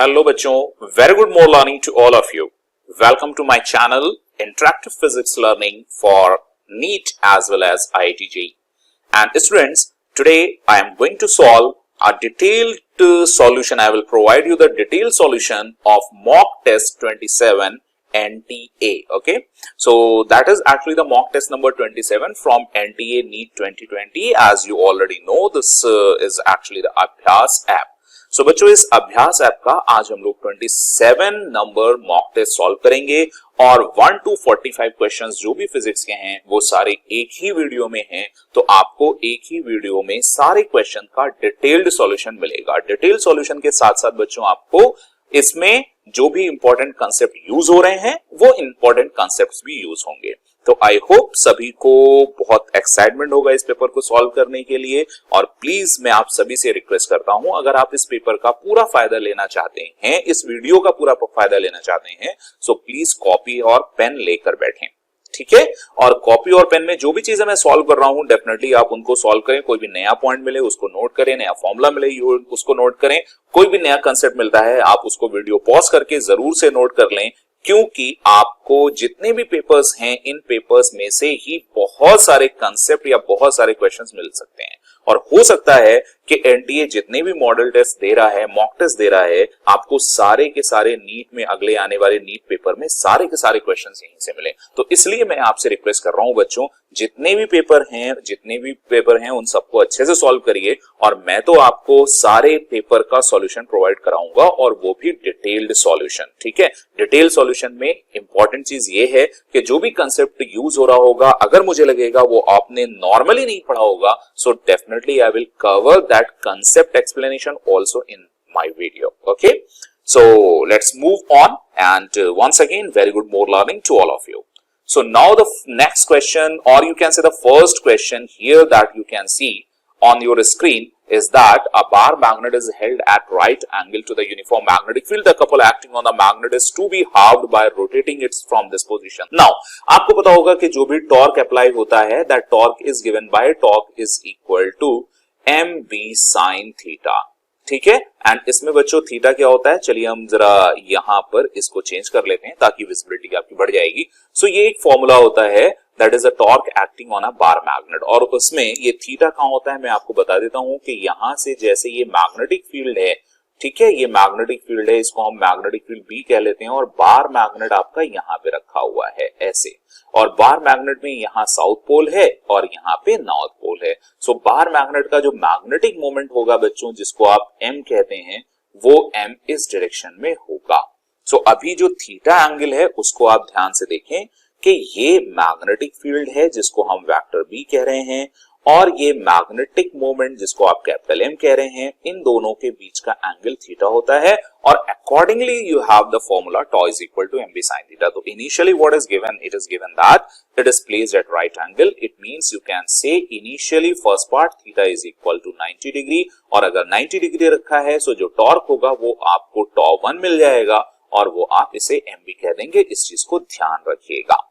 Hello बच्चों, very good morning to all of you. Welcome to my channel interactive physics learning for NEET as well as IIT JEE. And students, today I am going to solve a detailed solution. I will provide you the detailed solution of mock test 27 NTA. Okay, so that is actually the mock test number 27 from NTA NEET 2020. As you already know, this is actually the Abhyas app. So बच्चों, इस अभ्यास app का आज हम लोग 27 number mock test solve करेंगे और 1 to 45 questions जो भी फिजिक्स के हैं वो सारे एक ही वीडियो में हैं. तो आपको एक ही वीडियो में सारे क्वेश्चन का डिटेल्ड सॉल्यूशन मिलेगा. डिटेल्ड सॉल्यूशन के साथ साथ बच्चों आपको इसमें जो भी इंपॉर्टेंट कंसेप्ट यूज हो रहे हैं वो इंपॉर्टेंट कंसेप्ट्स भी यूज होंगे. तो आई होप सभी को बहुत एक्साइटमेंट होगा इस पेपर को सॉल्व करने के लिए. और प्लीज मैं आप सभी से रिक्वेस्ट करता हूं, अगर आप इस पेपर का पूरा फायदा लेना चाहते हैं, इस वीडियो का पूरा फायदा लेना चाहते हैं, सो प्लीज कॉपी और पेन लेकर बैठें. ठीक है, और कॉपी और पेन में जो भी चीजें मैं सॉल्व कर रहा हूं डेफिनेटली आप उनको सॉल्व करें. कोई भी नया पॉइंट मिले उसको नोट करें, नया फॉर्मूला मिले उसको नोट करें, कोई भी नया कंसेप्ट मिलता है आप उसको वीडियो पॉज करके जरूर से नोट कर लें, क्योंकि आपको जितने भी पेपर्स हैं इन पेपर्स में से ही बहुत सारे कंसेप्ट या बहुत सारे क्वेश्चंस मिल सकते हैं. और हो सकता है कि एनटीए जितने भी मॉडल टेस्ट दे रहा है, मॉक टेस्ट दे रहा है, आपको सारे के सारे नीट में अगले आने वाले नीट पेपर में सारे के सारे क्वेश्चंस यहीं से मिले. तो इसलिए मैं आपसे रिक्वेस्ट कर रहा हूं बच्चों, जितने भी पेपर हैं उन सबको अच्छे से सॉल्व करिए और मैं तो आपको सारे पेपर का सॉल्यूशन प्रोवाइड कराऊंगा और वो भी डिटेल्ड सॉल्यूशन. ठीक है, डिटेल्ड सॉल्यूशन में इंपॉर्टेंट चीज ये है कि जो भी कंसेप्ट यूज हो रहा होगा, अगर मुझे लगेगा वो आपने नॉर्मली नहीं पढ़ा होगा, so definitely I will cover that concept explanation also in my video. Okay, so let's move on and once again very good more learning to all of you. So now the next question, or you can say the first question here that you can see on your screen is that a bar magnet is held at right angle to the uniform magnetic field. The couple acting on the magnet is to be halved by rotating it from this position. Now आपको पता होगा कि जो भी torque apply होता है, that torque is given by torque is equal to mv sin theta. ठीक है, एंड इसमें बच्चों थीटा क्या होता है, चलिए हम जरा यहां पर इसको चेंज कर लेते हैं ताकि विजिबिलिटी आपकी बढ़ जाएगी. सो ये एक फॉर्मूला होता है that is a torque acting on a bar magnet, और उसमें ये थीटा कहां होता है मैं आपको बता देता हूं कि यहां से जैसे ये मैग्नेटिक फील्ड है, ठीक है, ये मैग्नेटिक फील्ड है, इसको हम मैग्नेटिक फील्ड बी कह लेते हैं, और बार मैग्नेट आपका यहां पे रखा हुआ है ऐसे, और बार मैग्नेट में यहां साउथ पोल है और यहां पे नॉर्थ पोल है. सो बार मैग्नेट का जो मैग्नेटिक मोमेंट होगा बच्चों, जिसको आप m कहते हैं, वो m इस डायरेक्शन में होगा. सो अभी जो थीटा एंगल है उसको आप ध्यान से देखें कि ये मैग्नेटिक फील्ड है जिसको हम वेक्टर b कह रहे हैं, और ये मैग्नेटिक मोमेंट जिसको आप कैपिटल M कह रहे हैं, इन दोनों के बीच का एंगल थीटा होता है, और accordingly you have the formula tau is equal to mv sin theta. तो initially what is given, it is given that it is placed at right angle. It means you can say initially first part theta is equal to 90 degree, और अगर 90 degree रखा है सो जो torque होगा वो आपको टॉ 1 मिल जाएगा, और वो आप इसे mv कह देंगे. इस चीज को ध्यान रखिएगा.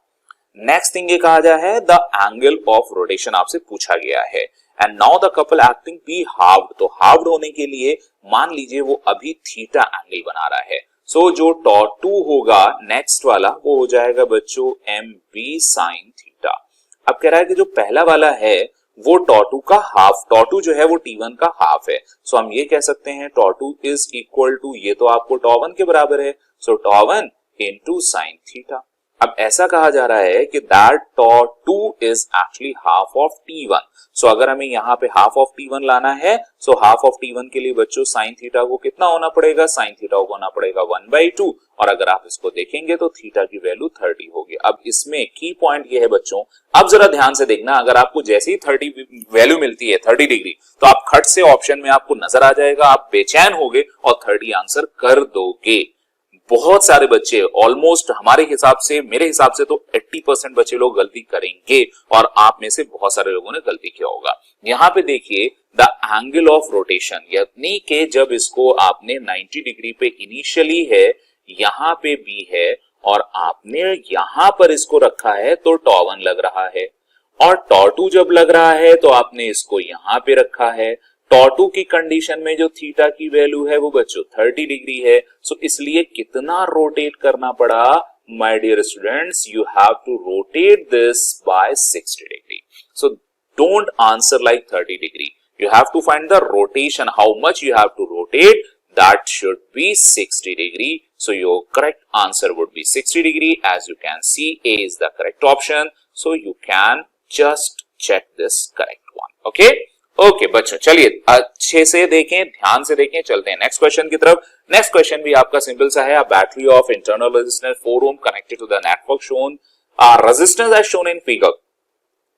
नेक्स्ट थिंग ये कहा जा है द एंगल ऑफ रोटेशन आपसे पूछा गया है, and now the couple acting be halved. तो हाफ्ड होने के लिए मान लीजिए वो अभी थीटा एंगल बना रहा है, सो जो टॉ 2 होगा नेक्स्ट वाला वो हो जाएगा बच्चों mv sin थीटा. अब कह रहा है कि जो पहला वाला है वो टॉ 2 का हाफ, टॉ 2 जो है वो t1 का हाफ है, सो हम ये कह सकते हैं टॉ 2 इज इक्वल टू, ये तो आपको टॉ 1 के बराबर है, so tau 1 into sin theta. अब ऐसा कहा जा रहा है कि that tau 2 is actually half of t1. So अगर हमें यहाँ पे हाफ ऑफ t1 लाना है, सो हाफ ऑफ t1 के लिए बच्चों sin थीटा को कितना होना पड़ेगा, sin थीटा को होना पड़ेगा 1/2, और अगर आप इसको देखेंगे तो थीटा की वैल्यू 30 होगी. अब इसमें की पॉइंट ये है बच्चों, अब जरा ध्यान से देखना, अगर आपको जैसे ही 30 वैल्यू मिलती है 30 डिग्री, तो आप खट से ऑप्शन में आपको नजर आ जाएगा, आप बेचैन होगे और 30 आंसर कर दोगे. बहुत सारे बच्चे ऑलमोस्ट हमारे हिसाब से, मेरे हिसाब से तो 80% बच्चे लोग गलती करेंगे, और आप में से बहुत सारे लोगों ने गलती किया होगा. यहाँ पे देखिए द एंगल ऑफ रोटेशन, यानी कि जब इसको आपने 90 डिग्री पे इनिशियली है, यहाँ पे भी है, और आपने यहाँ पर इसको रखा है तो टॉ 1 लग रहा है, और टॉ 2 जब लग रहा है तो आपने इसको यहाँ पे रखा है, टॉटू की कंडीशन में जो थीटा की वैल्यू है वो बच्चों 30 डिग्री है, सो इसलिए कितना रोटेट करना पड़ा my dear students, you have to rotate this by 60 degree. So don't answer like 30 degree, you have to find the rotation, how much you have to rotate, that should be 60 degree. So your correct answer would be 60 degree. As you can see, A is the correct option, so you can just check this correct one. Okay, okay बच्चों, चलिए अच्छे से देखें, ध्यान से देखें, चलते हैं नेक्स्ट क्वेश्चन की तरफ. नेक्स्ट क्वेश्चन भी आपका सिंपल सा है. A battery of internal resistance 4 ohm connected to the network shown, resistance as shown in figure,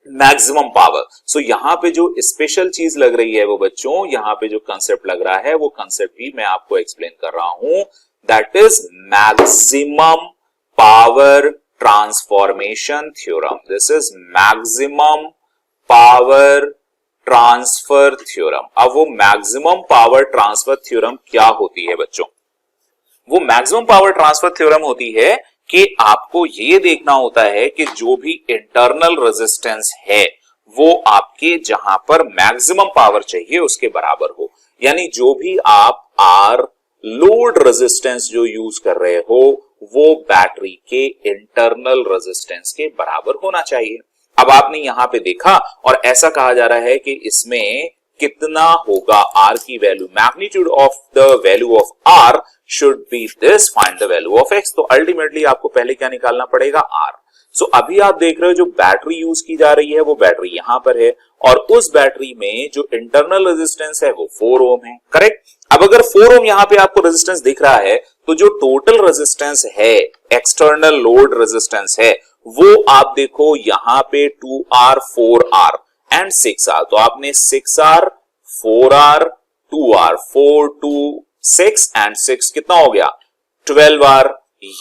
maximum power. So यहाँ पे जो स्पेशल चीज लग रही है वो बच्चों, यहाँ पे जो कंसेप्ट लग रहा है वो कंसेप्ट भी मैं आपको एक्सप्लेन कर रहा हूं. That is maximum power transformation theorem. This is maximum power transfer theorem. अब वो मैक्सिमम पावर ट्रांसफर थ्योरम क्या होती है बच्चों? वो मैक्सिमम पावर ट्रांसफर थ्योरम होती है कि आपको ये देखना होता है कि जो भी इंटरनल रेजिस्टेंस है वो आपके जहां पर मैक्सिमम पावर चाहिए उसके बराबर हो. यानी जो भी आप आर लोड रेजिस्टेंस जो यूज कर रहे हो वो बैटरी के इंटरनल रेजिस्टेंस के बराबर होना चाहिए. अब आपने यहां पे देखा और ऐसा कहा जा रहा है कि इसमें कितना होगा आर की value, magnitude of the value of R should be this, find the value of x. तो अल्टीमेटली आपको पहले क्या निकालना पड़ेगा? R. सो अभी आप देख रहे हो जो बैटरी यूज की जा रही है वो बैटरी यहां पर है और उस बैटरी में जो इंटरनल रेजिस्टेंस है वो 4 ओम है. करेक्ट. अब अगर 4 ओम यहां पे आपको रेजिस्टेंस दिख रहा है तो जो टोटल रेजिस्टेंस है, एक्सटर्नल लोड रेजिस्टेंस है, वो आप देखो यहां पे 2R 4R एंड 6R. तो आपने 6R 4R 2R 4 2 6 एंड 6 कितना हो गया? 12R.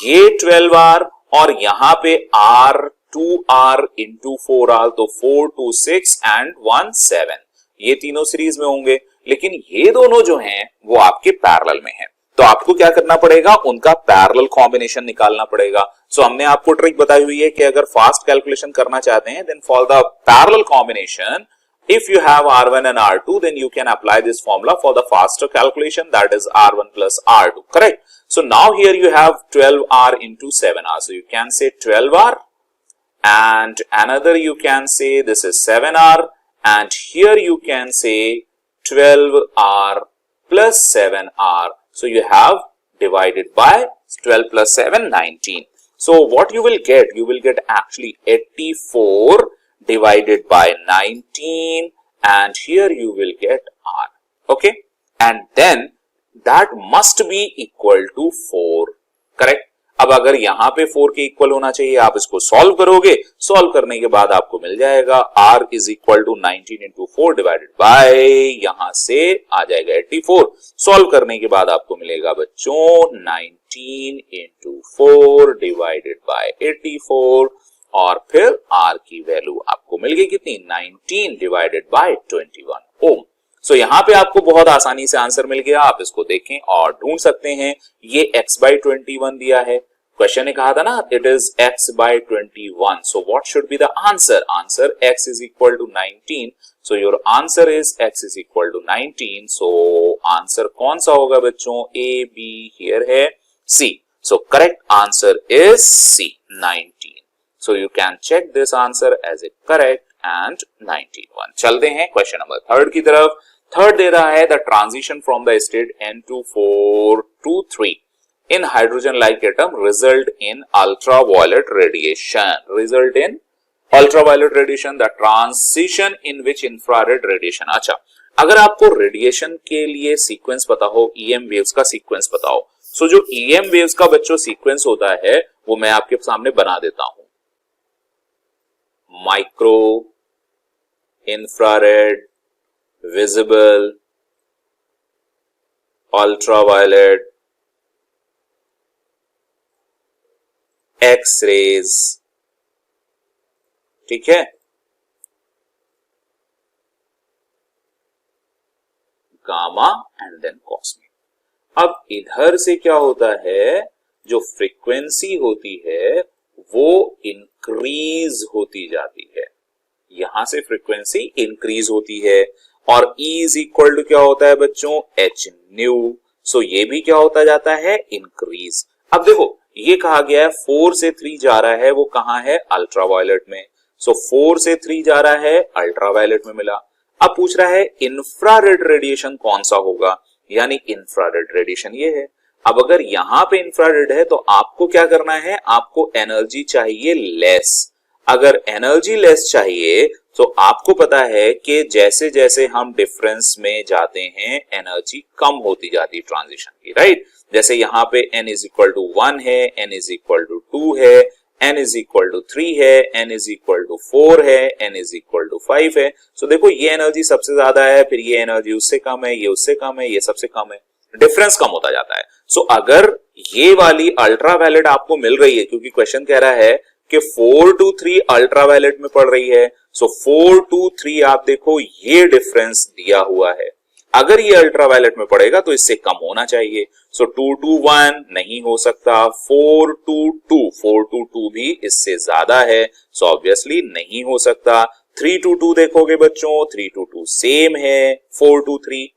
ये 12R और यहां पे R 2R इंटू 4R, तो 4 2 6 एंड 1 7. ये तीनों सीरीज में होंगे, लेकिन ये दोनों जो हैं वो आपके पैरेलल में हैं. तो आपको क्या करना पड़ेगा? उनका पैरेलल कॉम्बिनेशन निकालना पड़ेगा. सो हमने आपको ट्रिक बताई हुई है कि अगर फास्ट कैलकुलेशन करना चाहते हैं then for the parallel combination, if you have R1 and R2, then you can apply this formula for the faster calculation, that is R1 plus R2. Correct. So now here you have 12R into 7R. So you can say 12R and another you can say this is 7R and here you can say 12R plus 7R. So you have divided by 12 plus 7, 19. So what you will get? You will get actually 84 divided by 19 and here you will get R. Okay, and then that must be equal to 4. Correct. अब अगर यहां पे 4 के equal होना चाहिए, आप इसको solve करोगे, सॉल्व करने के बाद आपको मिल जाएगा R is equal to 19 into 4 divided by, यहां से आ जाएगा 84. सॉल्व करने के बाद आपको मिलेगा बच्चों 19 इंटू 4 डिवाइडेड बाय 84 और फिर R की वैल्यू आपको मिल गई कितनी? 19 डिवाइडेड बाय 21 ओम. सो यहां पे आपको बहुत आसानी से आंसर मिल गया. आप इसको देखें और ढूंढ सकते हैं. ये x बाई 21 दिया है. क्वेश्चन ने कहा था ना it is x by 21. So what should be the answer? Answer x is equal to 19. So your answer is x is equal to 19. So answer कौन सा होगा बच्चों? A, B हियर है C. So correct answer is C, 19. So you can check this answer as a correct and 91. चलते हैं question number 3 की तरफ. Third दे रहा है the transition from the state N24 to 3 in hydrogen like atom result in ultraviolet radiation. Result in ultraviolet radiation, the transition in which infrared radiation. अच्छा, अगर आपको radiation के लिए सीक्वेंस पता हो, EM वेव्स का सीक्वेंस पता हो, सो जो EM वेव्स का बच्चों सीक्वेंस होता है वो मैं आपके सामने बना देता हूं. Micro, infrared, visible, ultraviolet, X-rays. ठीक है. Gamma and then cosmic. अब इधर से क्या होता है, जो फ्रीक्वेंसी होती है वो इंक्रीज होती जाती है. यहां से फ्रीक्वेंसी इंक्रीज होती है और E इज इक्वल टू क्या होता है बच्चों, h न्यू। सो ये भी क्या होता जाता है, इंक्रीज। अब देखो ये कहा गया है 4 से 3 जा रहा है, वो कहां है, अल्ट्रावायलेट में। सो 4 से 3 जा रहा है, अल्ट्रावायलेट में मिला। अब पूछ रहा है इंफ्रारेड रेडिएशन कौन सा होगा, यानी इंफ्रारेड रेडिएशन ये है। अब अगर यहां पे इंफ्रारेड है तो आपको क्या करना है, आपको एनर्जी चाहिए लेस। अगर एनर्जी लेस चाहिए तो आपको पता है कि जैसे जैसे हम डिफरेंस में जाते हैं एनर्जी कम होती जाती है ट्रांजिशन की, राइट। जैसे यहाँ पे n इज इक्वल टू 1 है, n इज इक्वल टू 2 है, n इज इक्वल टू 3 है, n इज इक्वल टू 4 है, n इज इक्वल टू 5 है। सो देखो ये एनर्जी सबसे ज्यादा है, फिर ये एनर्जी उससे कम है, ये उससे कम है, ये सबसे कम है, डिफरेंस कम होता जाता है। सो अगर ये वाली अल्ट्रावायलेट आपको मिल रही है, क्योंकि क्वेश्चन कह रहा है कि 4 to 3 अल्ट्रावायलेट में पड़ रही है, सो 4 to 3 आप देखो ये डिफरेंस दिया हुआ है। अगर ये अल्ट्रावायलेट में पड़ेगा तो इससे कम होना चाहिए। सो 2 to 1 नहीं हो सकता, 4 to 2 भी इससे ज्यादा है, सो ऑब्वियसली नहीं हो सकता। 3 to 2 देखोगे बच्चों, 3 to 2 सेम है, 4 to 3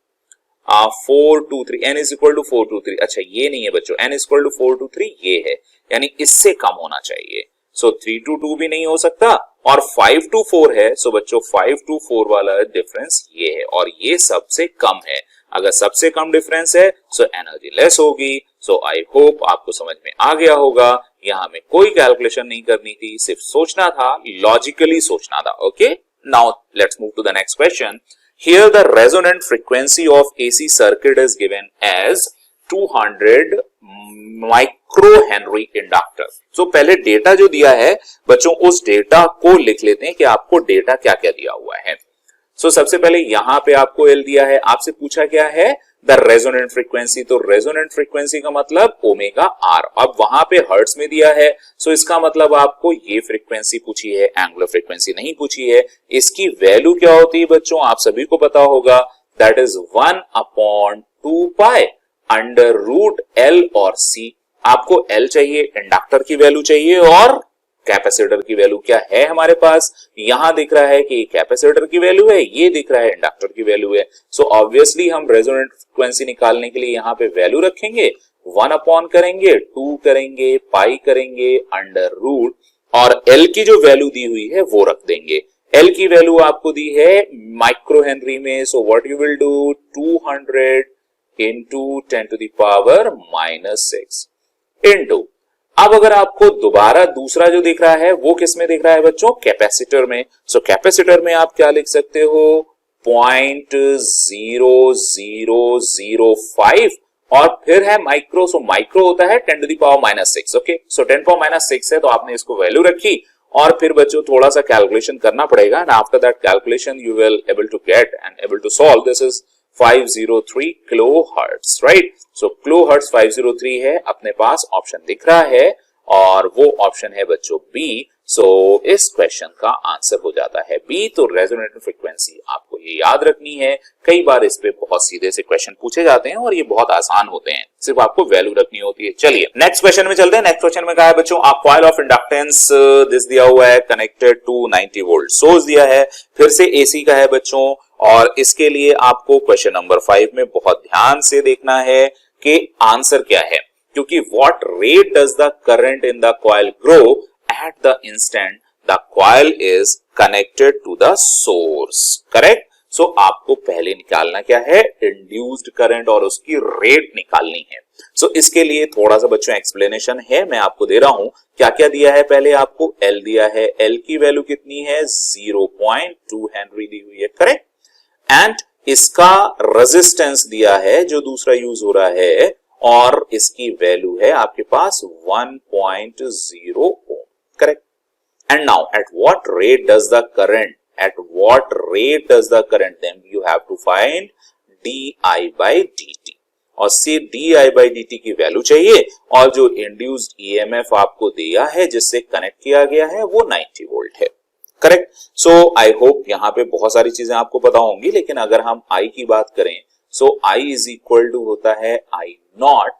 4 to 3 n is equal to 4 to 3, अच्छा ये नहीं है बच्चों, n is equal to 4 to 3 ये है, यानी इससे कम होना चाहिए। सो 3 to 2 भी नहीं हो सकता, और 5 to 4 है, सो बच्चों 5 to 4 वाला डिफरेंस ये है, और ये सबसे कम है। अगर सबसे कम डिफरेंस है सो एनर्जी लेस होगी। सो आई होप आपको समझ में आ गया होगा। यहां में कोई कैलकुलेशन नहीं करनी थी, सिर्फ सोचना था, लॉजिकली सोचना था। Okay, now let's move to the next question. Here the resonant frequency of AC circuit is given as 200 microhenry inductor. So पहले डेटा जो दिया है बच्चों, उस डेटा को लिख लेते हैं कि आपको डेटा क्या क्या दिया हुआ है। So सबसे पहले यहां पे आपको L दिया है, आपसे पूछा क्या है, द रेजोनेंट फ्रीक्वेंसी। तो रेजोनेंट फ्रीक्वेंसी का मतलब ओमेगा आर। अब वहां पे हर्ट्ज में दिया है, सो इसका मतलब आपको ये फ्रीक्वेंसी पूछी है, एंगुलर फ्रीक्वेंसी नहीं पूछी है। इसकी वैल्यू क्या होती है बच्चों, आप सभी को पता होगा, that is 1/2 pi under root L और C। आपको L चाहिए, इंडक्टर की वैल्यू चाहिए, और कैपेसिटर की वैल्यू क्या है हमारे पास, यहां दिख रहा है कि कैपेसिटर की वैल्यू है, ये दिख रहा है इंडक्टर की वैल्यू है। सो ऑब्वियसली हम रेजोनेंट फ्रीक्वेंसी निकालने के लिए यहां पे वैल्यू रखेंगे, 1 करेंगे, 2 करेंगे, पाई करेंगे, अंडर रूट, और L की जो वैल्यू दी हुई है वो रख देंगे। L की वैल्यू आपको दी है माइक्रो हेनरी में, so what you will do, 200 into 10 to the power -6 into, अब अगर आपको दोबारा दूसरा जो दिख रहा है वो किस में दिख रहा है बच्चों, कैपेसिटर में। सो कैपेसिटर में आप क्या लिख सकते हो, 0.0005, और फिर है माइक्रो। सो माइक्रो होता है 10 to the power -6। Okay, so 10 power -6 है, तो आपने इसको वैल्यू रखी, और फिर बच्चों थोड़ा सा कैलकुलेशन करना पड़ेगा, and after that calculation you will able to get and able to solve. This is 503 kilohertz, right. So kilohertz 503 है, अपने पास ऑप्शन दिख रहा है, और वो ऑप्शन है बच्चों बी। सो इस क्वेश्चन का आंसर हो जाता है बी। तो रेजोनेंट फ्रीक्वेंसी आपको ये याद रखनी है, कई बार इस पे बहुत सीधे से क्वेश्चन पूछे जाते हैं और ये बहुत आसान होते हैं, सिर्फ आपको वैल्यू रखनी होती है। चलिए नेक्स्ट क्वेश्चन में चलते हैं। नेक्स्ट क्वेश्चन में कहा है बच्चों, a coil of inductance this दिया हुआ है कनेक्टेड टू 90 वोल्ट सोर्स दिया है, फिर से एसी का है बच्चों, और इसके लिए आपको क्वेश्चन नंबर 5 में बहुत ध्यान से देखना है कि आंसर क्या है, क्योंकि what rate does the current in the coil grow at the instant the coil is connected to the source, correct. So आपको पहले निकालना क्या है, इंड्यूस्ड करंट, और उसकी रेट निकालनी है। सो इसके लिए थोड़ा सा बच्चों एक्सप्लेनेशन है, मैं आपको दे रहा हूं। क्या क्या दिया है, पहले आपको L दिया है, L की वैल्यू कितनी है, 0.2 हेनरी दी हुई है, करेक्ट। एंड इसका रेजिस्टेंस दिया है जो दूसरा यूज हो रहा है, और इसकी वैल्यू है आपके पास 1.0 ohm, correct. And now at what rate does the current, then you have to find di/dt, और से di/dt की वैल्यू चाहिए, और जो इंड्यूस्ड ईएमएफ आपको दिया है जिससे कनेक्ट किया गया है वो 90 वोल्ट है, करेक्ट। सो आई होप यहाँ पे बहुत सारी चीजें आपको पता होंगी, लेकिन अगर हम आई की बात करें, सो आई इज इक्वल टू होता है I not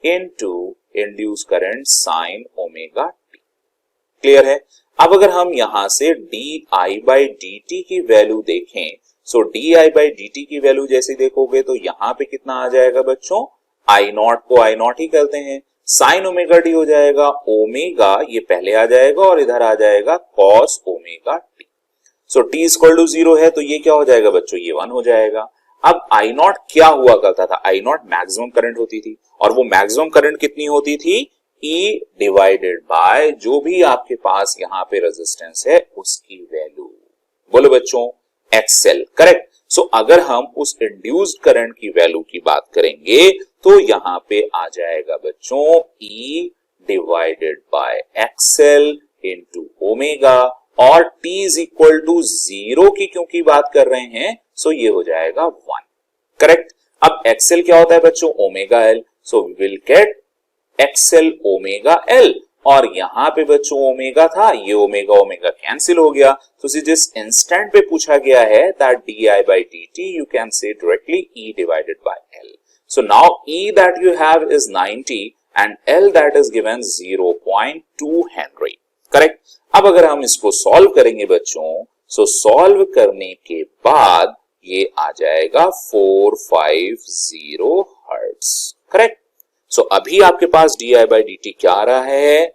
into induce current sine omega T, clear है। अब अगर हम यहां से di/dt की वैल्यू देखें, so d i by d t की वैल्यू जैसे देखोगे तो यहां पे कितना आ जाएगा बच्चों, आई नॉट को आई नॉट ही करते हैं, साइन ओमेगा टी हो जाएगा, ओमेगा ये पहले आ जाएगा और इधर आ जाएगा cos omega t. So t equal to 0 है तो ये क्या हो जाएगा बच्चों, ये 1 हो जाएगा। अब आई नॉट क्या हुआ करता था, आई नॉट मैक्सिमम करंट होती थी, और वो मैक्सिमम करंट कितनी होती थी, E डिवाइडेड बाय जो भी आपके पास यहां पे रेजिस्टेंस है उसकी वैल्यू। बोलो बच्चों, एक्सएल, करेक्ट। सो अगर हम उस इंड्यूस्ड करंट की वैल्यू की बात करेंगे तो यहां पे आ जाएगा बच्चों E divided by XL into omega, और t इज इक्वल टू 0 की क्योंकि बात कर रहे हैं सो ये हो जाएगा 1, करेक्ट। अब एक्सएल क्या होता है बच्चों, omega L, so we will get XL omega L, और यहां पे बच्चों ओमेगा था, ये ओमेगा ओमेगा कैंसिल हो गया, तो जिस इंस्टेंट पे पूछा गया है that D i by d T U can से directly E divided by L. So now E that you have is 90 and L that is given 0.2 Henry, correct. अब अगर हम इसको सॉल्व करेंगे बच्चों, सो सॉल्व करने के बाद ये आ जाएगा 450 हर्ट्ज, करेक्ट। सो अभी आपके पास d i by d t क्या आ रहा है,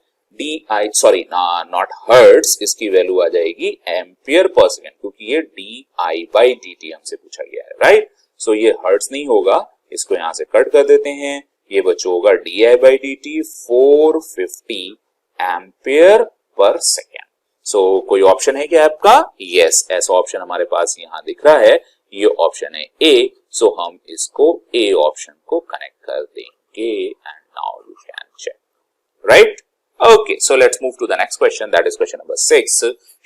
नॉट हर्ट्ज, इसकी वैल्यू आ जाएगी एम्पियर पर सेकेंड, क्योंकि ये d i by d t हमसे पूछा गया है, राइट। सो ये हर्ट्ज नहीं होगा, इसको यहां से कट कर देते हैं, ये बच्चों होगा D i by d T 450 ampere per second. सो कोई ऑप्शन है क्या आपका, यस, ऐसा ऑप्शन हमारे पास यहां दिख रहा है, ये ऑप्शन है ए। सो हम इसको ए ऑप्शन को कनेक्ट कर देंगे and now you can check, right? Okay, so let's move to the next question, that is question number 6.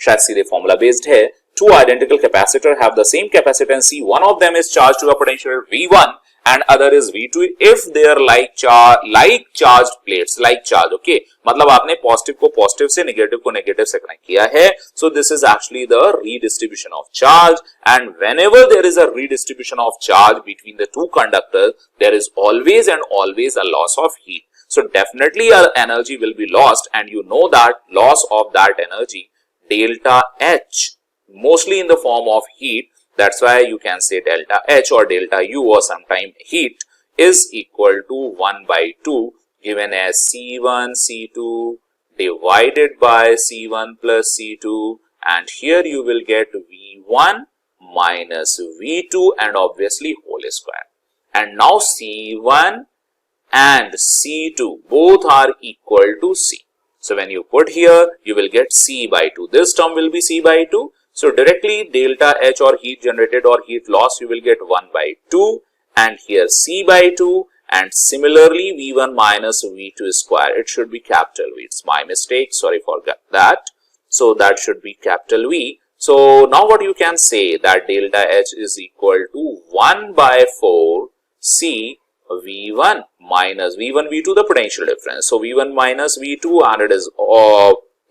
शायद सीधे फॉर्मूला बेस्ड है। Two identical capacitors have the same capacitance C. One of them is charged to a potential V1 and other is V2 if they are like charged plates, like charge, okay? मतलब आपने positive को positive से negative को negative से connect किया है, so this is actually the redistribution of charge, and whenever there is a redistribution of charge between the two conductors, there is always and always a loss of heat. So definitely our energy will be lost, and you know that loss of that energy, delta H, mostly in the form of heat, that's why you can say delta H or delta U or sometime heat is equal to 1 by 2 given as C1 C2 divided by C1 plus C2, and here you will get V1 minus V2 and obviously whole square, and now C1 and C2 both are equal to C. So when you put here, you will get C by 2. This term will be C by 2. So directly delta H or heat generated or heat loss, you will get 1 by 2, and here C by 2, and similarly V1 minus V2 square. It should be capital V. It's my mistake. Sorry for that. So that should be capital V. So now what you can say that delta H is equal to 1 by 4 C V1 minus V1 V2 the potential difference. So V1 minus V2, and it is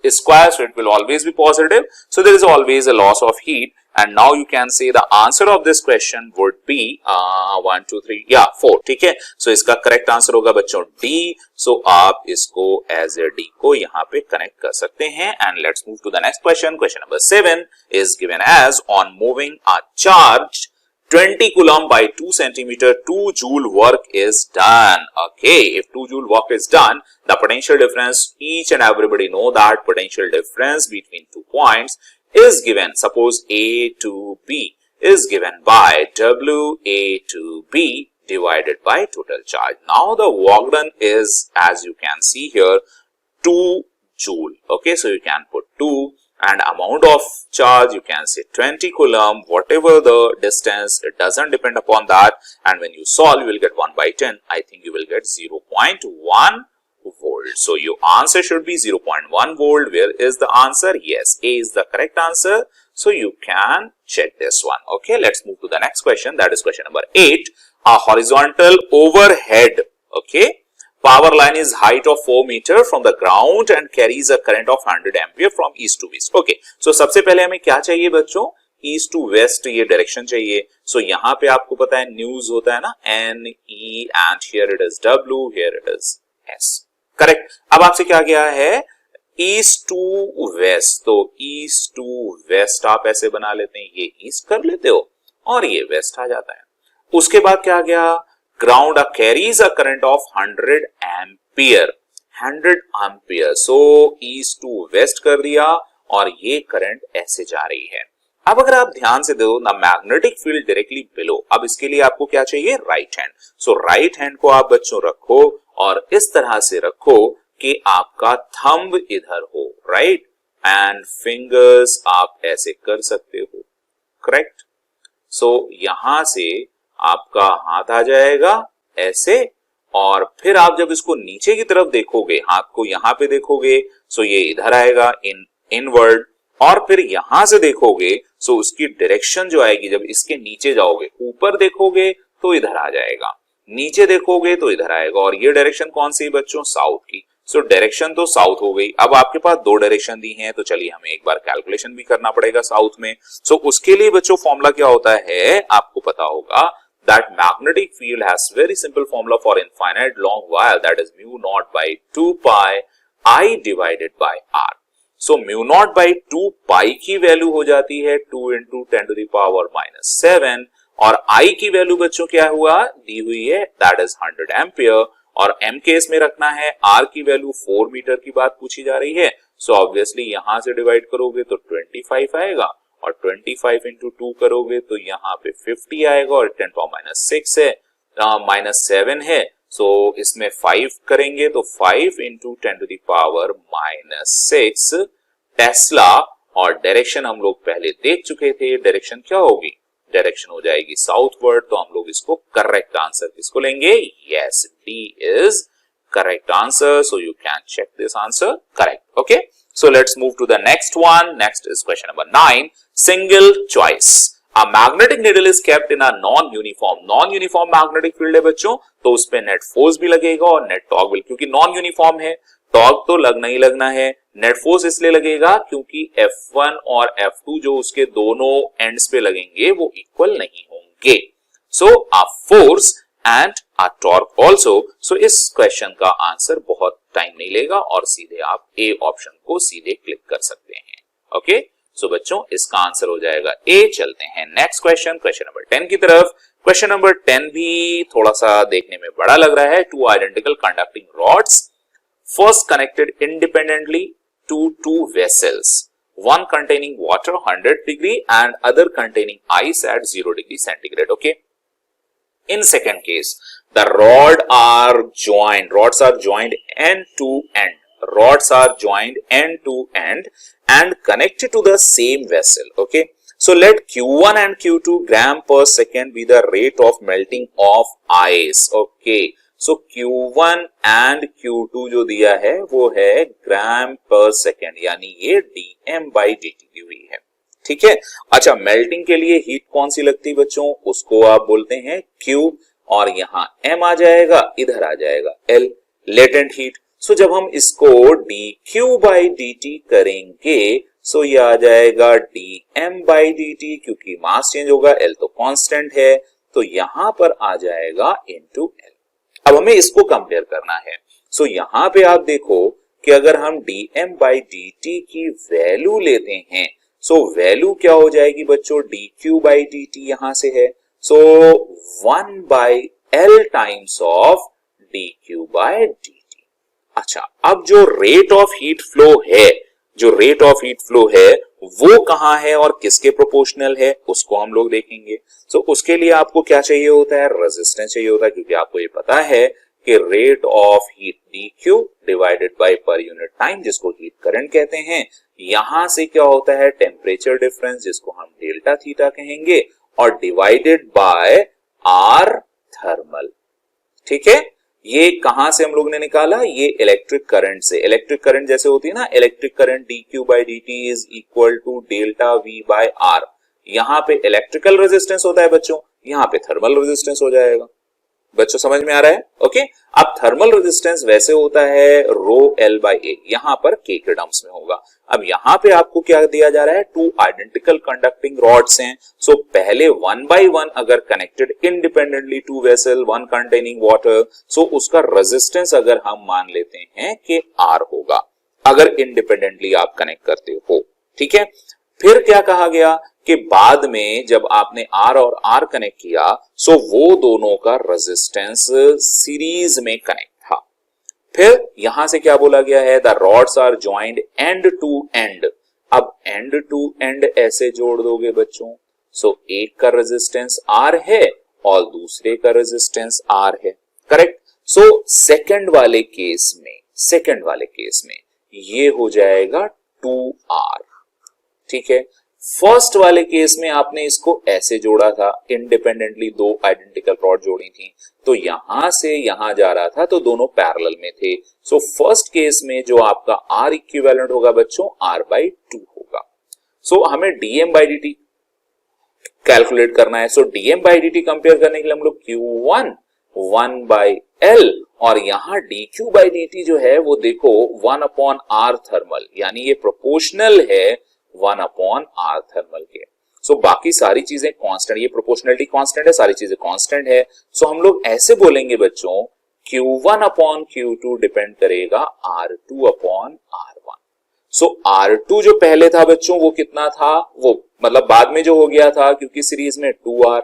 square, so it will always be positive. So there is always a loss of heat, and now you can say the answer of this question would be 1 2 3 yeah 4, ठीक है। So इसका correct answer होगा बच्चों D. So आप इसको as a D को यहाँ पे कनेक्ट कर सकते हैं, and let's move to the next question. Question number 7 is given as on moving a charge 20 coulomb by 2 centimeter, 2 joule work is done. Okay, if 2 joule work is done, the potential difference, each and everybody know that potential difference between 2 points is given, suppose A to B is given by W A to B divided by total charge. Now the work done is, as you can see here, 2 joule. Okay, so you can put 2, and amount of charge you can say 20 coulomb, whatever the distance, it doesn't depend upon that, and when you solve you will get 1 by 10. I think you will get 0.1 volt. So your answer should be 0.1 volt. Where is the answer? Yes, A is the correct answer. So you can check this one. Okay, let's move to the next question, that is question number 8. A horizontal overhead, okay, power line is height of 4 meter from the ground and carries a current of 100 ampere from east to west. Okay, so सबसे पहले हमें क्या चाहिए बच्चों, east to waste ये direction चाहिए। सो यहाँ पे आपको पता है न्यूज होता है ना, N E, and here it is W, here it is S, correct. अब आपसे क्या गया है, ईस्ट टू वेस्ट, तो ईस्ट टू वेस्ट आप ऐसे बना लेते हैं, ये ईस्ट कर लेते हो, और ये वेस्ट आ जाता है। उसके बाद क्या आ गया, ground carries a current of 100 ampere, 100 ampere, so east to west कर दिया और ये करंट ऐसे जा रही है। अब अगर आप ध्यान से देखो ना, मैग्नेटिक फील्ड डायरेक्टली बिलो, अब इसके लिए आपको क्या चाहिए, राइट हैंड। सो राइट हैंड को आप बच्चों रखो और इस तरह से रखो कि आपका थंब इधर हो, राइट, एंड फिंगर्स आप ऐसे कर सकते हो, करेक्ट। सो यहां से आपका हाथ आ जाएगा ऐसे, और फिर आप जब इसको नीचे की तरफ देखोगे, हाथ को यहां पे देखोगे, सो ये इधर आएगा इनवर्ड, और फिर यहां से देखोगे सो उसकी डायरेक्शन जो आएगी, जब इसके नीचे जाओगे, ऊपर देखोगे तो इधर आ जाएगा, नीचे देखोगे तो इधर आएगा, और ये डायरेक्शन कौन सी बच्चों, साउथ की। सो डायरेक्शन तो साउथ हो गई। अब आपके पास दो डायरेक्शन दी हैं, तो चलिए हमें एक बार कैलकुलेशन भी करना पड़ेगा साउथ में। सो उसके लिए बच्चों फॉर्मूला क्या होता है, आपको पता होगा, that magnetic field has very simple formula for infinite long wire, that is mu naught by 2 pi I divided by R. So mu naught by 2 pi की वैल्यू हो जाती है 2 into 10 to the power minus 7, और I की value बच्चों क्या हुआ, दी हुई है, that is 100 एम्पियर, और M केस में रखना है, R की वैल्यू 4 मीटर की बात पूछी जा रही है। सो ऑब्वियसली यहां से डिवाइड करोगे तो 25 आएगा, और 25 इंटू 2 करोगे तो यहाँ पे 50 आएगा, और 10 पावर माइनस 6 है, माइनस 7 है, सो इसमें 5 करेंगे तो 5 into 10 to the power minus 6 tesla, और डायरेक्शन हम लोग पहले देख चुके थे, डायरेक्शन क्या होगी, डायरेक्शन हो जाएगी साउथवर्ड। तो हम लोग इसको करेक्ट आंसर किसको लेंगे, yes, D is correct answer, so you can check this answer correct. Okay, so let's move to the next one. Next is question number 9, single choice. A magnetic needle is kept in a non-uniform magnetic field है बच्चों, तो उस पे net force भी लगेगा और net torque भी, क्योंकि नॉन यूनिफॉर्म है, टॉर्क तो लगना ही लगना है, नेट फोर्स इसलिए लगेगा क्योंकि F1 और F2 जो उसके दोनों एंड्स पे लगेंगे वो इक्वल नहीं होंगे। So a force and a torque also. So इस क्वेश्चन का आंसर बहुत टाइम नहीं लेगा और सीधे आप ए ऑप्शन को सीधे क्लिक कर सकते हैं। ओके, सो बच्चों इसका आंसर हो जाएगा ए। चलते हैं नेक्स्ट क्वेश्चन, क्वेश्चन नंबर 10 की तरफ। क्वेश्चन नंबर 10 भी थोड़ा सा देखने में बड़ा लग रहा है। Two identical conducting rods first connected independently to two vessels, one containing water 100 degree and other containing ice at 0 degree centigrade. Okay, in second case the rods are joined end to end, rods are joined end to end and connected to the same vessel. Okay, so let q1 and q2 gram per second be the rate of melting of ice. Okay, so q1 and q2 जो दिया है वो है ग्राम पर second, यानी ये dm/dt दी हुई है। ठीक है, अच्छा मेल्टिंग के लिए हीट कौन सी लगती है बच्चों, उसको आप बोलते हैं Q, और यहाँ M आ जाएगा, इधर आ जाएगा L, लेटेंट हीट। सो जब हम इसको dq/dt करेंगे सो ये आ जाएगा dm/dt, क्योंकि मास चेंज होगा, L तो कांस्टेंट है, तो यहां पर आ जाएगा इनटू L। अब हमें इसको कंपेयर करना है। सो यहां पे आप देखो कि अगर हम dm/dt की वैल्यू लेते हैं, सो वैल्यू क्या हो जाएगी बच्चों, dq/dt यहां से है, सो 1/L टाइम्स ऑफ dq/dt। अच्छा, अब जो रेट ऑफ हीट फ्लो है वो कहां है और किसके प्रोपोर्शनल है, उसको हम लोग देखेंगे। सो उसके लिए आपको क्या चाहिए होता है, रेजिस्टेंस चाहिए होता है, क्योंकि आपको ये पता है कि rate of heat dq divided by per unit time, जिसको हीट करंट कहते हैं, यहां से क्या होता है टेम्परेचर डिफरेंस, जिसको हम डेल्टा थीटा कहेंगे, और डिवाइडेड बाय आर थर्मल। ठीक है, ये कहां से हम लोग ने निकाला, ये इलेक्ट्रिक करंट से। इलेक्ट्रिक करंट जैसे होती है ना, electric current dq/dt is equal to delta v by R. यहां पे इलेक्ट्रिकल रेजिस्टेंस होता है बच्चों, यहां पे थर्मल रेजिस्टेंस हो जाएगा। बच्चों समझ में आ रहा है? ओके, अब थर्मल रेजिस्टेंस वैसे होता है रो L बाय A, यहां पर K के टर्म्स में होगा। अब यहां पे आपको क्या दिया जा रहा है, टू आइडेंटिकल कंडक्टिंग रॉड्स हैं। सो पहले 1 by 1 अगर connected independently to vessel, one containing water, so उसका रेजिस्टेंस अगर हम मान लेते हैं कि R होगा, अगर इंडिपेंडेंटली आप कनेक्ट करते हो। ठीक है, फिर क्या कहा गया कि बाद में जब आपने R और R कनेक्ट किया सो वो दोनों का रेजिस्टेंस सीरीज में कनेक्ट था। फिर यहां से क्या बोला गया है, the rods are joined end to end. अब एंड टू एंड ऐसे जोड़ दोगे बच्चों, सो एक का रेजिस्टेंस R है और दूसरे का रेजिस्टेंस R है, करेक्ट। सो सेकंड वाले केस में ये हो जाएगा 2R, ठीक है। फर्स्ट वाले केस में आपने इसको ऐसे जोड़ा था, इंडिपेंडेंटली दो आइडेंटिकल रॉड जोड़ी थी, तो यहां से यहां जा रहा था तो दोनों पैरेलल में थे। सो फर्स्ट केस में जो आपका R इक्विवेलेंट होगा बच्चों R/2 होगा। सो हमें dm/dt कैलकुलेट करना है। सो dm/dt कंपेयर करने के लिए हम लोग Q1 1/L और यहां dq/dt जो है वो देखो 1/R थर्मल, यानी ये प्रोपोर्शनल है 1/R थर्मल के। सो बाकी सारी चीजें कांस्टेंट, ये प्रोपोर्शनलिटी कांस्टेंट है, सारी चीजें कांस्टेंट है। सो हम लोग ऐसे बोलेंगे बच्चों Q1/Q2 डिपेंड करेगा R2/R1। सो R2 जो पहले था बच्चों वो कितना था, वो मतलब बाद में जो हो गया था क्योंकि सीरीज में 2R,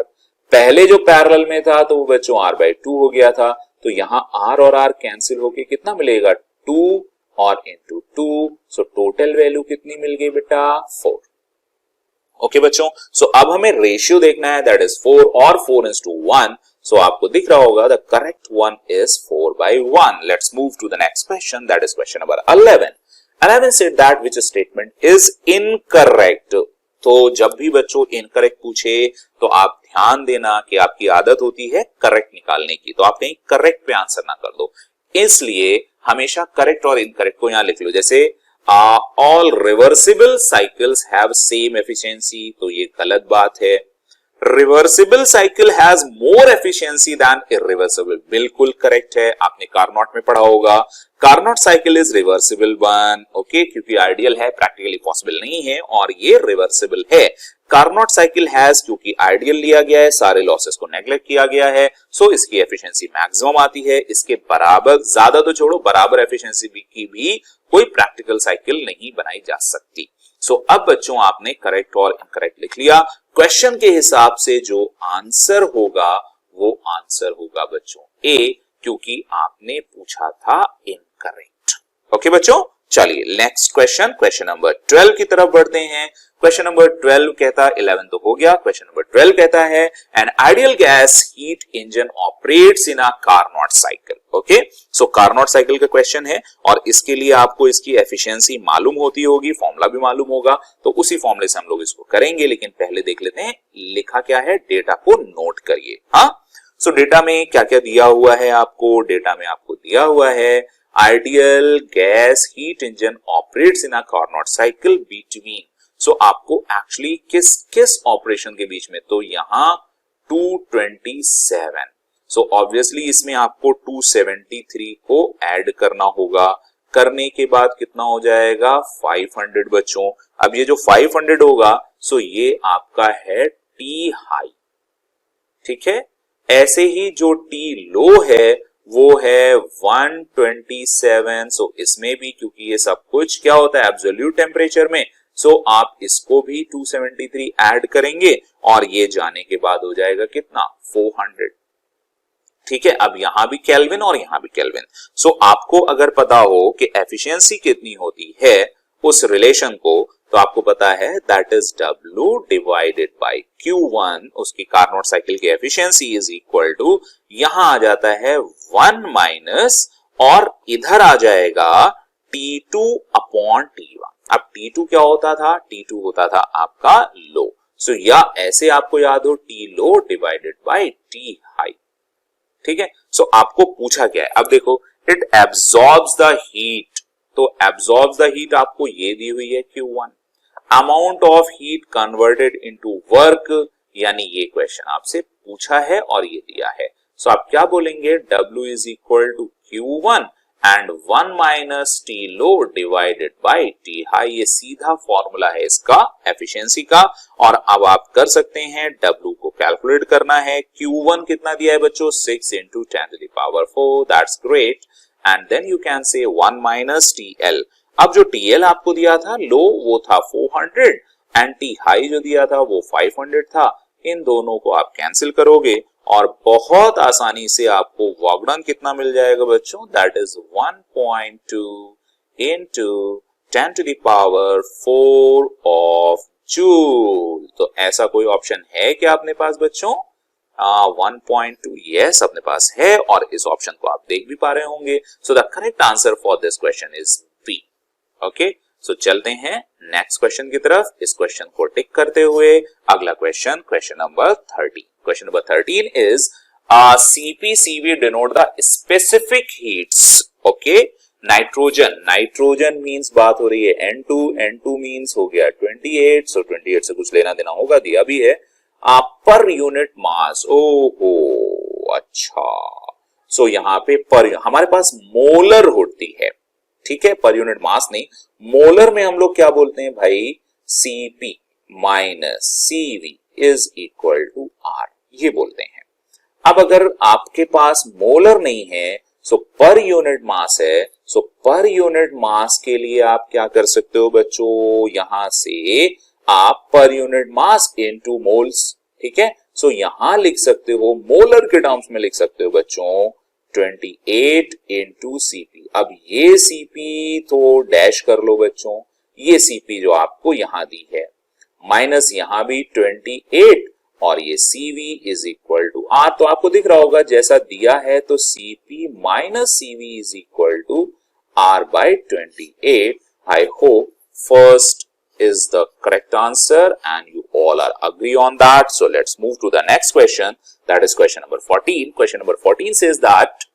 पहले जो पैरेलल में था तो वो बच्चों R/2 हो गया था। तो यहां R और R कैंसिल होके कितना मिलेगा 2 और इंटू 2, सो टोटल वैल्यू कितनी मिल गई बेटा 4। ओके बच्चों, सो अब हमें रेशियो देखना है, दैट इज 4 और 4:1। सो आपको दिख रहा होगा the correct one is 4/1। Let's move to the next question, that is question number 11। 11 said that which statement is incorrect। तो जब भी बच्चों इनकरेक्ट पूछे तो आप ध्यान देना कि आपकी आदत होती है करेक्ट निकालने की, तो आप कहीं करेक्ट पे आंसर ना कर दो, इसलिए हमेशा करेक्ट और इनकरेक्ट को यहां लिख लो। जैसे all reversible cycles have same efficiency, तो ये गलत बात है। Reversible cycle has more efficiency than irreversible, बिल्कुल करेक्ट है, आपने कार्नोट में पढ़ा होगा। Carnot cycle is reversible one, okay, क्योंकि आइडियल है, प्रैक्टिकली पॉसिबल नहीं है, और ये रिवर्सिबल है। कार्नोट साइकिल हैज, क्योंकि आइडियल लिया गया है, सारे लॉसेस को नेग्लेक्ट किया गया है, सो इसकी एफिशिएंसी मैक्सिमम आती है। इसके बराबर, ज्यादा तो छोड़ो, बराबर एफिशिएंसी की भी कोई प्रैक्टिकल साइकिल नहीं बनाई जा सकती। सो अब बच्चों आपने करेक्ट और इनकरेक्ट लिख लिया। क्वेश्चन के हिसाब से जो आंसर होगा वो आंसर होगा बच्चों ए, क्योंकि आपने पूछा था इनकरेक्ट। ओके बच्चों, चलिए नेक्स्ट क्वेश्चन, क्वेश्चन नंबर 12 की तरफ बढ़ते हैं। क्वेश्चन नंबर 12 कहता है, 11 तो हो गया, क्वेश्चन नंबर 12 कहता है an ideal gas heat engine operates in a Carnot cycle. Okay, so Carnot cycle का क्वेश्चन है और इसके लिए आपको इसकी एफिशिएंसी मालूम होती होगी, फॉर्मूला भी मालूम होगा, तो उसी फॉर्मूले से हम लोग इसको करेंगे। लेकिन पहले देख लेते हैं लिखा क्या है, डेटा को नोट करिए। हाँ, सो डेटा में क्या क्या दिया हुआ है आपको, डेटा में आपको दिया हुआ है ideal gas heat engine operates in a Carnot cycle between, so आपको एक्चुअली किस किस ऑपरेशन के बीच में, तो यहां 227, सो ऑब्वियसली इसमें आपको 273 को ऐड करना होगा। करने के बाद कितना हो जाएगा 500 बच्चों। अब ये जो 500 होगा सो ये आपका है टी हाई, ठीक है। ऐसे ही जो टी लो है वो है 127, सो इसमें भी क्योंकि ये सब कुछ क्या होता है एब्सोल्यूट टेम्परेचर में, सो आप इसको भी 273 ऐड करेंगे और ये जाने के बाद हो जाएगा कितना 400, ठीक है। अब यहां भी केल्विन और यहां भी केल्विन, सो आपको अगर पता हो कि एफिशिएंसी कितनी होती है उस रिलेशन को, तो आपको पता है that is W divided by Q1, उसकी कार्नोट साइकिल की एफिशिएंसी इज इक्वल टू, यहां आ जाता है 1 माइनस और इधर आ जाएगा T2 अपॉन T1। अब T2 क्या होता था, T2 होता था आपका लो, सो या ऐसे आपको याद हो T low divided by T high, ठीक है। सो आपको पूछा क्या है, अब देखो इट एब्सॉर्ब्स द हीट, तो एब्सॉर्ब्स द हीट आपको ये दी हुई है Q1, amount of heat converted into work, यानी ये क्वेश्चन आपसे पूछा है और ये दिया है, सो आप क्या बोलेंगे W is equal to Q1 and 1 minus T low divided by T high, ये सीधा फॉर्मूला है इसका एफिशिएंसी का। और अब आप कर सकते हैं W को कैलकुलेट करना है, Q1 कितना दिया है बच्चों 6 into 10 to the power 4, that's great, and then you can say 1 minus TL। अब जो TL आपको दिया था लो वो था 400 एंटी हाई जो दिया था वो 500 था। इन दोनों को आप कैंसिल करोगे और बहुत आसानी से आपको वर्क डन कितना मिल जाएगा बच्चों, that is 1.2 into 10 to the power 4 of joule. तो ऐसा कोई ऑप्शन है क्या अपने पास बच्चों? 1.2 यस अपने पास है और इस ऑप्शन को आप देख भी पा रहे होंगे। So the correct answer for this question is B. Okay, so चलते हैं नेक्स्ट क्वेश्चन की तरफ। इस क्वेश्चन को टिक करते हुए अगला question, question number 13। Question number 13 is CpCv denote the specific heats. Okay, nitrogen means बात हो रही है N2 मींस हो गया 28, सो 28 से कुछ लेना देना होगा, दिया भी है। पर यूनिट मास, ओहो अच्छा, सो यहाँ पे पर हमारे पास मोलर होती है, ठीक है, पर यूनिट मास नहीं, मोलर में हम लोग क्या बोलते हैं भाई, Cp minus Cv is equal to R, ये बोलते हैं। अब अगर आपके पास मोलर नहीं है, सो पर यूनिट मास है, सो पर यूनिट मास के लिए आप क्या कर सकते हो बच्चों, यहां से आप per unit mass into moles, ठीक है, सो यहां लिख सकते हो, मोलर के टर्म्स में लिख सकते हो बच्चों 28 इंटू Cp। अब ये Cp तो डैश कर लो बच्चों, ये Cp जो आपको यहां दी है, माइनस यहां भी 28 और ये Cv is equal to R। तो आपको दिख रहा होगा जैसा दिया है, तो Cp minus Cv is equal to R by 28। I hope first is the correct answer and you all are agree on that. So let's move to the next question, that is question number 14. Question number 14 says that,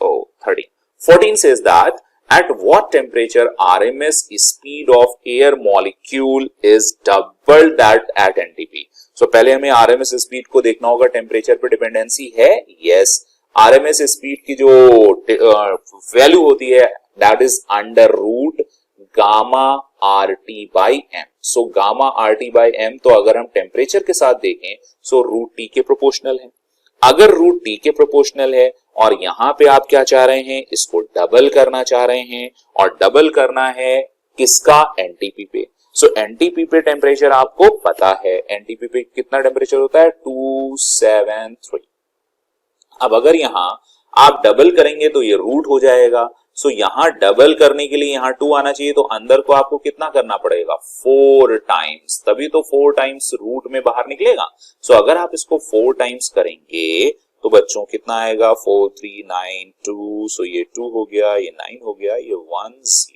14 says that at what temperature RMS speed of air molecule is double that at NTP। So पहले हमें RMS speed को देखना होगा, temperature पे dependency है, yes, RMS speed की जो value होती है that is under root gamma RT by M। So gamma RT by M, तो अगर हम टेम्परेचर के साथ देखें सो रूट T के प्रोपोर्शनल है। अगर रूट T के प्रोपोर्शनल है और यहां पे आप क्या चाह रहे हैं, इसको डबल करना चाह रहे हैं, और डबल करना है किसका, एनटीपी पे। सो एनटीपी पे टेम्परेचर आपको पता है, एनटीपी पे कितना टेम्परेचर होता है, 273। अब अगर यहां आप डबल करेंगे तो ये रूट हो जाएगा, सो यहां डबल करने के लिए यहां 2 आना चाहिए, तो अंदर को आपको कितना करना पड़ेगा, 4 टाइम्स, तभी तो 4 टाइम्स रूट में बाहर निकलेगा। सो अगर आप इसको 4 टाइम्स करेंगे तो बच्चों कितना आएगा, 4392, सो ये 2 हो गया, ये 9 हो गया, ये 10।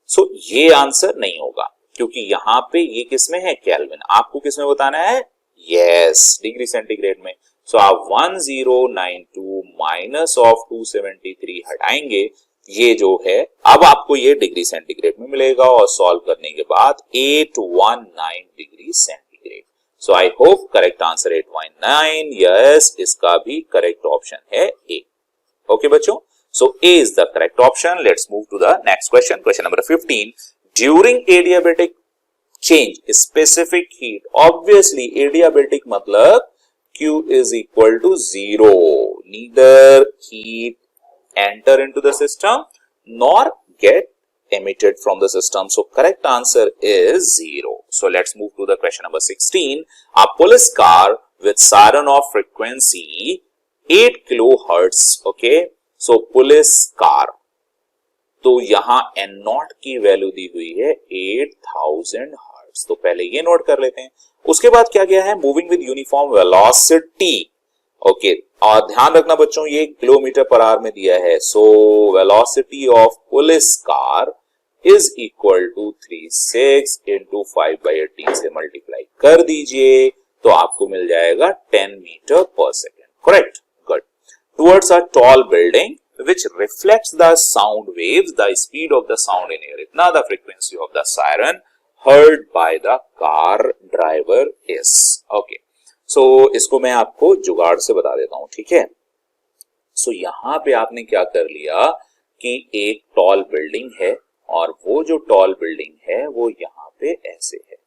सो ये आंसर नहीं होगा क्योंकि यहां पे ये किसमें है, केल्विन। आपको किसमें बताना है, यस, डिग्री सेंटीग्रेड में। सो आप 1092 माइनस ऑफ 273 हटाएंगे, ये जो है अब आपको ये डिग्री सेंटीग्रेड में मिलेगा और सॉल्व करने के बाद 819 degree centigrade. So I hope correct answer 819, yes, इसका भी करेक्ट ऑप्शन है ए। ओके बच्चों, so A is the correct option. Let's move to the next question, question number 15। During adiabatic change specific heat, obviously adiabatic मतलब Q is equal to 0, neither heat enter into the system nor get emitted from the system, so correct answer is 0. So let's move to the question number 16. A police car with siren of frequency 8 kilohertz, okay, so police car, तो यहां N0 की value दी हुई है 8000 hertz, तो पहले ये note कर लेते हैं। उसके बाद क्या गया है, moving with uniform velocity, okay, और ध्यान रखना बच्चों ये किलोमीटर पर आवर में दिया है, so velocity of police car is equal to 36 into 5/18 से मल्टीप्लाई कर दीजिए, तो आपको मिल जाएगा 10 मीटर पर second, correct, good. Towards a tall building which reflects the sound waves, the speed of the sound in air, इतना the frequency of the siren heard by the car driver is, okay, so इसको मैं आपको जुगाड़ से बता देता हूं, ठीक है। सो यहां पे आपने क्या कर लिया कि एक टॉल बिल्डिंग है और वो जो टॉल बिल्डिंग है वो यहां पे ऐसे है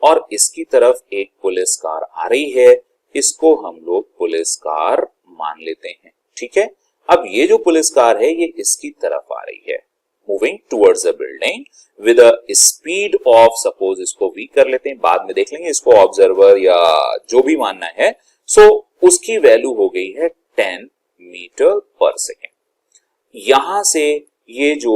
और इसकी तरफ एक पुलिस कार आ रही है, इसको हम लोग पुलिस कार मान लेते हैं, ठीक है। अब ये जो पुलिस कार है ये इसकी तरफ आ रही है, moving towards the building with a speed of, suppose इसको v कर लेते हैं, बाद में देख लेंगे इसको ऑब्जर्वर या जो भी मानना है। सो उसकी वैल्यू हो गई है 10 मीटर पर सेकेंड। यहां से ये जो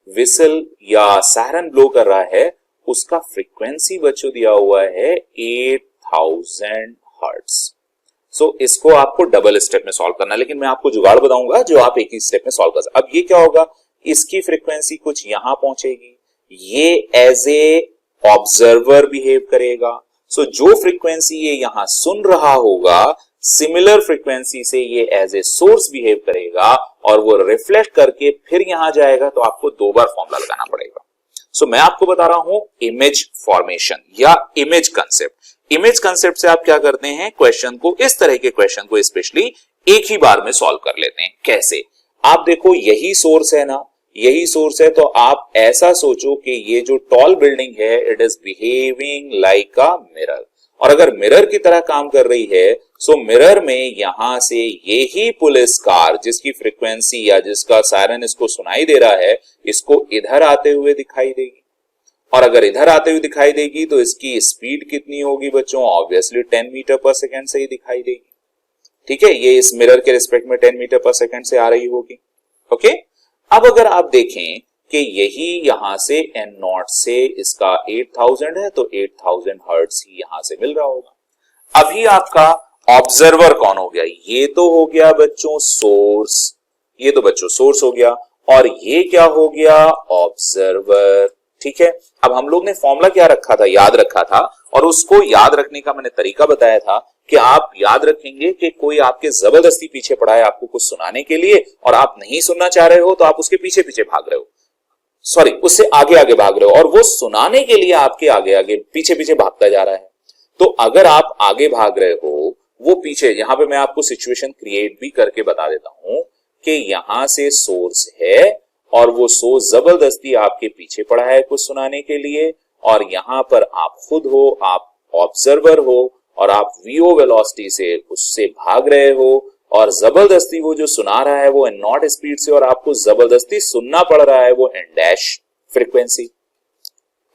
विसल या सायरन ब्लो कर रहा है उसका फ्रीक्वेंसी बच्चों दिया हुआ है 8000 हर्ट्ज। सो इसको आपको डबल स्टेप में सॉल्व करना है, लेकिन मैं आपको जुगाड़ बताऊंगा जो आप एक ही स्टेप में सॉल्व कर सकते। अब ये क्या होगा, इसकी फ्रीक्वेंसी कुछ यहां पहुंचेगी, ये एज ए ऑब्जर्वर बिहेव करेगा। सो जो फ्रीक्वेंसी ये यहां सुन रहा होगा, सिमिलर फ्रीक्वेंसी से ये एज ए सोर्स बिहेव करेगा और वो रिफ्लेक्ट करके फिर यहां जाएगा, तो आपको दो बार फॉर्मूला लगाना पड़ेगा। सो मैं आपको बता रहा हूं इमेज फॉर्मेशन या इमेज कंसेप्ट। इमेज कंसेप्ट से आप क्या करते हैं, क्वेश्चन को, इस तरह के क्वेश्चन को स्पेशली एक ही बार में सॉल्व कर लेते हैं। कैसे, आप देखो यही सोर्स है ना, यही सोर्स है, तो आप ऐसा सोचो कि ये जो टॉल बिल्डिंग है it is behaving like a mirror, और अगर मिरर की तरह काम कर रही है सो मिरर में यहां से यही पुलिस कार जिसकी फ्रीक्वेंसी या जिसका सायरन इसको सुनाई दे रहा है, इसको इधर आते हुए दिखाई देगी, और अगर इधर आते हुए दिखाई देगी तो इसकी स्पीड कितनी होगी बच्चों, ऑब्वियसली 10 मीटर पर सेकेंड से ही दिखाई देगी। ठीक है, ये इस मिरर के रिस्पेक्ट में 10 मीटर पर सेकेंड से आ रही होगी। ओके, अब अगर आप देखें कि यही यहां से n नॉट से इसका 8000 है, तो 8000 हर्ट्ज ही यहां से मिल रहा होगा। अभी आपका ऑब्जर्वर कौन हो गया, ये तो हो गया बच्चों सोर्स, ये तो बच्चों सोर्स हो गया, और ये क्या हो गया, ऑब्जर्वर। ठीक है, अब हम लोग ने फॉर्मूला क्या रखा था, याद रखा था, और उसको याद रखने का मैंने तरीका बताया था कि आप याद रखेंगे कि कोई आपके जबरदस्ती पीछे पड़ा है आपको कुछ सुनाने के लिए, और आप नहीं सुनना चाह रहे हो तो आप उसके पीछे पीछे भाग रहे हो, सॉरी उससे आगे आगे भाग रहे हो, और वो सुनाने के लिए आपके आगे आगे पीछे पीछे भागता जा रहा है। तो अगर आप आगे भाग रहे हो, वो पीछे, यहां पे मैं आपको सिचुएशन क्रिएट भी करके बता देता हूं कि यहां से सोर्स है और वो सोर्स जबरदस्ती आपके पीछे पड़ा है कुछ सुनाने के लिए, और यहां पर आप खुद हो, आप ऑब्जर्वर हो, और आप वीओ वेलोसिटी से उससे भाग रहे हो, और जबरदस्ती वो जो सुना रहा है वो एन नॉट स्पीड से, और आपको जबरदस्ती सुनना पड़ रहा है वो एन डैश फ्रीक्वेंसी।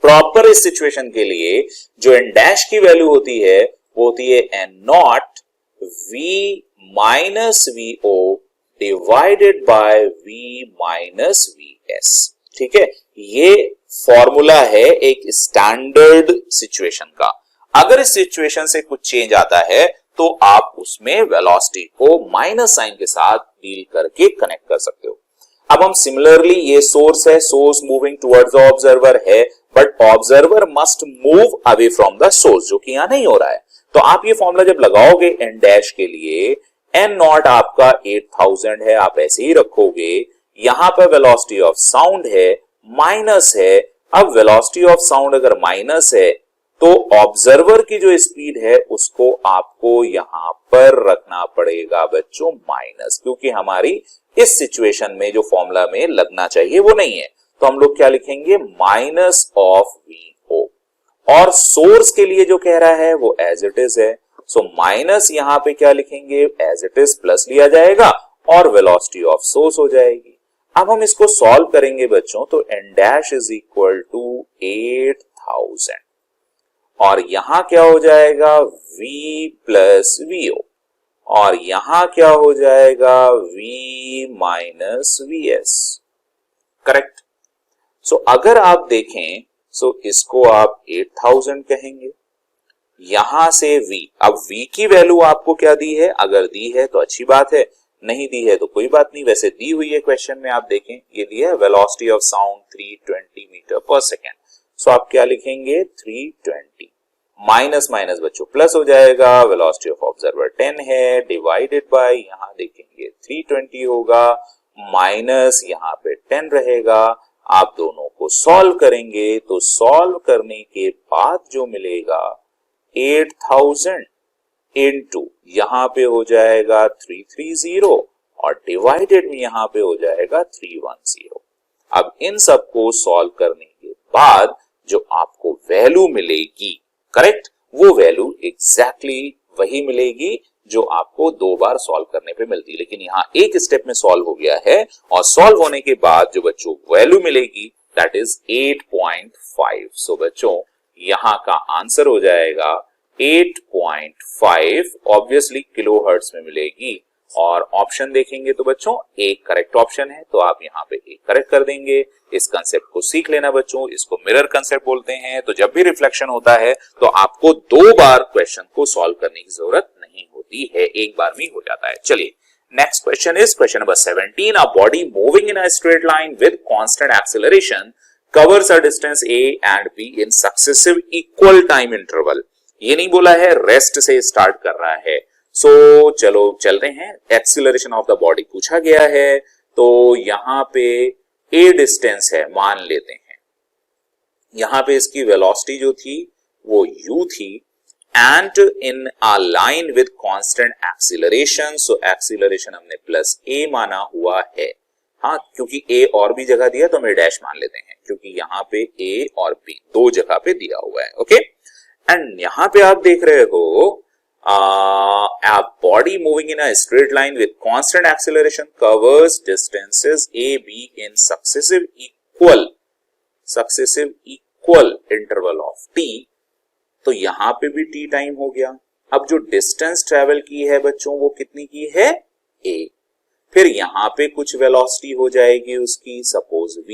प्रॉपर इस सिचुएशन के लिए जो एन डैश की वैल्यू होती है वो होती है n naught v minus v o divided by v minus v s. ठीक है, ये फॉर्मूला है एक स्टैंडर्ड सिचुएशन का। अगर इस सिचुएशन से कुछ चेंज आता है तो आप उसमें वेलोसिटी को माइनस साइन के साथ डील करके कनेक्ट कर सकते हो। अब हम सिमिलरली, ये सोर्स है, source moving towards the observer है, but observer must move away from the source, जो कि यहां नहीं हो रहा है। तो आप ये फॉर्मूला जब लगाओगे एन डैश के लिए, एन नॉट आपका 8000 है, आप ऐसे ही रखोगे, यहां पर वेलोसिटी ऑफ साउंड है, माइनस है। अब वेलोसिटी ऑफ साउंड अगर माइनस है तो ऑब्जर्वर की जो स्पीड है उसको आपको यहां पर रखना पड़ेगा बच्चों माइनस, क्योंकि हमारी इस सिचुएशन में जो फॉर्मूला में लगना चाहिए वो नहीं है, तो हम लोग क्या लिखेंगे, माइनस ऑफ वीओ, और सोर्स के लिए जो कह रहा है वो एज इट इज है, सो माइनस यहां पे क्या लिखेंगे, एज इट इज, प्लस लिया जाएगा और वेलोसिटी ऑफ सोर्स हो जाएगी। अब हम इसको सॉल्व करेंगे बच्चों, तो n dash is equal to 8000, और यहां क्या हो जाएगा, v प्लस वीओ, और यहां क्या हो जाएगा, v minus v s. Correct. So अगर आप देखें, सो इसको आप 8000 कहेंगे, यहां से v, अब v की वैल्यू आपको क्या दी है, अगर दी है तो अच्छी बात है, नहीं दी है तो कोई बात नहीं, वैसे दी हुई है क्वेश्चन में, आप देखें ये दी है वेलोसिटी ऑफ साउंड 320 मीटर पर सेकेंड। सो आप क्या लिखेंगे, 320, माइनस माइनस बच्चों प्लस हो जाएगा, वेलोसिटी ऑफ ऑब्जर्वर 10 है, डिवाइडेड बाय, यहां देखेंगे 320 होगा, माइनस यहां पे 10 रहेगा। आप दोनों को सॉल्व करेंगे तो सॉल्व करने के बाद जो मिलेगा 8000 इनटू, यहां पे हो जाएगा 330, और डिवाइडेड में यहां पे हो जाएगा 310। अब इन सबको सॉल्व करने के बाद जो आपको वैल्यू मिलेगी, करेक्ट, वो वैल्यू एग्जैक्टली वही मिलेगी जो आपको 2 बार सॉल्व करने पे मिलती है, लेकिन यहाँ एक स्टेप में सॉल्व हो गया है और सॉल्व होने के बाद जो बच्चों वैल्यू मिलेगी दैट इज 8.5। सो बच्चों यहाँ का आंसर हो जाएगा 8.5, ऑब्वियसली किलोहर्ट्ज में मिलेगी। और ऑप्शन देखेंगे तो बच्चों एक करेक्ट ऑप्शन है, तो आप यहाँ पे एक करेक्ट कर देंगे। इस कंसेप्ट को सीख लेना बच्चों, इसको मिरर कंसेप्ट बोलते हैं। तो जब भी रिफ्लेक्शन होता है तो आपको 2 बार क्वेश्चन को सॉल्व करने की जरूरत नहीं होती है, एक बार में हो जाता है। चलिए next question is question number 17। A body moving in a straight line with constant acceleration covers a distance a and b in successive equal time interval. ये नहीं बोला है रेस्ट से स्टार्ट कर रहा है। सो चलो चल रहे हैं, एक्सीलरेशन ऑफ द बॉडी पूछा गया है, तो यहां पे a डिस्टेंस है मान लेते हैं। यहां पे इसकी वेलोसिटी जो थी वो u थी and in a line with constant acceleration. So acceleration हमने प्लस a माना हुआ है। हाँ, क्योंकि a और भी जगह दिया तो हम डैश मान लेते हैं, क्योंकि यहाँ पे a और b 2 जगह पे दिया हुआ है। ओके, एंड यहाँ पे आप देख रहे हो a body moving in a straight line with constant acceleration covers distances a b in successive equal interval of t। तो यहाँ पे भी t टाइम हो गया। अब जो डिस्टेंस ट्रेवल की है बच्चों वो कितनी की है a, फिर यहाँ पे कुछ वेलोसिटी हो जाएगी उसकी सपोज v,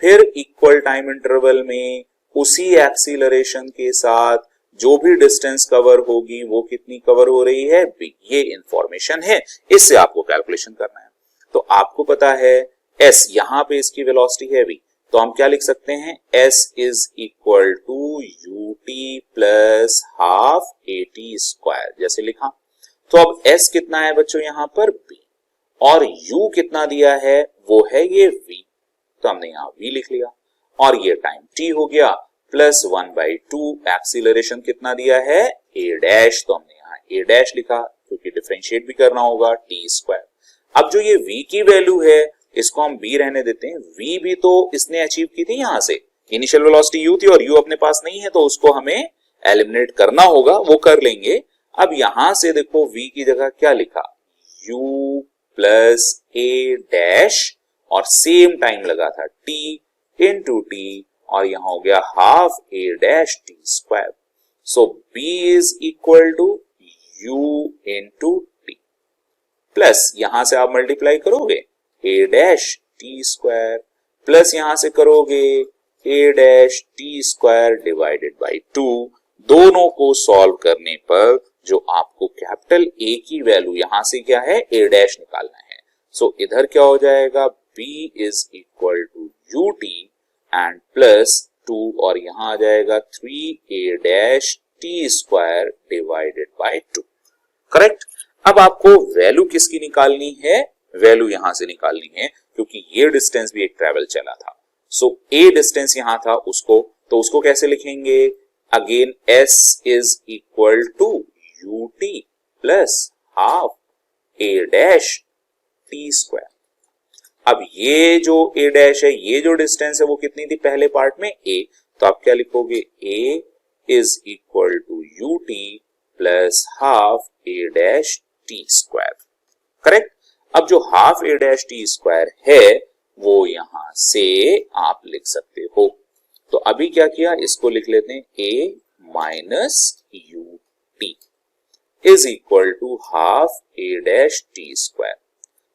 फिर इक्वल टाइम इंटरवल में उसी एक्सीलरेशन के साथ जो भी डिस्टेंस कवर होगी वो कितनी कवर हो रही है b। ये इंफॉर्मेशन है, इससे आपको कैलकुलेशन करना है। तो आपको पता है s, यहां पे इसकी वेलोसिटी है v, तो हम क्या लिख सकते हैं s is equal to ut plus half at square, जैसे लिखा। तो अब s कितना है बच्चों यहां पर b, और u कितना दिया है वो है ये v, तो हमने यहां v लिख लिया, और ये टाइम t हो गया प्लस 1/2। एक्सीलरेशन कितना दिया है a डैश, तो हमने यहाँ a डैश लिखा क्योंकि डिफरेंशिएट भी करना होगा t स्क्वायर। अब जो ये v की वैल्यू है इसको हम b रहने देते हैं। v भी तो इसने अचीव की थी, यहां से इनिशियल वेलोसिटी u थी और u अपने पास नहीं है, तो उसको हमें एलिमिनेट करना होगा, वो कर लेंगे। अब यहां से देखो v की जगह क्या लिखा u प्लस a डैश, और सेम टाइम लगा था t इंटू t, और यहां हो गया half a dash t square. So b is equal to u into t, plus यहां से आप मल्टीप्लाई करोगे a dash t square, plus यहां से करोगे a dash t square divided by 2। दोनों को सॉल्व करने पर जो आपको कैपिटल A की वैल्यू यहां से क्या है a डैश निकालना है। सो इधर क्या हो जाएगा b is equal to ut and plus 2, और यहां आ जाएगा 3a dash t square divided by 2। Correct. अब आपको वैल्यू किसकी निकालनी है, वैल्यू यहां से निकालनी है, क्योंकि ये डिस्टेंस भी एक ट्रेवल चला था। सो a डिस्टेंस यहां था, उसको कैसे लिखेंगे, again s is equal to ut plus half a dash t square. अब ये जो a डैश है, ये जो डिस्टेंस है वो कितनी थी पहले पार्ट में a, तो आप क्या लिखोगे a is equal to ut plus half a dash t square. Correct. अब जो half a dash t square है वो यहां से आप लिख सकते हो। तो अभी क्या किया, इसको लिख लेते हैं a minus ut is equal to half a dash t square.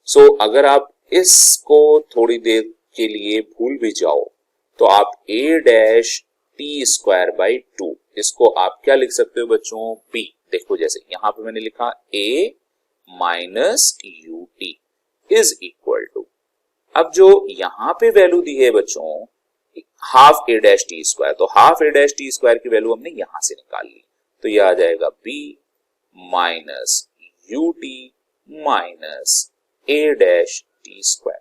So अगर आप इसको थोड़ी देर के लिए भूल भी जाओ तो आप a dash t square by 2, इसको आप क्या लिख सकते हो बच्चों b। देखो जैसे यहां पे मैंने लिखा a minus ut is equal to, अब जो यहां पे वैल्यू दी है बच्चों half a dash t square, तो half a dash t square की वैल्यू हमने यहां से निकाल ली, तो यह आ जाएगा b minus ut minus a dash t square.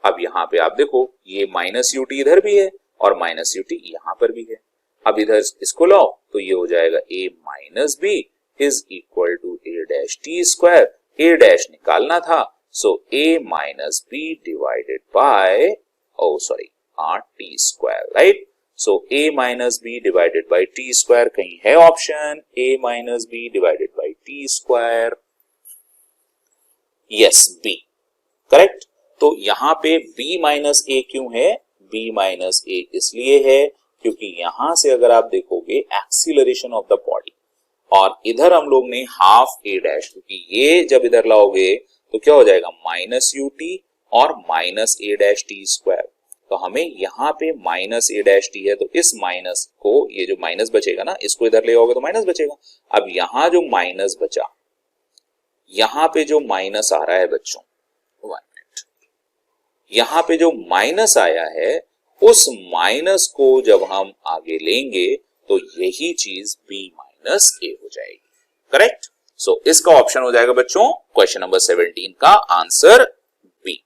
अब यहां पे आप देखो ये माइनस ut इधर भी है और माइनस ut यहां पर भी है। अब इधर इसको लाओ तो ये हो जाएगा a minus b is equal to a dash t square. a dash निकालना था, so a minus b divided by t square, right. So a minus b divided by t square कहीं है option, a minus b divided by t square, yes B, correct. तो यहां पे b minus ए क्यों है? b minus ए इसलिए है क्योंकि यहां से अगर आप देखोगे एक्सीलरेशन ऑफ द बॉडी, और इधर हम लोग ने हाफ ए डैश, क्योंकि ये जब इधर लाओगे तो क्या हो जाएगा माइनस यू टी और माइनस ए डैश टी स्क्वायर। तो हमें यहाँ पे माइनस ए डैश टी है, तो इस माइनस को, ये जो माइनस बचेगा ना, इसको इधर ले आओगे तो माइनस बचेगा। अब यहाँ जो माइनस बचा, यहाँ पे जो माइनस आ रहा है बच्चों, यहां पे जो माइनस आया है उस माइनस को जब हम आगे लेंगे तो यही चीज b माइनस ए हो जाएगी, करेक्ट। सो इसका ऑप्शन हो जाएगा बच्चों क्वेश्चन नंबर 17 का आंसर बी।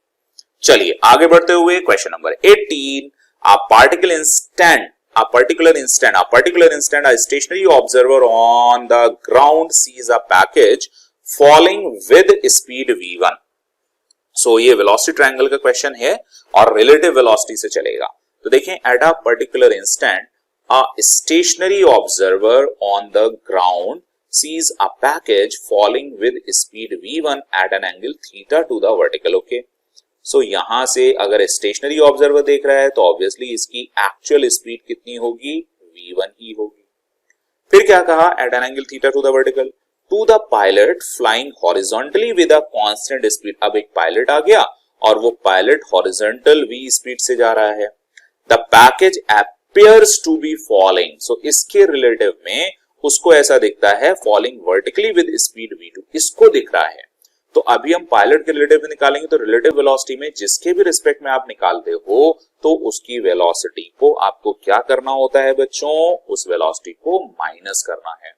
चलिए आगे बढ़ते हुए question number 18, a particular instant a stationary observer on the ground sees a package falling with speed v1। सो ये वेलोसिटी ट्रायंगल का क्वेश्चन है और रिलेटिव वेलोसिटी से चलेगा। तो देखें, at a particular instant a stationary observer on the ground sees a package falling with speed v1 at an angle theta to the vertical. Okay, so यहां से अगर स्टेशनरी ऑब्जर्वर देख रहा है तो ऑब्वियसली इसकी एक्चुअल स्पीड कितनी होगी? v1 ही होगी। फिर क्या कहा? At an angle theta to the vertical to the pilot flying horizontally with a constant speed. अब एक पायलट आ गया और वो पायलट हॉरिजॉन्टल v स्पीड से जा रहा है। The package appears to be falling, so इसके रिलेटिव में उसको ऐसा दिखता है falling vertically with speed v2, इसको दिख रहा है। तो अभी हम पायलट के रिलेटिव निकालेंगे, तो रिलेटिव वेलोसिटी में जिसके भी रिस्पेक्ट में आप निकालते हो तो उसकी वेलोसिटी को आपको क्या करना होता है बच्चों? उस वेलोसिटी को माइनस करना है।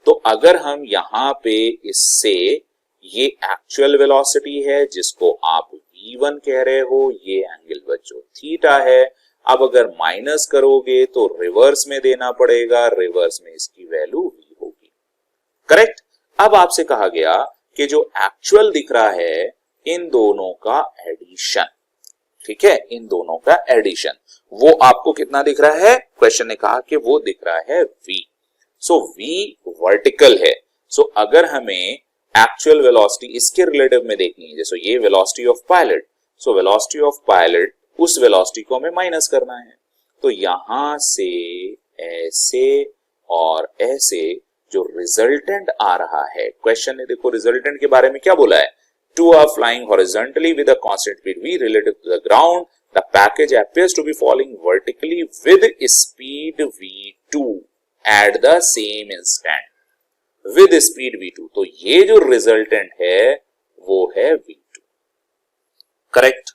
तो अगर हम यहां पे इससे, ये एक्चुअल वेलोसिटी है जिसको आप v1 कह रहे हो, ये एंगल बच्चों थीटा है। अब अगर माइनस करोगे तो रिवर्स में देना पड़ेगा, रिवर्स में इसकी वैल्यू v होगी, करेक्ट। अब आपसे कहा गया कि जो एक्चुअल दिख रहा है इन दोनों का एडिशन, ठीक है, इन दोनों का एडिशन, वो आपको कितना दिख रहा है? क्वेश्चन ने कहा कि वो दिख रहा है v। सो v वर्टिकल है। सो अगर हमें एक्चुअल वेलोसिटी इसके रिलेटिव में देखनी है, जैसे ये velocity of pilot, so velocity of pilot उस वेलोसिटी को हमें माइनस करना है। तो यहां से ऐसे और ऐसे जो रिजल्टेंट आ रहा है, क्वेश्चन ने देखो रिजल्टेंट के बारे में क्या बोला है? Two are flying horizontally with a constant speed v relative to the ground, the package appears to be falling vertically with speed v2 at the same instant with speed v2। तो ये जो resultant है वो है v2, correct.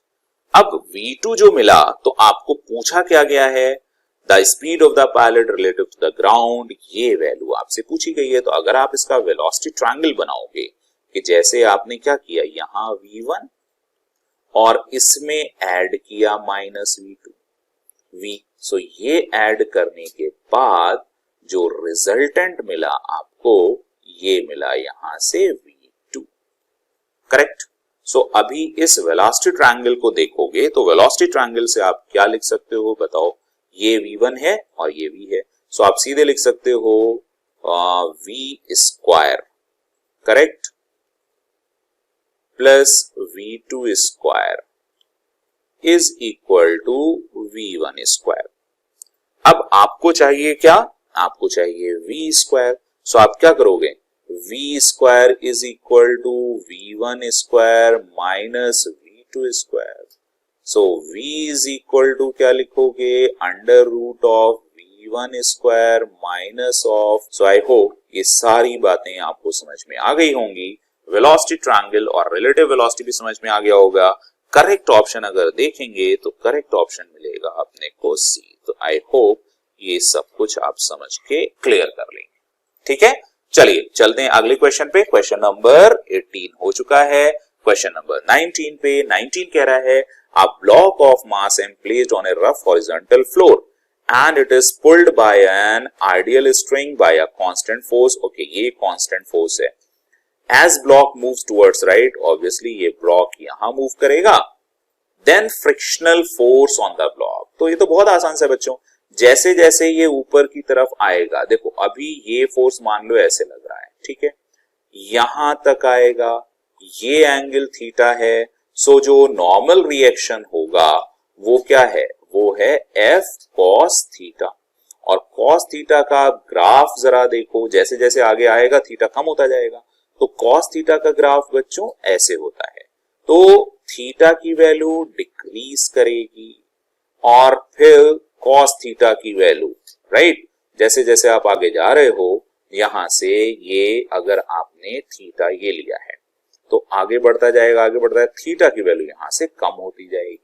अब v2 जो मिला तो आपको पूछा क्या गया है? The speed of the pilot relative to the ground, ये वैल्यू आपसे पूछी गई है। तो अगर आप इसका वेलोसिटी ट्रायंगल बनाओगे कि जैसे आपने क्या किया, यहां v1 और इसमें ऐड किया माइनस v2, सो ये ऐड करने के बाद जो रिजल्टेंट मिला आपको, ये मिला यहां से v2, करेक्ट। सो अभी इस वेलोसिटी ट्रायंगल को देखोगे तो वेलोसिटी ट्रायंगल से आप क्या लिख सकते हो बताओ? ये v1 है और ये v है, सो आप सीधे लिख सकते हो v square, correct, plus v2 square is equal to v1 square. अब आपको चाहिए क्या? आपको चाहिए v स्क्वायर। सो आप क्या करोगे? v square is equal to v1 square minus v2 square. So v is equal to क्या लिखोगे? Under root of v1 square minus of, so I hope ये सारी बातें आपको समझ में आ गई होंगी। वेलोसिटी ट्रायंगल और रिलेटिव वेलोसिटी भी समझ में आ गया होगा। करेक्ट ऑप्शन अगर देखेंगे तो करेक्ट ऑप्शन मिलेगा अपने को सी। तो आई होप ये सब कुछ आप समझ के क्लियर कर लेंगे, ठीक है। चलिए चलते हैं अगले क्वेश्चन पे। क्वेश्चन नंबर 18 हो चुका है। क्वेश्चन नंबर 19 पे 19 कह रहा है a block of mass m placed on a rough horizontal floor and it is pulled by an ideal string by a constant force। okay, ये constant force है। as block moves towards right, obviously ये block यहां move करेगा, then frictional force on the block। तो ये तो बहुत आसान से बच्चों, जैसे जैसे ये ऊपर की तरफ आएगा, देखो अभी ये फोर्स मान लो ऐसे लग रहा है, ठीक है, यहां तक आएगा, ये एंगल थीटा है। सो जो नॉर्मल रिएक्शन होगा वो क्या है, वो है एफ कॉस थीटा। और कॉस थीटा का ग्राफ जरा देखो, जैसे जैसे आगे आएगा थीटा कम होता जाएगा, तो कॉस थीटा का ग्राफ बच्चों ऐसे होता है। तो थीटा की वैल्यू डिक्रीज करेगी और फिर कॉस थीटा की वैल्यू, राइट, जैसे जैसे आप आगे जा रहे हो, यहां से ये अगर आपने थीटा ये लिया है तो आगे बढ़ता जाएगा, आगे बढ़ता है, थीटा की वैल्यू यहां से कम होती जाएगी।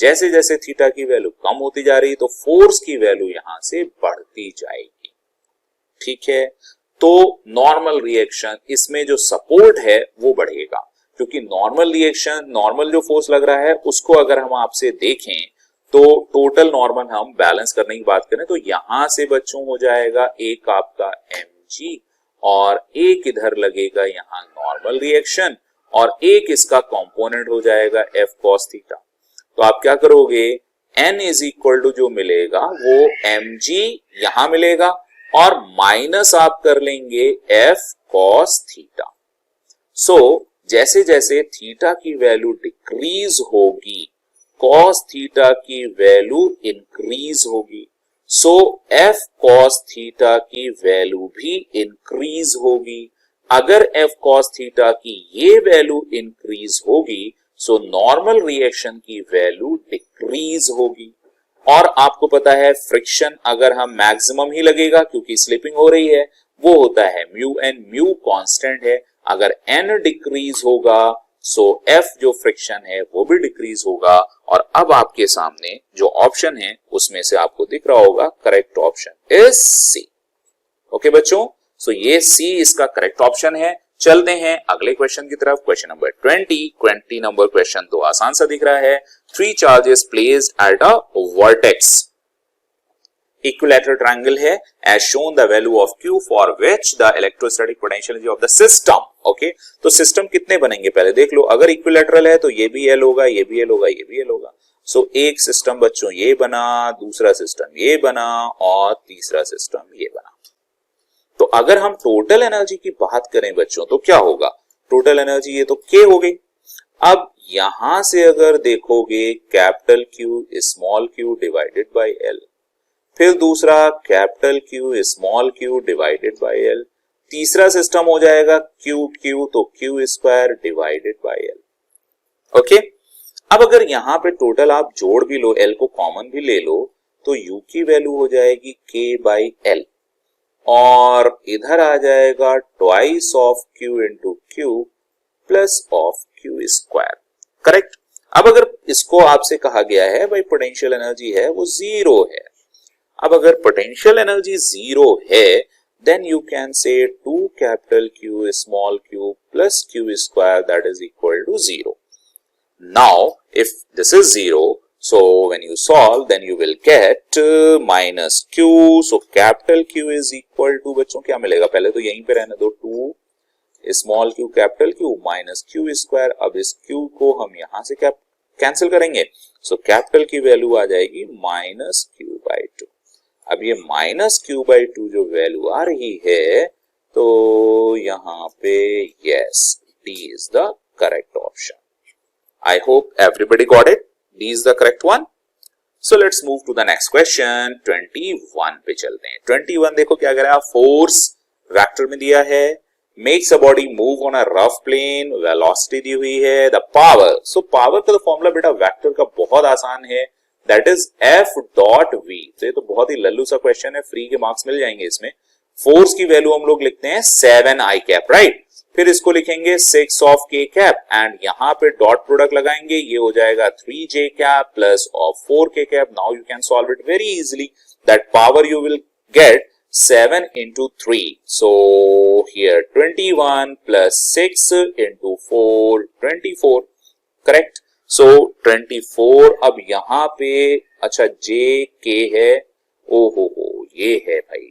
जैसे जैसे थीटा की वैल्यू कम होती जा रही तो फोर्स की वैल्यू यहां से बढ़ती जाएगी। ठीक है, तो नॉर्मल रिएक्शन, इसमें जो सपोर्ट है वो बढ़ेगा, क्योंकि नॉर्मल रिएक्शन, नॉर्मल जो फोर्स लग रहा है उसको अगर हम आपसे देखें तो टोटल नॉर्मल हम बैलेंस करने की बात करें तो यहां से बच्चों हो जाएगा एक आपका mg और एक इधर लगेगा यहां नॉर्मल रिएक्शन और एक इसका कंपोनेंट हो जाएगा f cos थीटा। तो आप क्या करोगे, n इज इक्वल टू जो मिलेगा वो mg यहां मिलेगा और माइनस आप कर लेंगे f cos थीटा। सो जैसे जैसे थीटा की वैल्यू डिक्रीज होगी cos थीटा की वैल्यू इंक्रीज होगी। सो f cos थीटा की वैल्यू भी इंक्रीज होगी। अगर f cos थीटा की ये वैल्यू इंक्रीज होगी सो नॉर्मल रिएक्शन की वैल्यू डिक्रीज होगी। और आपको पता है फ्रिक्शन अगर हम मैक्सिमम ही लगेगा क्योंकि स्लिपिंग हो रही है, वो होता है म्यू एन, म्यू कांस्टेंट है। अगर n डिक्रीज होगा सो f जो फ्रिक्शन है वो भी डिक्रीज होगा। और अब आपके सामने जो ऑप्शन है उसमें से आपको दिख रहा होगा correct option is C. Okay बच्चों, सो ये सी इसका करेक्ट ऑप्शन है। चलते हैं अगले क्वेश्चन की तरफ, क्वेश्चन नंबर 20 नंबर क्वेश्चन तो आसान सा दिख रहा है। 3 charges placed at a vertex, equilateral triangle है, as shown the value of Q for which the electrostatic potential energy of the system। Okay, तो सिस्टम कितने बनेंगे पहले देख लो। अगर इक्विलैटरल है तो ये भी L होगा, ये भी L होगा, ये भी L होगा। सो एक सिस्टम बच्चों ये बना, दूसरा सिस्टम ये बना और तीसरा सिस्टम ये बना। तो अगर हम टोटल एनर्जी की बात करें बच्चों तो क्या होगा, टोटल एनर्जी ये तो K हो गई। अब यहां से अगर देखोगे capital Q small q divided by L, फिर दूसरा capital Q small q divided by L, तीसरा सिस्टम हो जाएगा Q तो Q square divided bye L। Okay, अब अगर यहां पे टोटल आप जोड़ भी लो, L को कॉमन भी ले लो, तो U की वैल्यू हो जाएगी K बाई L और इधर आ जाएगा twice of Q into Q plus of Q square. Correct. अब अगर इसको आपसे कहा गया है भाई पोटेंशियल एनर्जी है वो जीरो है, अब अगर पोटेंशियल एनर्जी जीरो है then you can say 2 capital Q small q plus Q square that is equal to 0. Now if this is 0, so when you solve then you will get minus Q, so capital Q is equal to बच्चों क्या मिलेगा, पहले तो यहीं पे रहने दो 2 small q capital Q minus Q square। अब इस Q को हम यहां से क्या कैंसिल करेंगे, so capital की वैल्यू आ जाएगी minus Q by 2। अब ये माइनस Q बाई 2 जो वैल्यू आ रही है तो यहां पे yes D is the correct option. I hope everybody got it, D is the correct one. So let's move to the next question 21 पे चलते हैं। 21 देखो क्या कह रहा है, फोर्स वेक्टर में दिया है, makes a body move on a rough plane, velocity दी हुई है, द पावर। सो पावर का तो फॉर्मूला बेटा वेक्टर का बहुत आसान है, that is F dot V। तो ये तो बहुत ही लल्लू सा क्वेश्चन है, फ्री के मार्क्स मिल जाएंगे इसमें। फोर्स की वैल्यू हम लोग लिखते हैं 7I कैप, राइट, फिर इसको लिखेंगे 6 ऑफ K कैप एंड यहां पे डॉट प्रोडक्ट लगाएंगे, ये हो जाएगा 3J cap plus of 4K cap. Now you can solve it very easily, that power you will gate 7 into 3, so here 21 plus 6 into 4 24, correct। सो 24 अब यहां पे अच्छा J K है, ओ हो ये है भाई,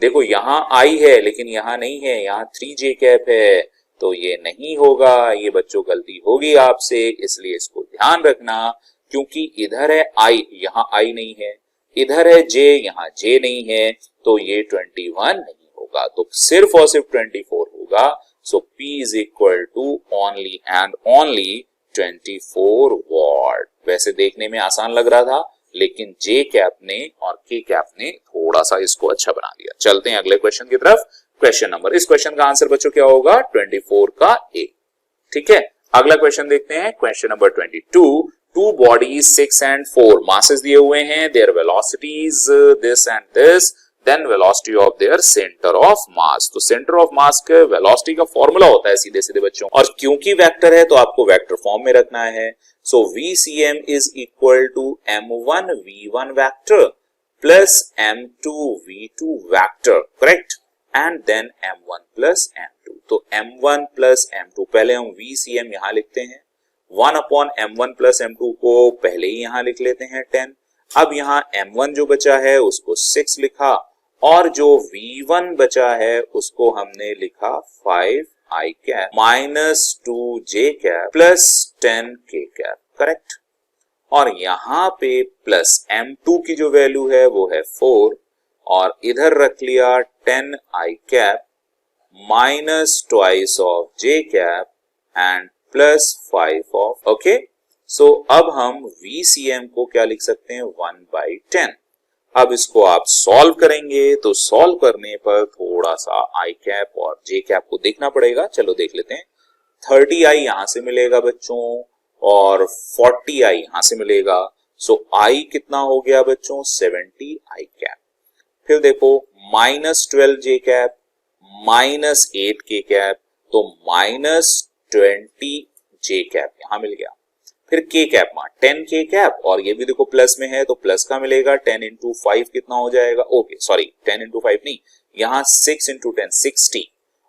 देखो यहां I है लेकिन यहां नहीं है, यहां 3J कैप है तो ये नहीं होगा, ये बच्चों गलती होगी आपसे, इसलिए इसको ध्यान रखना, क्योंकि इधर है I यहां I नहीं है, इधर है J यहां J नहीं है, तो ये 21 नहीं होगा, तो सिर्फ और सिर्फ 24 होगा। होगा. So P is equal to only and only 24 watt. वैसे देखने में आसान लग रहा था, लेकिन जे कैप ने और के कैप ने थोड़ा सा इसको अच्छा बना दिया. चलते हैं अगले क्वेश्चन की तरफ. क्वेश्चन नंबर, इस क्वेश्चन का आंसर बच्चों क्या होगा? 24 का ए. ठीक है, अगला क्वेश्चन देखते हैं. Question number 22. Two bodies 6 and 4 masses दिए हुए हैं. Their velocities this and this, then velocity of their centre of mass. तो सेंटर ऑफ मास के वेलोसिटी का फॉर्मूला होता है सीधे सीधे बच्चों, और क्योंकि वेक्टर है तो आपको वेक्टर फॉर्म में रखना है. So VCM is equal to M1 V1 vector plus M2 V2 vector, correct, and then M1 plus M2. तो M1 प्लस M2, पहले हम VCM यहां लिखते हैं. 1 अपॉन M1 प्लस M2 को पहले ही यहां लिख लेते हैं 10. अब यहां M1 जो बचा है उसको 6 लिखा, और जो V1 बचा है उसको हमने लिखा 5I cap minus 2J cap plus 10K cap, correct. और यहां पे प्लस M2 की जो वैल्यू है वो है 4, और इधर रख लिया 10I cap minus twice of J cap and plus 5 of, okay. So अब हम VCM को क्या लिख सकते हैं? 1/10. अब इसको आप सॉल्व करेंगे तो सॉल्व करने पर थोड़ा सा I कैप और J कैप को देखना पड़ेगा. चलो देख लेते हैं. 30I यहां से मिलेगा बच्चों और 40I यहां से मिलेगा. सो I कितना हो गया बच्चों? 70I cap. फिर देखो minus 12J cap minus 8K cap, तो माइनस 20J कैप यहां मिल गया. फिर K कैप में 10K कैप, और ये भी देखो प्लस में है तो प्लस का मिलेगा. 10 इंटू 5 कितना हो जाएगा? ओके सॉरी, 10 इंटू 5 नहीं, यहाँ 6 इंटू 10 60,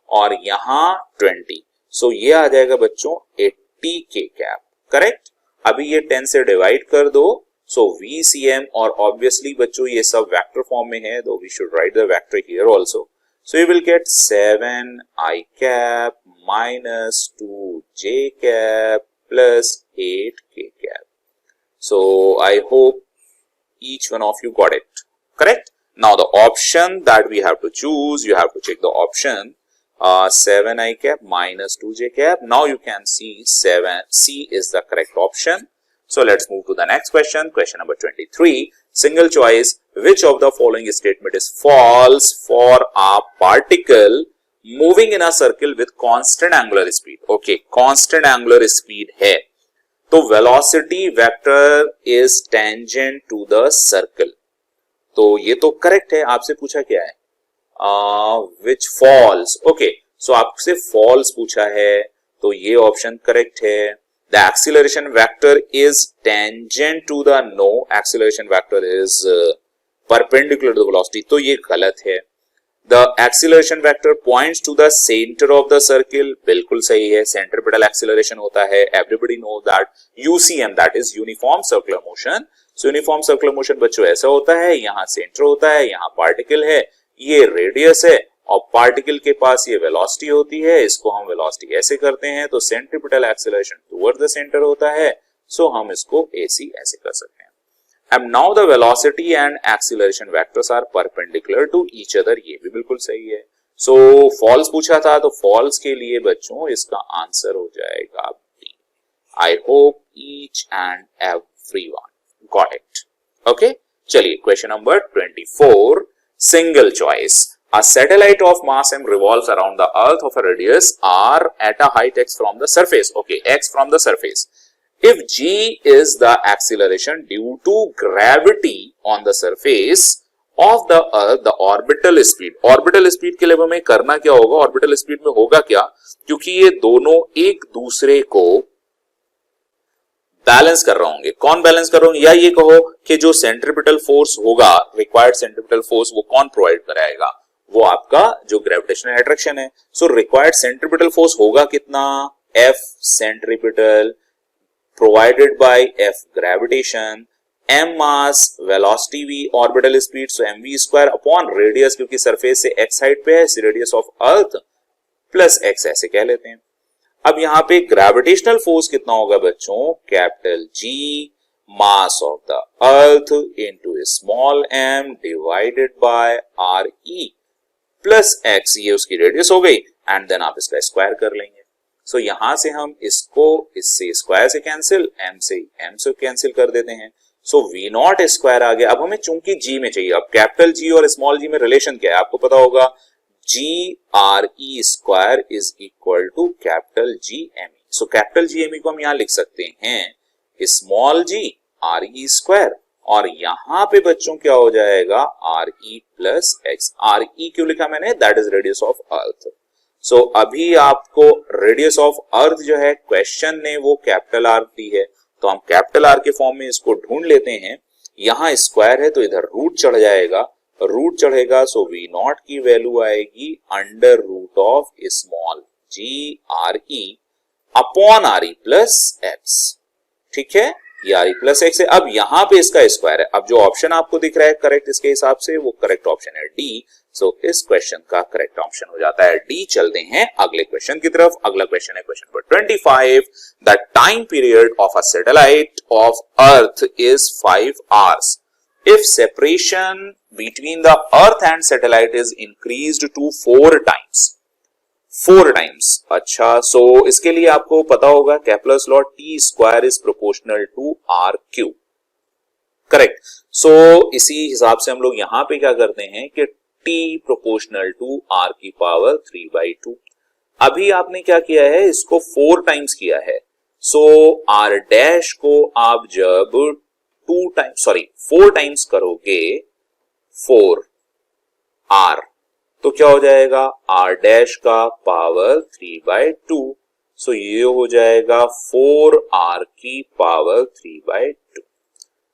और यहाँ 20. सो ये आ जाएगा बच्चों 80K कैप, करेक्ट. अभी ये 10 से डिवाइड कर दो. सो VCM, और ऑब्वियसली बच्चों ये सब वेक्टर फॉर्म में है, तो we should write the vector here also. So you will get 7I cap minus 2J cap plus 8K cap. So I hope each one of you got it, correct. Now the option that we have to choose, you have to check the option 7I cap minus 2J cap. Now you can see 7C is the correct option. So let's move to the next question. Question number 23. Single choice. Which of the following statement is false for a particle moving in a circle with constant angular speed? Okay, constant angular speed है तो velocity vector is tangent to the circle. तो ये तो correct है. आपसे पूछा क्या है? Which falls. ओके, सो आपसे फॉल्स पूछा है, तो ये ऑप्शन करेक्ट है. The acceleration vector is tangent to the, no, acceleration vector is perpendicular to the velocity, तो ये गलत है. The acceleration vector points to the center of the circle, बिल्कुल सही है. Centripetal acceleration होता है. Everybody knows that UCM, that is uniform circular motion. So uniform circular motion बच्चों ऐसा होता है, यहाँ सेंटर होता है, यहाँ पार्टिकल है, ये रेडियस है, और पार्टिकल के पास ये वेलोसिटी होती है. इसको हम वेलोसिटी ऐसे करते हैं, तो centripetal acceleration toward the centre होता है. सो हम इसको AC ऐसे कर सकते हैं. And now the velocity and acceleration vectors are perpendicular to each other. ये भी बिल्कुल सही है. So false पूछा था, तो false के लिए बच्चों इसका आंसर हो जाएगा B. I hope each and everyone got it. Okay? चलिए question number 24. Single choice. A satellite of mass m revolves around the earth of a radius r at a height x from the surface. Okay, x from the surface. If G is the acceleration due to gravity on the surface of the earth, the orbital speed. Orbital speed के लिए हमें करना क्या होगा? Orbital speed में होगा क्या? क्योंकि ये दोनों एक दूसरे को बैलेंस कर रहे होंगे. कौन बैलेंस कर रहे होंगे? या ये कहो कि जो सेंट्रिपिटल फोर्स होगा, रिक्वायर्ड सेंट्रिपिटल फोर्स, वो कौन प्रोवाइड कराएगा? वो आपका जो ग्रेविटेशनल अट्रैक्शन है. सो रिक्वायर्ड सेंट्रिपिटल फोर्स होगा कितना? F centripetal provided by F gravitation, m mass, velocity v, orbital speed, so mv square upon radius, क्योंकि सरफेस से x हाइट पे है, radius of earth plus x ऐसे कह लेते हैं. अब यहाँ पे ग्रेविटेशनल फोर्स कितना होगा बच्चों? Capital G mass of the earth into small m divided by re plus x, ये उसकी रेडियस हो गई. एंड देन आप इसका स्क्वायर कर लेंगे। सो यहां से हम इसको इससे स्क्वायर से कैंसिल, एम से एम से कैंसिल कर देते हैं। सो वी नॉट स्क्वायर आ गया। अब हमें चूंकि जी में चाहिए, अब कैपिटल जी और स्मॉल जी में रिलेशन क्या है आपको पता होगा, G R E square is equal to capital G M E. So capital G M E को हम यहां लिख सकते हैं स्मॉल जी आर ई स्क्वायर, और यहां पे बच्चों क्या हो जाएगा R E plus X. R E क्यों लिखा मैंने, that is radius of earth. So अभी आपको रेडियस ऑफ अर्थ जो है क्वेश्चन ने वो कैपिटल आर दी है, तो हम कैपिटल आर के फॉर्म में इसको ढूंढ लेते हैं। यहां स्क्वायर है तो इधर रूट चढ़ जाएगा, रूट चढ़ेगा, सो वी नॉट की वैल्यू आएगी under root of small ji R E upon R E plus x. ठीक है, ये आर ई प्लस एक्स है। अब यहां पे इसका स्क्वायर है। अब जो ऑप्शन आपको दिख रहा है करेक्ट इसके हिसाब से, वो करेक्ट ऑप्शन है डी। सो इस क्वेश्चन का करेक्ट ऑप्शन हो जाता है डी। चलते हैं अगले क्वेश्चन की तरफ। अगला क्वेश्चन है question number 25। The time period of a satellite of earth is 5 hours if separation between the earth and satellite is increased to 4 times। 4 times। अच्छा, सो इसके लिए आपको पता होगा Kepler's law, T square is proportional to R cube. Correct. So इसी हिसाब से हम लोग यहां पे क्या करते हैं कि टी प्रोपोर्शनल टू आर की पावर 3/2। अभी आपने क्या किया है, इसको 4 टाइम्स किया है। सो आर डैश को आप जब 4 टाइम्स करोगे 4 आर, तो क्या हो जाएगा आर डैश का पावर 3/2। सो ये हो जाएगा 4 आर की पावर 3/2।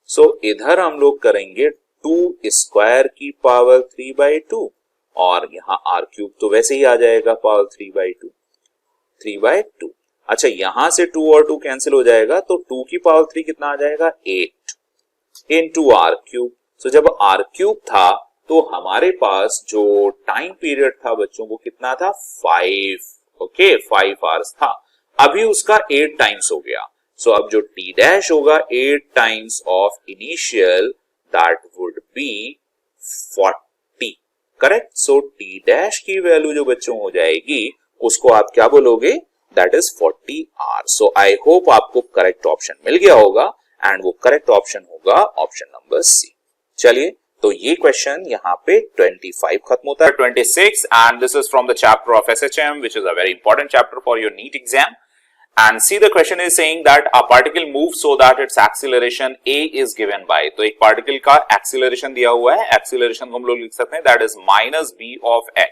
सो इधर हम लोग करेंगे 2 स्क्वायर की पावर 3/2, और यहां आर क्यूब तो वैसे ही आ जाएगा पावर 3/2। अच्छा, यहां से 2 और 2 कैंसिल हो जाएगा, तो 2 की पावर 3 कितना आ जाएगा 8 इनटू आर क्यूब। सो जब आर क्यूब था तो हमारे पास जो टाइम पीरियड था बच्चों को कितना था 5। ओके, 5 hours था। अभी उसका 8 टाइम्स हो गया। सो अब जो टी डैश होगा 8 times of initial, that would be 40। Correct. So T dash की वैल्यू जो बच्चों हो जाएगी उसको आप क्या बोलोगे, that is 40 hours। So I hope आपको करेक्ट ऑप्शन मिल गया होगा, एंड वो करेक्ट ऑप्शन होगा ऑप्शन नंबर सी। चलिए, तो ये क्वेश्चन यहाँ पे 25 खत्म होता है। 26 and this is from the chapter of SHM which is a very important chapter for your NEET exam. And see, the question is saying that a particle moves so that its acceleration a is given by। तो एक particle का acceleration दिया हुआ है, acceleration को हम लोग लिख सकते हैं that is -b of x।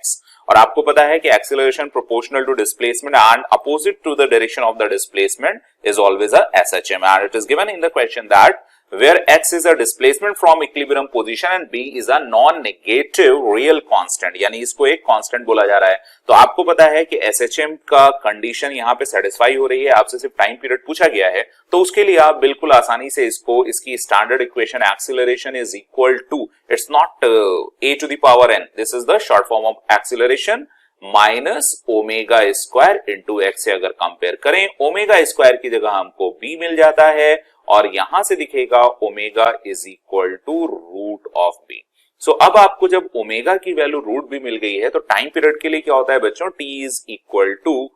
और आपको पता है कि acceleration proportional to displacement and opposite to the direction of the displacement is always a SHM, and it is given in the question that where x is a displacement from equilibrium position and b is a non-negative real constant, यानी इसको एक constant बोला जा रहा है। तो आपको पता है कि एसएचएम का कंडीशन यहाँ पे सेटिस्फाई हो रही है, आपसे सिर्फ टाइम पीरियड पूछा गया है, तो उसके लिए आप बिल्कुल आसानी से इसको, इसकी standard equation acceleration is equal to, it's not a to the power n, this is the short form of acceleration minus omega square into x से अगर कंपेयर करें, ओमेगा स्क्वायर की जगह हमको b मिल जाता है, और यहां से दिखेगा omega is equal to root of B. So अब आपको जब ओमेगा की वैल्यू रूट भी मिल गई है, तो टाइम पीरियड के लिए क्या होता है बच्चों, T is equal to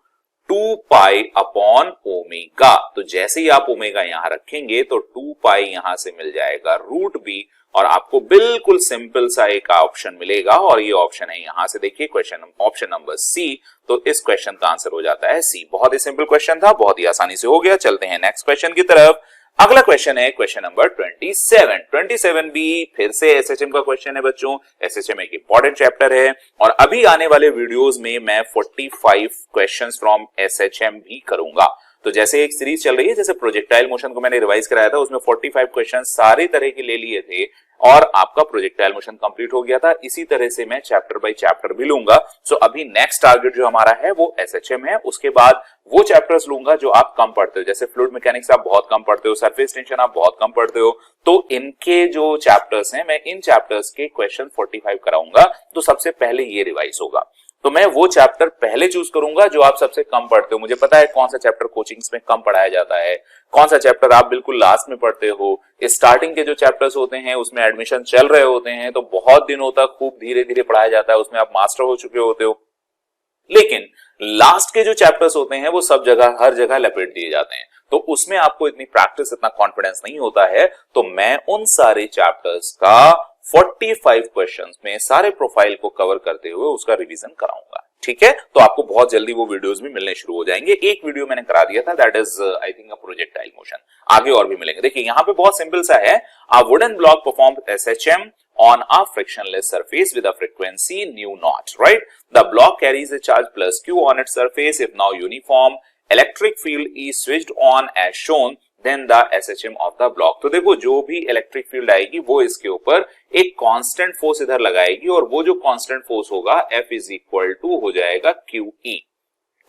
2 pi upon omega. तो जैसे ही आप ओमेगा यहां रखेंगे तो 2 पाई यहां से मिल जाएगा रूट बी, और आपको बिल्कुल सिंपल सा एक ऑप्शन मिलेगा, और ये ऑप्शन है यहां से देखिए क्वेश्चन ऑप्शन नंबर सी। तो इस क्वेश्चन का आंसर हो जाता है सी। बहुत ही सिंपल क्वेश्चन था, बहुत ही आसानी से हो गया। चलते हैं नेक्स्ट क्वेश्चन की तरफ। अगला क्वेश्चन है क्वेश्चन नंबर 27। 27 भी फिर से एसएचएम का क्वेश्चन है बच्चों। एसएचएम एक इंपॉर्टेंट चैप्टर है, और अभी आने वाले वीडियोस में मैं 45 क्वेश्चंस फ्रॉम एसएचएम भी करूंगा। तो जैसे एक सीरीज चल रही है, जैसे प्रोजेक्टाइल मोशन को मैंने रिवाइज कराया था, उसमें 45 क्वेश्चन सारे तरह के ले लिए थे, और आपका प्रोजेक्टाइल मोशन कंप्लीट हो गया था। इसी तरह से मैं चैप्टर बाय चैप्टर भी लूंगा। सो अभी नेक्स्ट टारगेट जो हमारा है वो एसएचएम है, उसके बाद वो चैप्टर्स लूंगा जो आप कम पढ़ते हो, जैसे फ्लूइड मैकेनिक्स आप बहुत कम पढ़ते हो, सरफेस टेंशन आप बहुत कम पढ़ते हो, तो इनके जो चैप्टर्स हैं मैं इन चैप्टर्स के क्वेश्चन 45 कराऊंगा। तो सबसे पहले ये रिवाइज होगा, तो मैं वो चैप्टर पहले चूज करूंगा जो आप सबसे कम पढ़ते हो। मुझे पता है कौन सा चैप्टर कोचिंग्स में कम पढ़ाया जाता है, कौन सा चैप्टर आप बिल्कुल लास्ट में पढ़ते हो। स्टार्टिंग के जो चैप्टर्स होते हैं उसमें एडमिशन चल रहे होते हैं, तो बहुत दिनों तक खूब धीरे धीरे पढ़ाया जाता है, उसमें आप मास्टर हो चुके होते हो। लेकिन लास्ट के जो चैप्टर्स होते हैं वो सब जगह हर जगह लपेट दिए जाते हैं, तो उसमें आपको इतनी प्रैक्टिस इतना कॉन्फिडेंस नहीं होता है। तो मैं उन सारे चैप्टर्स का 45 क्वेश्चंस में सारे प्रोफाइल को कवर करते हुए उसका रिवीजन कराऊंगा, ठीक है। तो आपको बहुत जल्दी वो वीडियोस भी मिलने शुरू हो जाएंगे। एक वीडियो मैंने करा दिया था, that is I think a projectile motion, आगे और भी मिलेंगे। देखिए यहाँ पे बहुत सिंपल सा है, a wooden block perform SHM on a frictionless surface with a frequency nu naught, right? The block carries a charge plus q on its surface. If now uniform electric field is switched on as shown, then the SHM of the block. तो देखो जो भी electric field आएगी वो इसके ऊपर एक constant force इधर लगाएगी, और वो जो कांस्टेंट फोर्स होगा F इज इक्वल टू हो जाएगा QE,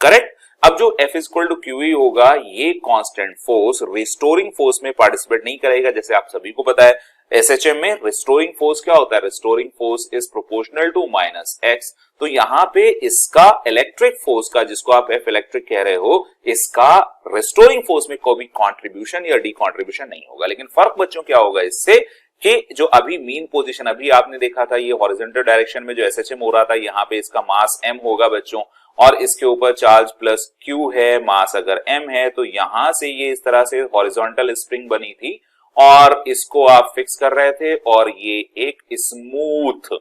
करेक्ट। अब जो F is equal to QE होगा, ये कांस्टेंट फोर्स रिस्टोरिंग फोर्स में पार्टिसिपेट नहीं करेगा। जैसे आप सभी को पता है SHM में रिस्टोरिंग फोर्स क्या होता है, restoring force is proportional to minus x। तो यहाँ पे इसका इलेक्ट्रिक फोर्स का, जिसको आप F इलेक्ट्रिक कह रहे हो, इसका रिस्टोरिंग फोर्स में कोई कंट्रीब्यूशन या डी कंट्रीब्यूशन नहीं होगा। लेकिन फर्क बच्चों क्या होगा इससे, कि जो अभी मीन पोजीशन अभी आपने देखा था, ये हॉरिजॉन्टल डायरेक्शन में जो SHM हो रहा था, यहाँ पे इसका मास m होगा बच्चों, और इसके ऊपर चार्ज प्लस q है, मास अगर m है, तो यहां से ये इस तरह से हॉरिजॉन्टल स्प्रिंग बनी थी और इसको आप फिक्स कर रहे थे, और ये एक स्मूथ,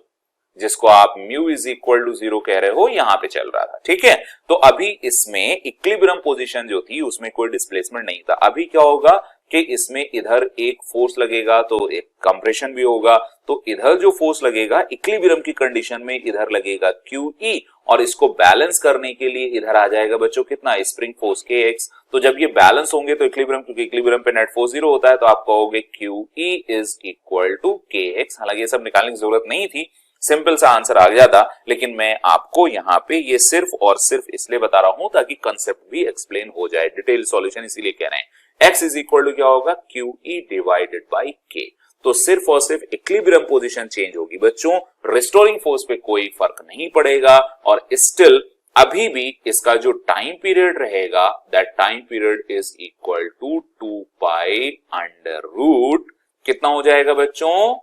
जिसको आप म्यू इज इक्वल टू 0 कह रहे हो, यहां पे चल रहा था, ठीक है। तो अभी इसमें इक्विलिब्रियम पोजीशन जो थी उसमें कोई डिस्प्लेसमेंट नहीं था। अभी क्या होगा कि इसमें इधर एक फोर्स लगेगा तो एक कंप्रेशन भी होगा, तो इधर जो फोर्स लगेगा इक्विलिब्रियम की कंडीशन में इधर लगेगा QE, और इसको बैलेंस करने के लिए इधर आ जाएगा बच्चों कितना, स्प्रिंग फोर्स KX। तो जब ये बैलेंस होंगे तो इक्विलिब्रियम, क्योंकि इक्विलिब्रियम पे नेट फोर्स 0 होता है, तो आप कहोगे QE is equal to KX। हालांकि ये सब निकालने की जरूरत नहीं थी, सिंपल सा आंसर आ गया था, लेकिन मैं आपको यहाँ पे ये सिर्फ और सिर्फ इसलिए बता रहा हूं ताकि कंसेप्ट भी एक्सप्लेन हो जाए, डिटेल सॉल्यूशन इसीलिए कह रहे हैं। x इज इक्वल टू क्या होगा, QE डिवाइडेड बाई K। तो सिर्फ और सिर्फ इक्विलिब्रियम पोजीशन चेंज होगी बच्चों, रिस्टोरिंग फोर्स पे कोई फर्क नहीं पड़ेगा, और स्टिल अभी भी इसका जो टाइम पीरियड रहेगा, that time period is equal to 2 pi under root कितना हो जाएगा बच्चों,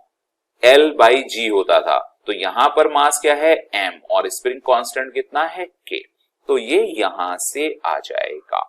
L बाई G होता था। तो यहां पर मास क्या है, m, और स्प्रिंग कांस्टेंट कितना है, K। तो ये यहां से आ जाएगा।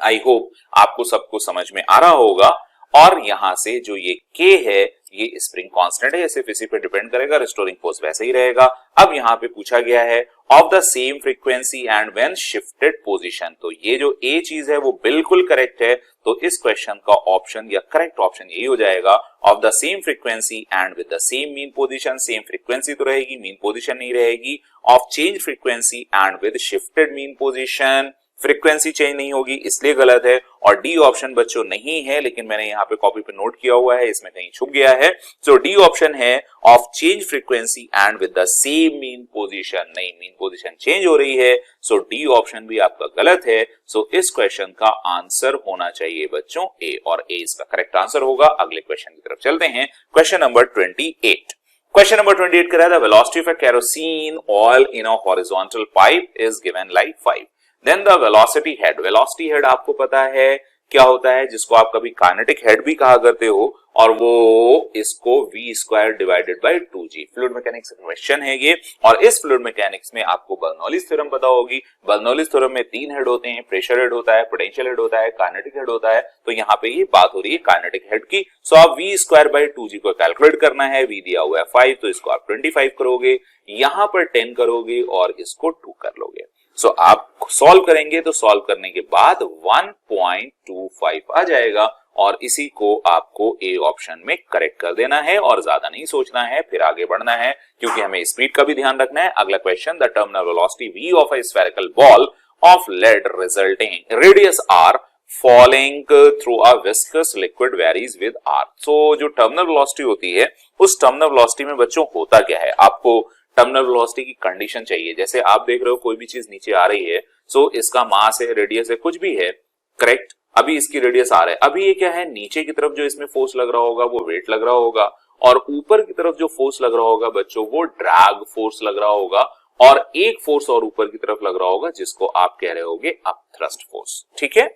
आई होप आपको सबको समझ में आ रहा होगा। और यहां से जो ये K है, ये स्प्रिंग कांस्टेंट है, ये सिर्फ इसी पे डिपेंड करेगा, रिस्टोरिंग फोर्स वैसे ही रहेगा। अब यहाँ पे पूछा गया है of the same frequency and when shifted position, तो ये जो ए चीज है वो बिल्कुल करेक्ट है। तो इस क्वेश्चन का ऑप्शन या करेक्ट ऑप्शन यही हो जाएगा, of the same frequency and with the same mean position. Same frequency तो रहेगी, मीन पोजीशन नहीं रहेगी। Of change frequency and with shifted mean position, frequency change नहीं होगी, इसलिए गलत है। और डी ऑप्शन बच्चों नहीं है, लेकिन मैंने यहाँ पे कॉपी पे नोट किया हुआ है, इसमें कहीं छुप गया है। सो डी ऑप्शन है of change frequency and with the same mean position, नहीं, मीन पोजीशन चेंज हो रही है। सो डी ऑप्शन भी आपका गलत है। सो इस क्वेश्चन का आंसर होना चाहिए बच्चों ए, और ए इसका करेक्ट आंसर होगा। अगले क्वेश्चन की तरफ चलते हैं, क्वेश्चन नंबर 28। Question number 28 कह रहा है, the velocity of a kerosene oil in a horizontal pipe is given like 5. Then the velocity head आपको पता है क्या होता है, जिसको आप कभी काइनेटिक हेड भी कहा करते हो, और वो इसको v square divided by 2g। Fluid mechanics question है ये, और इस फ्लूइड मैकेनिक्स में आपको बर्नौलीज थ्योरम पता होगी। बर्नौलीज थ्योरम में 3 हेड होते हैं, प्रेशर हेड होता है, पोटेंशियल हेड होता है, काइनेटिक हेड होता है। तो यहाँ पे ये बात हो रही है काइनेटिक हेड की। सो आप v स्क्वायर बाई 2g को कैलकुलेट करना है, v दिया हुआ है 5, तो इसको आप 25 करोगे, यहाँ पर 10 करोगे और इसको 2 कर लोगे। सो आप सॉल्व करेंगे, तो सॉल्व करने के बाद 1.25 आ जाएगा, और इसी को आपको ए ऑप्शन में करेक्ट कर देना है, और ज्यादा नहीं सोचना है, फिर आगे बढ़ना है, क्योंकि हमें स्पीड का भी ध्यान रखना है। अगला question, the terminal velocity v of a spherical ball of lead resulting radius r falling through a viscous liquid varies with r। So जो टर्मिनल वेलोसिटी होती है, उस टर्मिनल वेलोसिटी में बच्चों होता क्या है, आपको टर्मिनल वेलोसिटी की कंडीशन चाहिए। जैसे आप देख रहे हो कोई भी चीज नीचे आ रही है, सो इसका मास है, रेडियस है, कुछ भी है, करेक्ट। अभी इसकी रेडियस आ रहा है, अभी ये क्या है, नीचे की तरफ जो इसमें फोर्स लग रहा होगा वो वेट लग रहा होगा, और ऊपर की तरफ जो फोर्स लग रहा होगा बच्चों वो ड्रैग फोर्स लग रहा होगा, और एक फोर्स और ऊपर की तरफ लग रहा होगा जिसको आप कह रहे होगे अप थ्रस्ट फोर्स, ठीक है।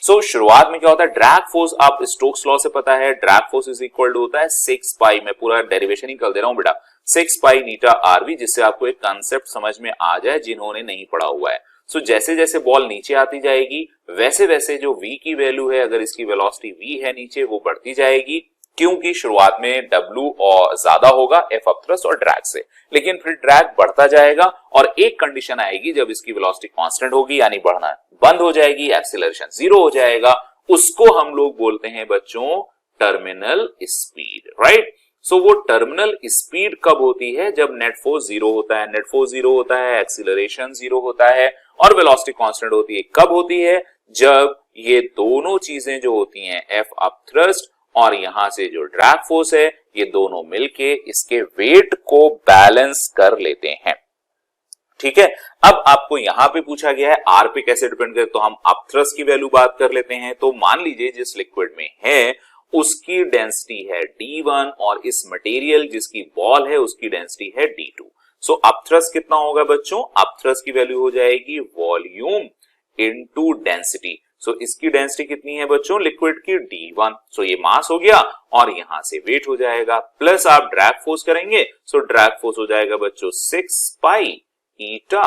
सो शुरुआत में क्या होता है, ड्रैग फोर्स आप स्टोक्स लॉ से पता है, drag force is equal to होता है 6 पाई, मैं पूरा डेरिवेशन ही कर दे रहा हूं बेटा, 6 पाई नीटा आरवी, जिससे आपको एक कंसेप्ट समझ में आ जाए जिन्होंने नहीं पढ़ा हुआ है। सो जैसे जैसे बॉल नीचे आती जाएगी वैसे वैसे जो v की वैल्यू है, अगर इसकी वेलोसिटी v है नीचे, वो बढ़ती जाएगी, क्योंकि शुरुआत में W और ज्यादा होगा F अपथ्रस्ट और ड्रैग से, लेकिन फिर ड्रैग बढ़ता जाएगा और एक कंडीशन आएगी जब इसकी वेलोसिटी कांस्टेंट होगी, यानी बढ़ना बंद हो जाएगी, एक्सीलरेशन 0 हो जाएगा, उसको हम लोग बोलते हैं बच्चों टर्मिनल स्पीड, राइट। सो वो टर्मिनल स्पीड कब होती है? जब नेट फोर्स 0 होता है, नेट फोर्स 0 होता है, एक्सीलरेशन 0 होता है और वेलोसिटी कांस्टेंट होती है। कब होती है? जब ये दोनों चीजें जो होती हैं, F अपथ्रस्ट और यहां से जो ड्रैग फोर्स है, ये दोनों मिलके इसके वेट को बैलेंस कर लेते हैं, ठीक है। अब आपको यहां पे पूछा गया है आर पे कैसे डिपेंड करे, तो हम अपथ्रस्ट की वैल्यू बात कर लेते हैं। तो मान लीजिए जिस लिक्विड में है उसकी डेंसिटी है D1 और इस मटेरियल जिसकी बॉल है उसकी डेंसिटी है D2। सो अपथ्रस्ट कितना होगा बच्चों? अपथ्रस्ट की वैल्यू हो जाएगी वॉल्यूम इनटू डेंसिटी। सो इसकी डेंसिटी कितनी है बच्चों? लिक्विड की D1। सो ये मास हो गया और यहां से वेट हो जाएगा, प्लस आप ड्रैग फोर्स करेंगे, सो ड्रैग फोर्स हो जाएगा बच्चों 6 पाई ईटा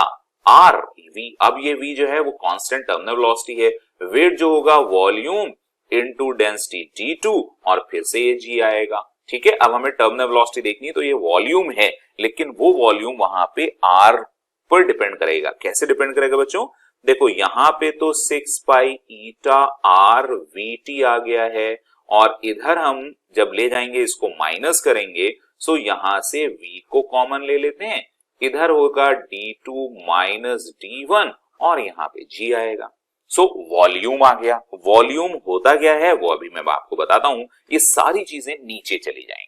आर वी। अब ये v जो है वो कांस्टेंट टर्मिनल वेलोसिटी है, वेट जो होगा वॉल्यूम इनटू डेंसिटी D2 और फिर से ये g आएगा, ठीक है। अब हमें टर्मिनल वेलोसिटी देखनी है, तो ये वॉल्यूम है, लेकिन वो वॉल्यूम वहां पे r पर डिपेंड करेगा। कैसे डिपेंड करेगा बच्चों? देखो यहां पे तो 6 पाई ईटा आर वीटी आ गया है और इधर हम जब ले जाएंगे इसको माइनस करेंगे, सो यहां से v को कॉमन ले लेते हैं, इधर होगा D2 माइनस D1 और यहां पे g आएगा। सो वॉल्यूम आ गया। वॉल्यूम होता क्या है वो अभी मैं आपको बताता हूं, ये सारी चीजें नीचे चली जाएंगी।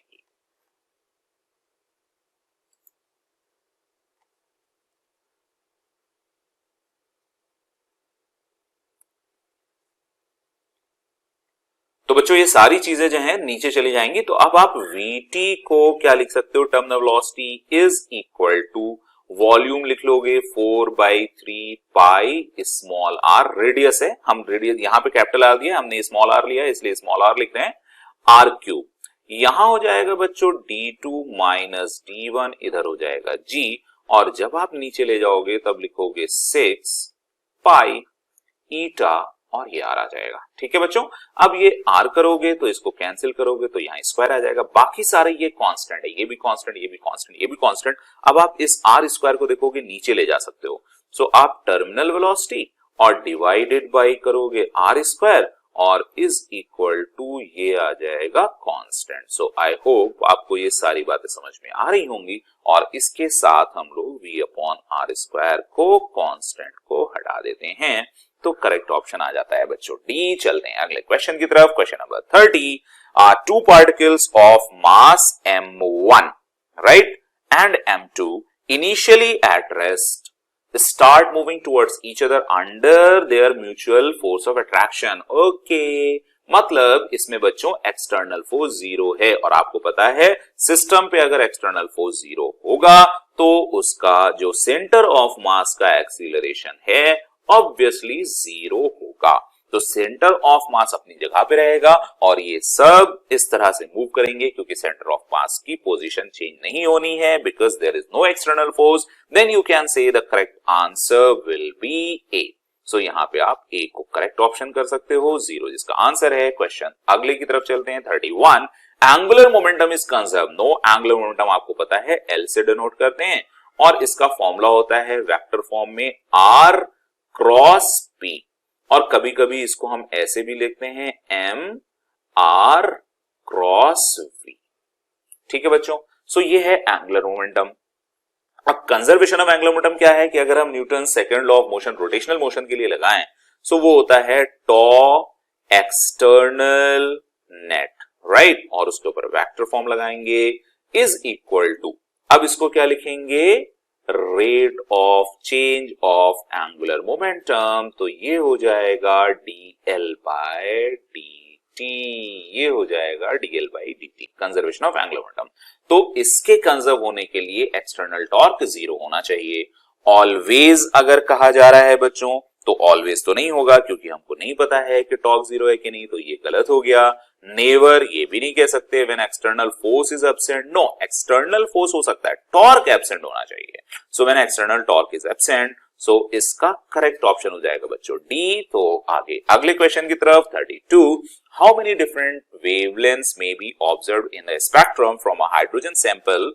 तो बच्चों ये सारी चीजें जो हैं नीचे चली जाएंगी। तो अब आप Vt को क्या लिख सकते हो? Terminal velocity is equal to volume लिख लोगे 4/3 पाई स्मॉल आर, रेडियस है, हम रेडियस यहां पे कैपिटल आर दिया, हमने स्मॉल आर लिया इसलिए स्मॉल आर लिख रहे हैं, आर क्यूब। यहां हो जाएगा बच्चों D2 माइनस D1, इधर हो जाएगा G, और जब आप नीचे ले जाओगे तब लिखोगे 6 पाई ईटा और ये आर आ जाएगा, ठीक है बच्चों। अब ये आर करोगे तो इसको कैंसिल करोगे तो यहाँ स्क्वायर आ जाएगा, बाकी सारे ये कांस्टेंट है, ये भी कांस्टेंट, ये भी कांस्टेंट, ये भी कांस्टेंट। अब आप इस आर स्क्वायर को देखोगे नीचे ले जा सकते हो, सो आप टर्मिनल वेलोसिटी और डिवाइडेड बाय करोगे आर स्क्वायर और इज इक्वल टू ये आ जाएगा कांस्टेंट। सो आई होप आपको ये सारी बातें समझ में आ रही होंगी और इसके साथ हम लोग v अपॉन आर स्क्वायर को कांस्टेंट को हटा देते हैं, तो करेक्ट ऑप्शन आ जाता है बच्चों डी। चलते हैं अगले क्वेश्चन की तरफ। Question number 30, two particles of mass m1 right and m2 initially at rest start moving towards each other under their mutual force of attraction। Okay, मतलब इसमें बच्चों एक्सटर्नल फोर्स 0 है और आपको पता है सिस्टम पे अगर एक्सटर्नल फोर्स 0 होगा तो उसका जो सेंटर ऑफ मास का एक्सीलरेशन है ऑब्वियसली 0 होगा। तो सेंटर ऑफ मास अपनी जगह पे रहेगा और ये सब इस तरह से मूव करेंगे क्योंकि सेंटर ऑफ मास की पोजीशन चेंज नहीं होनी है, because there is no external force. Then you can say the correct answer will be A. So यहां पे आप ए को करेक्ट ऑप्शन कर सकते हो, 0 जिसका आंसर है। क्वेश्चन अगले की तरफ चलते हैं। 31, angular momentum is conserve. No, angular momentum आपको पता है एल से डिनोट करते हैं और इसका फॉर्मूला होता है वेक्टर फॉर्म में आर क्रॉस पी, और कभी कभी इसको हम ऐसे भी लिखते हैं एम आर क्रॉस वी, ठीक है बच्चों। सो ये है एंगुलर मोमेंटम। अब कंजर्वेशन ऑफ एंगुलर मोमेंटम क्या है कि अगर हम Newton second law of motion rotational motion के लिए लगाएं, सो वो होता है टॉ एक्सटर्नल नेट, राइट, और उसके ऊपर वेक्टर फॉर्म लगाएंगे इज इक्वल टू, अब इसको क्या लिखेंगे, rate of change of angular momentum, तो ये हो जाएगा dl बाय dt, ये हो जाएगा dl by dt, conservation of angular momentum. तो इसके कंजर्व होने के लिए एक्सटर्नल टॉर्क 0 होना चाहिए। ऑलवेज अगर कहा जा रहा है बच्चों तो ऑलवेज तो नहीं होगा क्योंकि हमको नहीं पता है कि टॉर्क जीरो है कि नहीं, तो ये गलत हो गया। नेवर ये भी नहीं कह सकते when external force is absent, no, external force हो सकता है, टॉर्क एब्सेंट होना चाहिए। So when external torque is absent, so इसका करेक्ट ऑप्शन हो जाएगा बच्चों डी। तो आगे अगले क्वेश्चन की तरफ 32, how many different wavelengths may be observed in the spectrum from a hydrogen sample.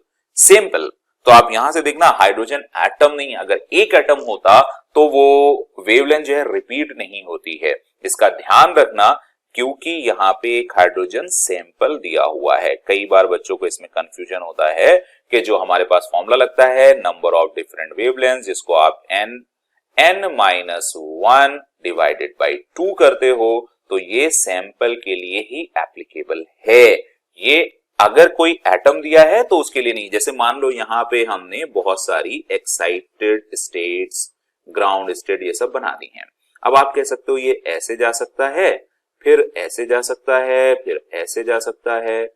तो आप यहां से देखना हाइड्रोजन एटम नहीं, अगर एक एटम होता तो वो वेवलेंथ जो है रिपीट नहीं होती है, इसका ध्यान रखना, क्योंकि यहाँ पे एक हाइड्रोजन सैंपल दिया हुआ है। कई बार बच्चों को इसमें कंफ्यूजन होता है कि जो हमारे पास फॉर्मूला लगता है नंबर ऑफ डिफरेंट वेवलेंथ, जिसको आप n-1 डिवाइडेड बाई 2 करते हो, तो ये सैंपल के लिए ही एप्लीकेबल है। ये अगर कोई एटम दिया है तो उसके लिए नहीं। जैसे मान लो यहाँ पे हमने बहुत सारी एक्साइटेड स्टेट्स, ग्राउंड स्टेट ये सब बना दी हैं। अब आप कह सकते हो ये ऐसे जा सकता है, फिर ऐसे जा सकता है, फिर ऐसे जा सकता है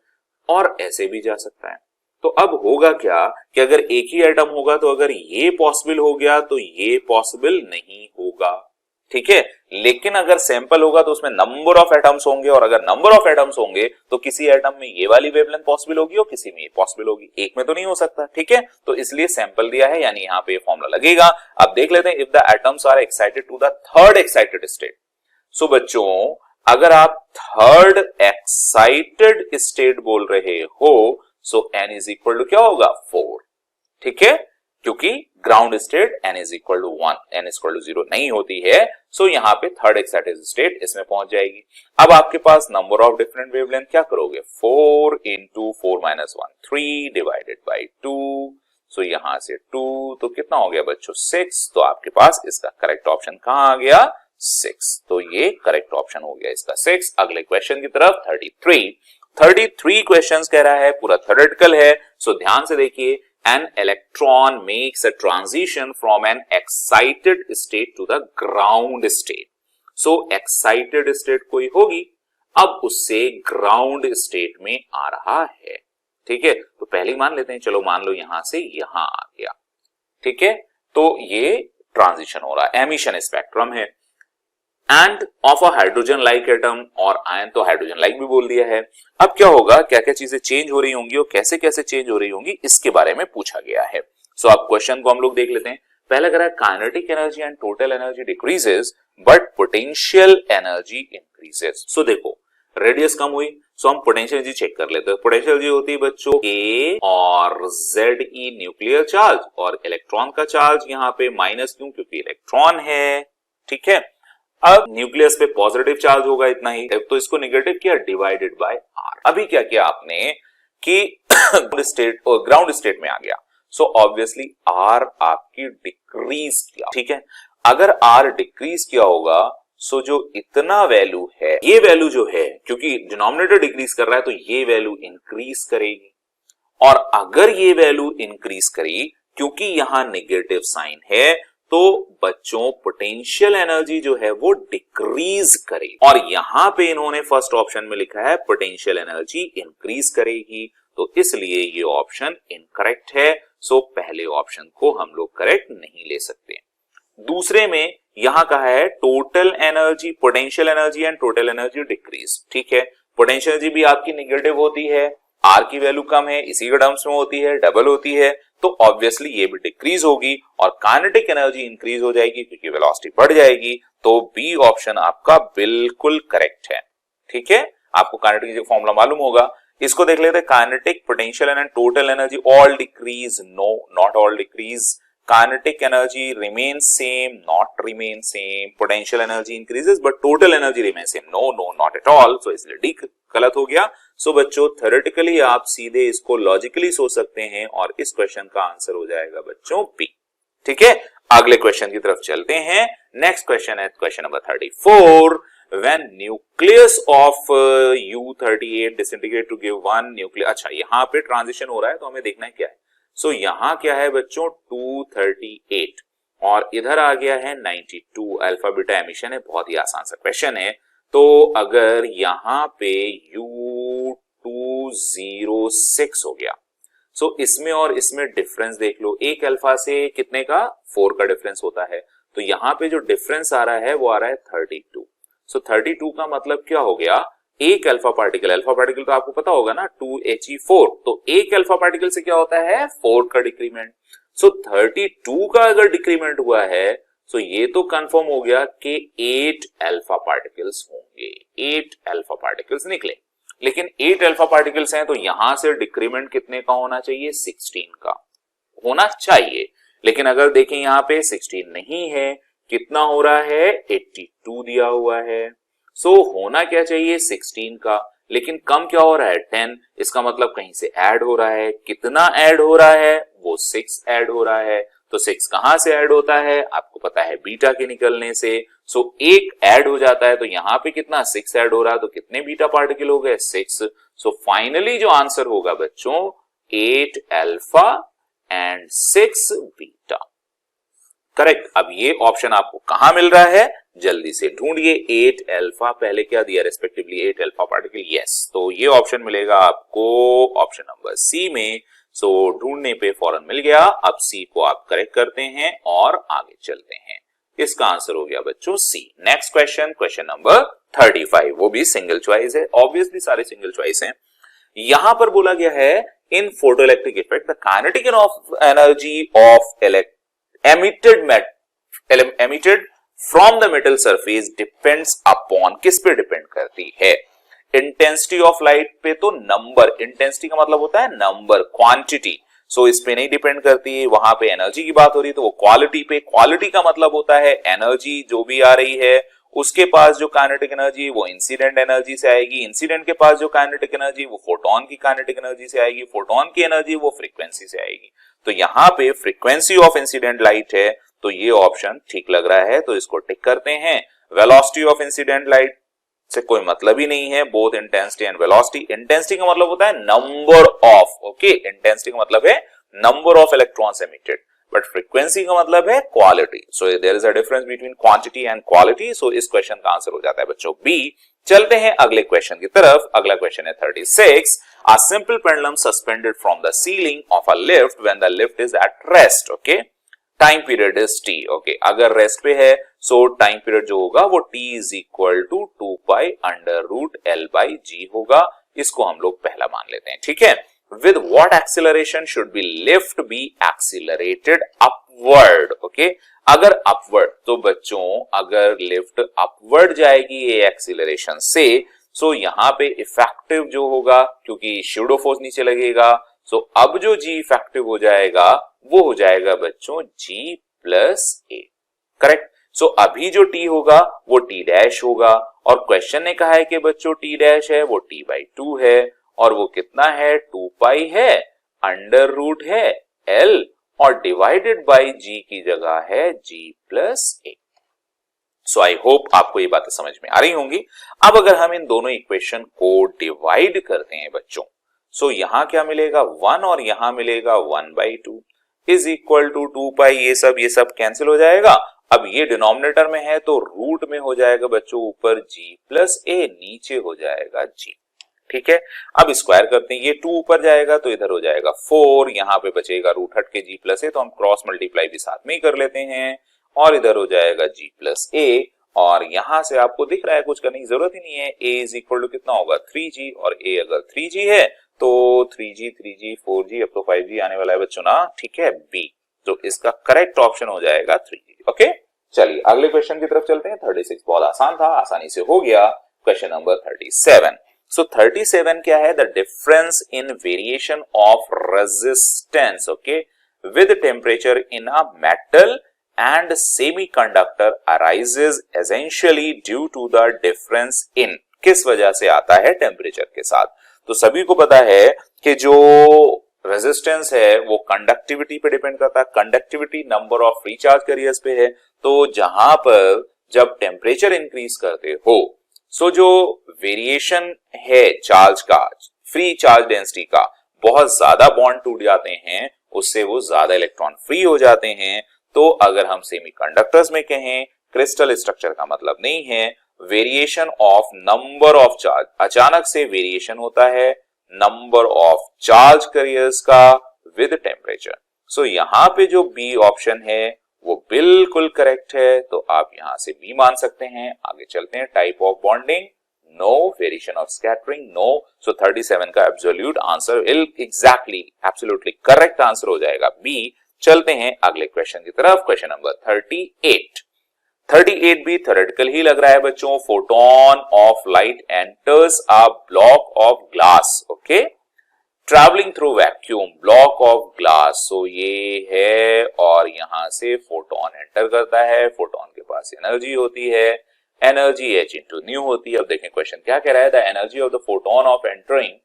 और ऐसे भी जा सकता है। तो अब होगा क्या कि अगर एक ही एटम होगा तो अगर ये पॉसिबल हो गया तो ये पॉसिबल नहीं होगा, ठीक है। लेकिन अगर सैंपल होगा तो उसमें नंबर ऑफ एटम्स होंगे, और अगर नंबर ऑफ एटम्स होंगे तो किसी एटम में ये वाली वेवलेंथ पॉसिबल होगी और किसी में ये पॉसिबल होगी, एक में तो नहीं हो सकता, ठीक है। तो इसलिए सैंपल दिया है, यानी यहाँ पे फॉर्मूला लगेगा। अब देख लेते हैं, if the atoms are excited to the third excited state. So बच्चों अगर आप थर्ड एक्साइटेड स्टेट बोल रहे हो, so n is equal to क्या होगा 4, ठीक है, क्योंकि ground state n is equal to 1, n is equal to 0 नहीं होती है। सो यहाँ पे थर्ड एक्साइटेड स्टेट इसमें पहुंच जाएगी। अब आपके पास नंबर ऑफ डिफरेंट वेवलेंथ क्या करोगे, 4 इंटू 4 माइनस 1 3 डिवाइडेड बाई 2। सो यहां से 2 तो कितना हो गया बच्चों 6। तो आपके पास इसका करेक्ट ऑप्शन कहां आ गया 6। तो ये करेक्ट ऑप्शन हो गया इसका 6। अगले क्वेश्चन की तरफ 33 क्वेश्चंस कह रहा है, पूरा थ्योरेटिकल है। सो ध्यान से देखिए, an electron makes a transition from an excited state to the ground state. So excited state कोई होगी, अब उससे ग्राउंड स्टेट में आ रहा है, ठीक है। तो पहले मान लेते हैं, चलो मान लो यहां से यहां आ गया, ठीक है। तो ये ट्रांजिशन हो रहा है, एमिशन स्पेक्ट्रम है। End of a hydrogen like atom, और आयन तो हाइड्रोजन लाइक भी बोल दिया है। अब क्या होगा, क्या क्या चीजें चेंज हो रही होंगी और कैसे कैसे चेंज हो रही होंगी, इसके बारे में पूछा गया है। सो अब क्वेश्चन को हम लोग देख लेते हैं। पहला कह रहा है kinetic energy and total energy decreases but potential energy increases. So देखो रेडियस कम हुई, सो हम पोटेंशियल एनर्जी चेक कर लेते हैं। पोटेंशियल एनर्जी होती है बच्चों A और ZE न्यूक्लियर चार्ज, और इलेक्ट्रॉन का चार्ज यहाँ पे माइनस, क्योंकि इलेक्ट्रॉन है, ठीक है। अब न्यूक्लियस पे पॉजिटिव चार्ज होगा, इतना ही, तो इसको नेगेटिव किया डिवाइडेड बाय R। अभी क्या किया आपने कि ग्राउंड स्टेट में आ गया, सो ऑब्वियसली R आपकी डिक्रीज किया, ठीक है। अगर R डिक्रीज किया होगा, सो जो इतना वैल्यू है, ये वैल्यू जो है, क्योंकि डिनोमिनेटर डिक्रीज कर रहा है तो ये वैल्यू इंक्रीज करेगी, और अगर ये वैल्यू इंक्रीज करी, क्योंकि यहां नेगेटिव साइन है, तो बच्चों पोटेंशियल एनर्जी जो है वो डिक्रीज करेगी, और यहां पे इन्होंने फर्स्ट ऑप्शन में लिखा है पोटेंशियल एनर्जी इंक्रीज करेगी, तो इसलिए ये ऑप्शन इनकरेक्ट है। सो पहले ऑप्शन को हम लोग करेक्ट नहीं ले सकते। दूसरे में यहां कहा है total energy, potential energy and total energy decrease, ठीक है। पोटेंशियल एनर्जी भी आपकी नेगेटिव होती है, R की वैल्यू कम है, इसी के टर्म्स में होती है, डबल होती है, तो ऑब्वियसली ये भी डिक्रीज होगी, और काइनेटिक एनर्जी इंक्रीज हो जाएगी क्योंकि वेलोसिटी बढ़ जाएगी। तो बी ऑप्शन आपका बिल्कुल करेक्ट है, ठीक है। आपको काइनेटिक फॉर्मूला मालूम होगा, इसको देख लेते हैं। Kinetic, potential and total energy all decrease, no, not all decrease. Kinetic energy remain same, not remain same. Potential energy increases but total energy remain same, no, no, not at all. So इसलिए D गलत हो गया। सो बच्चों theoretically आप सीधे इसको logically सोच सकते हैं, और इस क्वेश्चन का आंसर हो जाएगा बच्चों बी, ठीक है। अगले क्वेश्चन की तरफ चलते हैं। नेक्स्ट क्वेश्चन है question number 34। When nucleus of U38 disintegrate to give one nucleus, अच्छा यहाँ पे ट्रांजिशन हो रहा है तो हमें देखना है क्या है। सो यहाँ क्या है बच्चों 238, और इधर आ गया है 92। अल्फा बीटा एमिशन है, बहुत ही आसान सा क्वेश्चन है। तो अगर यहाँ पे U206 हो गया, सो इसमें और इसमें डिफरेंस देख लो, एक अल्फा से कितने का 4 का डिफरेंस होता है, तो यहाँ पे जो डिफरेंस आ रहा है वो आ रहा है 32। सो 32 का मतलब क्या हो गया, एक अल्फा पार्टिकल तो आपको पता होगा ना 2He4, तो एक अल्फा पार्टिकल से क्या होता है 4 का डिक्रीमेंट। सो 32 का अगर डिक्रीमेंट हुआ है तो ये तो कंफर्म हो गया कि 8 अल्फा पार्टिकल्स होंगे, 8 अल्फा पार्टिकल्स निकले। लेकिन 8 अल्फा पार्टिकल्स हैं तो यहां से डिक्रीमेंट कितने का होना चाहिए, 16 का होना चाहिए। लेकिन अगर देखें यहां पे 16 नहीं है, कितना हो रहा है 82 दिया हुआ है। सो होना क्या चाहिए 16 का, लेकिन कम क्या हो रहा है 10, इसका मतलब कहीं से ऐड हो रहा है। कितना ऐड हो रहा है, वो 6 ऐड हो रहा है। तो 6 कहां से ऐड होता है, आपको पता है बीटा के निकलने से। सो एक ऐड हो जाता है, तो यहां पे कितना 6 ऐड हो रहा है, तो कितने बीटा पार्टिकल हो गए 6। सो फाइनली जो आंसर होगा बच्चों 8 अल्फा एंड 6 बीटा, करेक्ट। अब ये ऑप्शन आपको कहां मिल रहा है, जल्दी से ढूंढिए। 8 अल्फा पहले क्या दिया रेस्पेक्टिवली 8 अल्फा पार्टिकल, यस, तो ये ऑप्शन मिलेगा आपको ऑप्शन नंबर सी में। सो ढूंढने पे फौरन मिल गया। अब सी को आप करेक्ट करते हैं और आगे चलते हैं। इसका आंसर हो गया बच्चों C. Next question, question number 35, वो भी सिंगल चॉइस है, ऑब्वियसली सारे सिंगल चॉइस हैं। यहां पर बोला गया है in photoelectric effect the kinetic energy of emitted from the metal surface depends upon, किस पे डिपेंड करती है, इंटेंसिटी ऑफ लाइट पे तो नंबर, इंटेंसिटी का मतलब होता है नंबर, क्वांटिटी। सो इस पे नहीं डिपेंड करती है। वहां पे एनर्जी की बात हो रही है तो वो क्वालिटी पे, क्वालिटी का मतलब होता है एनर्जी जो भी आ रही है उसके पास जो काइनेटिक एनर्जी वो इंसिडेंट एनर्जी से आएगी, इंसिडेंट के पास जो काइनेटिक एनर्जी वो फोटोन की काइनेटिक एनर्जी से आएगी, फोटोन की एनर्जी वो फ्रीक्वेंसी से आएगी। तो यहाँ पे फ्रीक्वेंसी ऑफ इंसिडेंट लाइट है, तो ये ऑप्शन ठीक लग रहा है, तो इसको टिक करते हैं। वेलोसिटी ऑफ इंसिडेंट लाइट से कोई मतलब ही नहीं है, both intensity and velocity. Intensity का मतलब होता है नंबर ऑफ, ओके, इंटेंसिटी का मतलब है number of electrons emitted, but frequency का मतलब है quality. So there is a difference between quantity and quality. So इस क्वेश्चन का आंसर हो जाता है बच्चों बी। चलते हैं अगले क्वेश्चन की तरफ। अगला क्वेश्चन है 36। A simple pendulum suspended from the ceiling of a lift when the lift is at rest, okay? Time period is t, okay? अगर रेस्ट पे है सो टाइम पीरियड जो होगा वो t is equal to 2 pi under root L by G होगा। इसको हम लोग पहला मान लेते हैं, ठीक है। With what acceleration should be lift be accelerated upward, okay? अगर अपवर्ड, तो बच्चों अगर लिफ्ट अपवर्ड जाएगी ये एक्सीलरेशन से, सो यहां पे इफेक्टिव जो होगा, क्योंकि शैडो फोर्स नीचे लगेगा, सो अब जो जी इफेक्टिव हो जाएगा वो हो जाएगा बच्चों जी प्लस ए, करेक्ट। सो अभी जो टी होगा वो टी डैश होगा, और क्वेश्चन ने कहा है कि बच्चों टी डैश है वो टी बाई 2 है, और वो कितना है 2 पाई है, अंडर रूट है एल, और डिवाइडेड बाई जी की जगह है जी plus A. So I hope आपको ये बातें समझ में आ रही होंगी। अब अगर हम इन दोनों इक्वेशन को डिवाइड करते हैं बच्चों, सो यहां क्या मिलेगा 1 और यहां मिलेगा 1/2 इज इक्वल टू 2 पाई, ये सब कैंसिल हो जाएगा। अब ये डिनोमिनेटर में है तो रूट में हो जाएगा बच्चों ऊपर जी प्लस ए, नीचे हो जाएगा जी, ठीक है। अब स्क्वायर करते हैं, ये 2 ऊपर जाएगा तो इधर हो जाएगा 4, यहां पे बचेगा रूट हट के जी प्लस ए, तो हम क्रॉस मल्टीप्लाई भी साथ में ही कर लेते हैं, और इधर हो जाएगा जी प्लस ए, और यहां से आपको दिख रहा है कुछ करने की जरूरत ही नहीं है। ए इज इक्वल टू कितना होगा 3g, और ए अगर 3g है तो 3g 3g 4g अब तो 5g आने वाला है बच्चों ना, ठीक है, बी। तो इसका करेक्ट ऑप्शन हो जाएगा 3g, ओके। चलिए अगले क्वेश्चन की तरफ चलते हैं। 36 बहुत आसान था, आसानी से हो गया। Question number 37। सो 37 क्या है, the difference in variation of resistance, okay, with temperature in a metal and semiconductor arises essentially due to the difference in, किस वजह से आता है टेम्परेचर के साथ। तो सभी को पता है कि जो रेजिस्टेंस है वो कंडक्टिविटी पे डिपेंड करता है, conductivity number of free charge carriers पे है। तो जहां पर जब टेम्परेचर इंक्रीज करते हो, सो जो वेरिएशन है चार्ज का, फ्री चार्ज डेंसिटी का, बहुत ज्यादा बॉन्ड टूट जाते हैं, उससे वो ज्यादा इलेक्ट्रॉन फ्री हो जाते हैं। तो अगर हम सेमीकंडक्टर्स में कहें, क्रिस्टल स्ट्रक्चर का मतलब नहीं है, variation of number of charge, अचानक से वेरिएशन होता है नंबर ऑफ चार्ज कैरियर्स का विद टेम्परेचर। सो यहां पे जो बी ऑप्शन है वो बिल्कुल करेक्ट है, तो आप यहां से बी मान सकते हैं। आगे चलते हैं, type of bonding no, variation of scattering no. So 37 का absolute answer exactly absolutely correct answer हो जाएगा बी। चलते हैं अगले क्वेश्चन की तरफ, क्वेश्चन नंबर 38। 38 भी थ्योरेटिकल ही लग रहा है बच्चों। Photon of light enters a block of glass, okay, travelling through vacuum, block of glass. So ये है और यहां से फोटोन एंटर करता है, फोटोन के पास एनर्जी होती है, एनर्जी h इंटू न्यू होती है। अब देखें क्वेश्चन क्या कह रहा है, the energy of the photon of entering,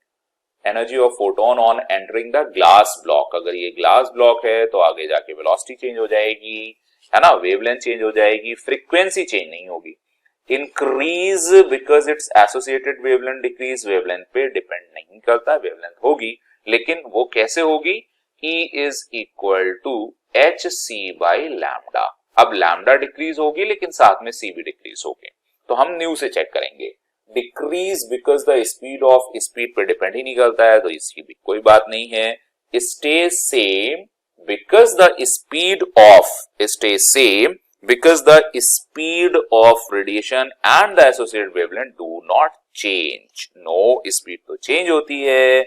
energy of photon on entering the glass block. अगर ये ग्लास ब्लॉक है तो आगे जाके वेलोसिटी चेंज हो जाएगी, है ना, वेवलेंथ चेंज हो जाएगी, फ्रीक्वेंसी चेंज नहीं होगी। Increase because it's associated wavelength, decrease wavelength पे डिपेंड नहीं करता, वेवलेंथ होगी, लेकिन वो कैसे होगी, E is equal to H C by lambda. अब लैम्डा डिक्रीज होगी लेकिन साथ में सी भी डिक्रीज होगी, तो हम न्यू से चेक करेंगे। Decrease because the speed of, speed पे डिपेंड ही नहीं करता है तो इसकी भी कोई बात नहीं है। Stay same because the speed of, stay same because the speed of radiation and the associated wavelength do not change. No, speed तो change होती है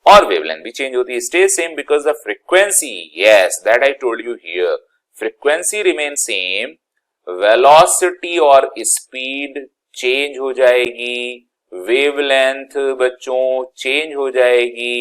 और wavelength भी change होती है। Stay same because the frequency, yes, that I told you here, frequency remains same, velocity और speed change हो जाएगी, wavelength बच्चों change हो जाएगी,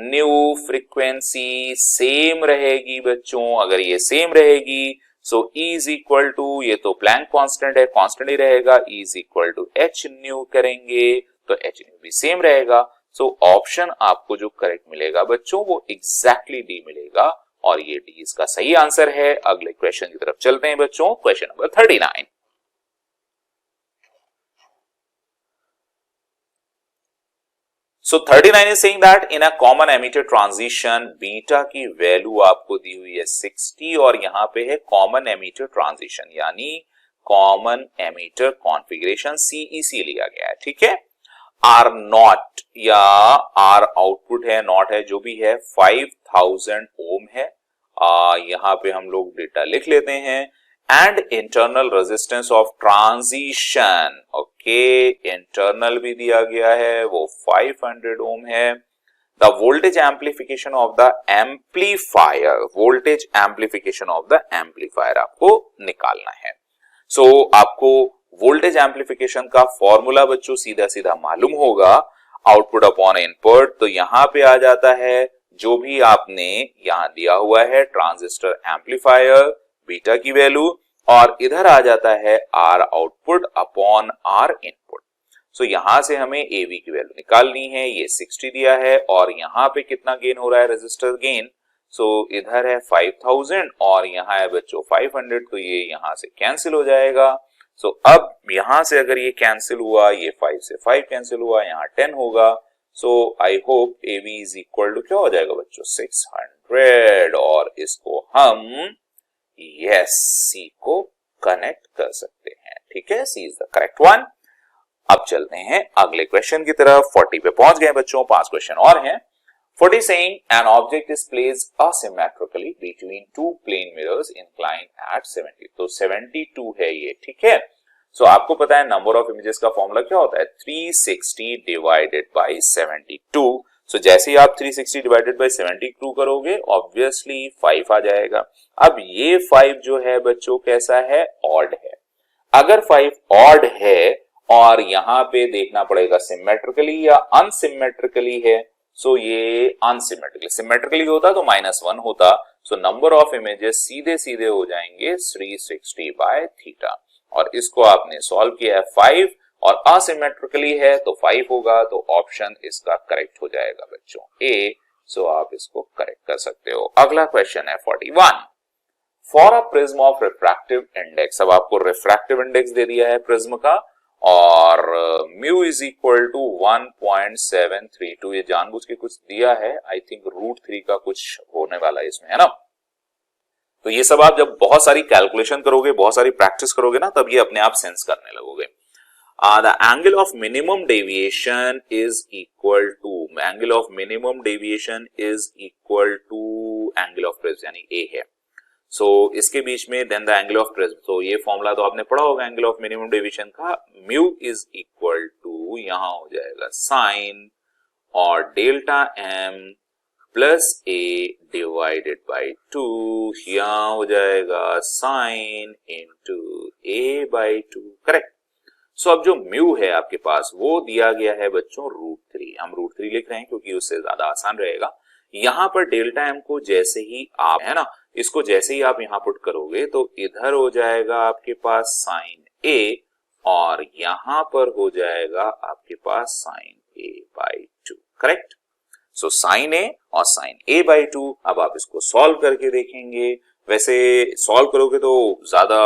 new frequency same रहेगी बच्चों। अगर ये same रहेगी so E is equal to, ये तो प्लैंक कांस्टेंट है, कांस्टेंट ही रहेगा, E is equal to H nu करेंगे तो एच न्यू भी सेम रहेगा। सो ऑप्शन आपको जो करेक्ट मिलेगा बच्चों वो एग्जैक्टली डी मिलेगा और ये डी इसका सही आंसर है। अगले क्वेश्चन की तरफ चलते हैं बच्चों, question number 39। So 39 is saying that in a common emitter transition beta की वैल्यू आपको दी हुई है 60 और यहां पे है कॉमन एमिटर ट्रांजिशन यानी कॉमन एमिटर कॉन्फ़िगरेशन CEC लिया गया है, ठीक है। आर नॉट या आर आउटपुट है, नॉट है, जो भी है 5000 ओम है। यहां पे हम लोग डेटा लिख लेते हैं। And internal resistance of transition, okay, internal भी दिया गया है वो 500 ओम है। The voltage amplification of the amplifier, voltage amplification of the amplifier आपको निकालना है। सो आपको वोल्टेज एम्पलीफिकेशन का फॉर्मूला बच्चों सीधा सीधा मालूम होगा, आउटपुट अपॉन इनपुट। तो यहां पे आ जाता है जो भी आपने यहां दिया हुआ है ट्रांजिस्टर एम्पलीफायर बीटा की वैल्यू, और इधर आ जाता है R output upon R input. So यहां से हमें एवी की वैल्यू निकालनी है, ये 60 दिया है और यहां पे कितना गेन हो रहा है, रेजिस्टर गेन। सो इधर है 5000 और यहां है बच्चों 500, तो ये यहां से कैंसिल हो जाएगा। सो अब यहां से अगर ये कैंसिल हुआ, ये 5 से 5 कैंसिल हुआ, यहां 10 होगा। So I hope AV is equal to क्या हो जाएगा बच्चों, 600, और इसको हम यस सी को कनेक्ट कर सकते हैं, ठीक है, सी इज द करेक्ट वन। अब चलते हैं अगले क्वेश्चन की तरफ, 40 पे पहुंच गए बच्चों, 5 क्वेश्चन और हैं। 40 saying an object is placed asymmetrically between two plane mirrors inclined at 70, तो 72 है ये, ठीक है। सो आपको पता है नंबर ऑफ इमेजेस का फॉर्मूला क्या होता है, 360 डिवाइडेड बाई 72। सो जैसे ही आप 360 डिवाइडेड बाई 72 करोगे ऑब्वियसली 5 आ जाएगा। अब ये 5 जो है बच्चों कैसा है, ऑड है। अगर 5 ऑड है और यहां पे देखना पड़ेगा सिमेट्रिकली या अनसिमेट्रिकली है, सो ये अनसिमेट्रिकली, सिमेट्रिकली होता तो -1 होता। सो नंबर ऑफ इमेजेस सीधे सीधे हो जाएंगे 360 बाय थीटा, और इसको आपने सॉल्व किया है 5 और असिमेट्रिकली है तो 5 होगा, तो ऑप्शन इसका करेक्ट हो जाएगा बच्चों ए। सो आप इसको करेक्ट कर सकते हो। अगला क्वेश्चन है 41, for a prism of refractive index. अब आपको रिफ्रैक्टिव इंडेक्स दे दिया है प्रिज्म का और म्यू इज इक्वल टू 1.732, ये जानबूझ के कुछ दिया है, आई थिंक √3 का कुछ होने वाला है इसमें, है ना। तो ये सब आप जब बहुत सारी कैलकुलेशन करोगे, बहुत सारी प्रैक्टिस करोगे ना, तब ये अपने आप सेंस करने लगोगे। the angle of minimum deviation is equal to angle of minimum deviation is equal to angle of prism यानी A है। सो इसके बीच में then the angle of prism, तो ये फॉर्मूला तो आपने पढ़ा होगा एंगल ऑफ मिनिमम डेविएशन का, म्यू इज इक्वल टू यहां हो जाएगा साइन और delta M plus A divided by 2, यहां हो जाएगा sine into A by 2, correct. So अब जो म्यू है आपके पास वो दिया गया है बच्चों √3, हम √3 लिख रहे हैं क्योंकि उससे ज्यादा आसान रहेगा। यहां पर डेल्टा एम को जैसे ही आप है ना, इसको जैसे ही आप यहां पुट करोगे तो इधर हो जाएगा आपके पास साइन ए और यहां पर हो जाएगा आपके पास sine A by 2, correct. So sine A और साइन ए बाई 2, अब आप इसको सॉल्व करके देखेंगे। वैसे सॉल्व करोगे तो ज्यादा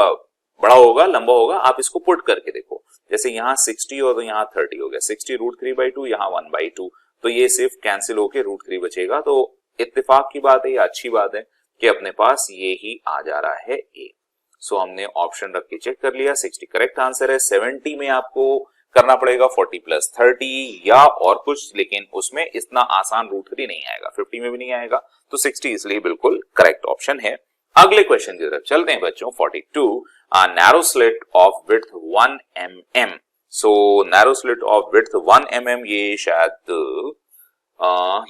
बड़ा होगा, लंबा होगा, आप इसको पुट करके देखो। जैसे यहाँ 60 और यहाँ 30 हो गया, 60 √3/2, यहाँ 1/2, तो ये सिर्फ कैंसिल होके √3 बचेगा। तो इत्तेफाक की बात है, ये अच्छी बात है कि अपने पास ये ही आ जा रहा है ए। सो हमने ऑप्शन रख के चेक कर लिया, 60 करेक्ट आंसर है। 70 में आपको करना पड़ेगा 40 + 30 या और कुछ, लेकिन उसमें इतना आसान √3 नहीं आएगा, 50 में भी नहीं आएगा, तो 60 इसलिए बिल्कुल करेक्ट ऑप्शन है। अगले क्वेश्चन की तरफ चलते हैं बच्चों। 42, narrow slit of width 1 mm। So narrow slit of width 1 mm, ये शायद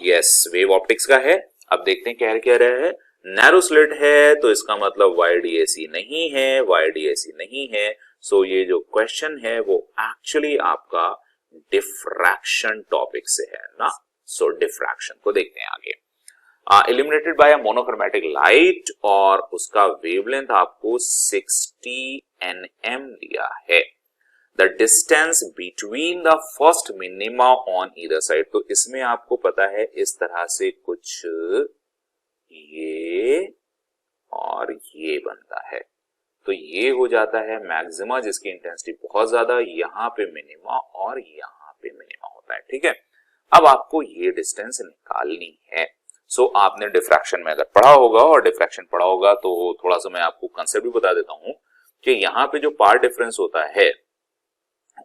यस वेव ऑप्टिक्स का है। अब देखते हैं क्या रहा है। नैरो स्लिट है तो इसका मतलब YDAC नहीं है, YDAC नहीं है। सो ये जो क्वेश्चन है वो एक्चुअली आपका डिफ्रैक्शन टॉपिक से है ना। सो डिफ्रैक्शन को देखते हैं आगे। Illuminated by a monochromatic light और उसका वेवलेंथ आपको 60 nm दिया है। The distance between the first minima on either side, तो इसमें आपको पता है इस तरह से कुछ ये और ये बनता है, तो ये हो जाता है मैक्सिमा जिसकी इंटेंसिटी बहुत ज्यादा, यहाँ पे मिनिमा और यहाँ पे मिनिमा होता है, ठीक है। अब आपको ये डिस्टेंस निकालनी है। सो आपने डिफ्रैक्शन में अगर पढ़ा होगा और डिफ्रैक्शन पढ़ा होगा तो थोड़ा सा मैं आपको कंसेप्ट भी बता देता हूं कि यहाँ पे जो पार्ट डिफरेंस होता है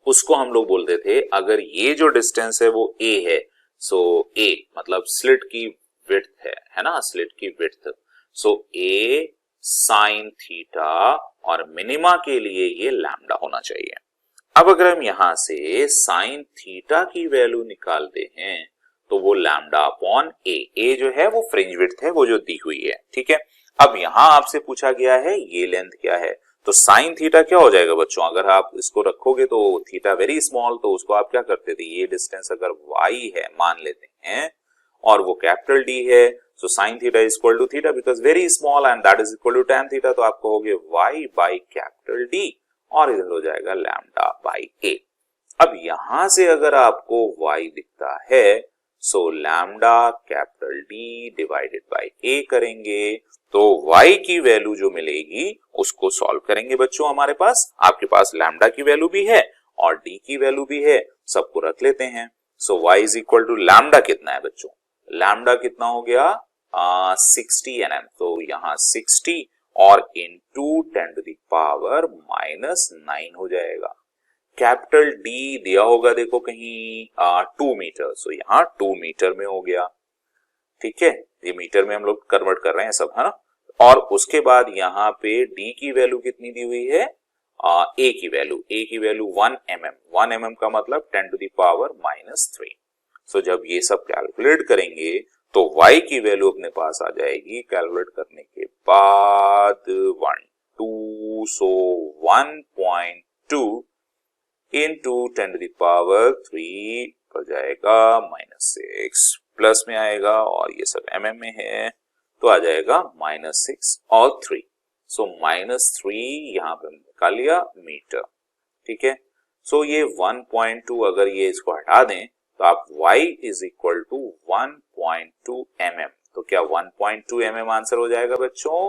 उसको हम लोग बोलते थे, अगर ये जो डिस्टेंस है वो a है, सो a मतलब स्लिट की विड्थ है ना, स्लिट की width. So a sine theta और मिनिमा के लिए ये लैम्डा होना चाहिए। अब अगर हम यहां से साइन थीटा की वैल्यू निकालते हैं तो वो लैम्डा अपॉन ए जो है वो फ्रिंज विड्थ है, वो जो दी हुई है, ठीक है। अब यहां आपसे पूछा गया है ये लेंथ क्या है, तो साइन थीटा क्या हो जाएगा बच्चों, अगर आप इसको रखोगे तो थीटा वेरी स्मॉल, तो उसको आप क्या करते थे, ये डिस्टेंस अगर y है मान लेते हैं और वो कैपिटल D है, so sine theta is equal to theta because very small and that is equal to tan theta, तो आप कहोगे y बाई कैपिटल D और इधर हो जाएगा लैम्डा बाई a। अब यहां से अगर आपको y दिखता है, सो lambda capital D divided by a करेंगे तो y की वैल्यू जो मिलेगी उसको सॉल्व करेंगे बच्चों। हमारे पास आपके पास लैम्डा की वैल्यू भी है और d की वैल्यू भी है, सबको रख लेते हैं। So y is equal to lambda कितना है बच्चों, लैम्डा कितना हो गया 60 nm, तो यहाँ 60 और इनटू 10 टू द पावर -9 हो जाएगा। कैपिटल D दिया होगा देखो कहीं 2 मीटर, सो यहाँ 2 मीटर में हो गया, ठीक है। ये मीटर में हम लोग कन्वर्ट कर रहे हैं सब, है ना। और उसके बाद यहाँ पे D की वैल्यू कितनी दी हुई है, A की वैल्यू 1 mm का मतलब 10 टू द पावर -3। सो जब ये सब कैलकुलेट करेंगे तो y की वैल्यू अपने पास आ जाएगी, कैलकुलेट करने के बाद 1 2, सो 1.2 into 10 to the power 3 हो जाएगा -6, प्लस में आएगा और ये सब mm में है तो आ जाएगा -6 और 3, सो -3 यहाँ पे निकाल लिया मीटर, ठीक है। सो ये 1.2 अगर ये इसको हटा दें तो आप y is equal to 1.2 mm, तो क्या 1.2 mm आंसर हो जाएगा बच्चों,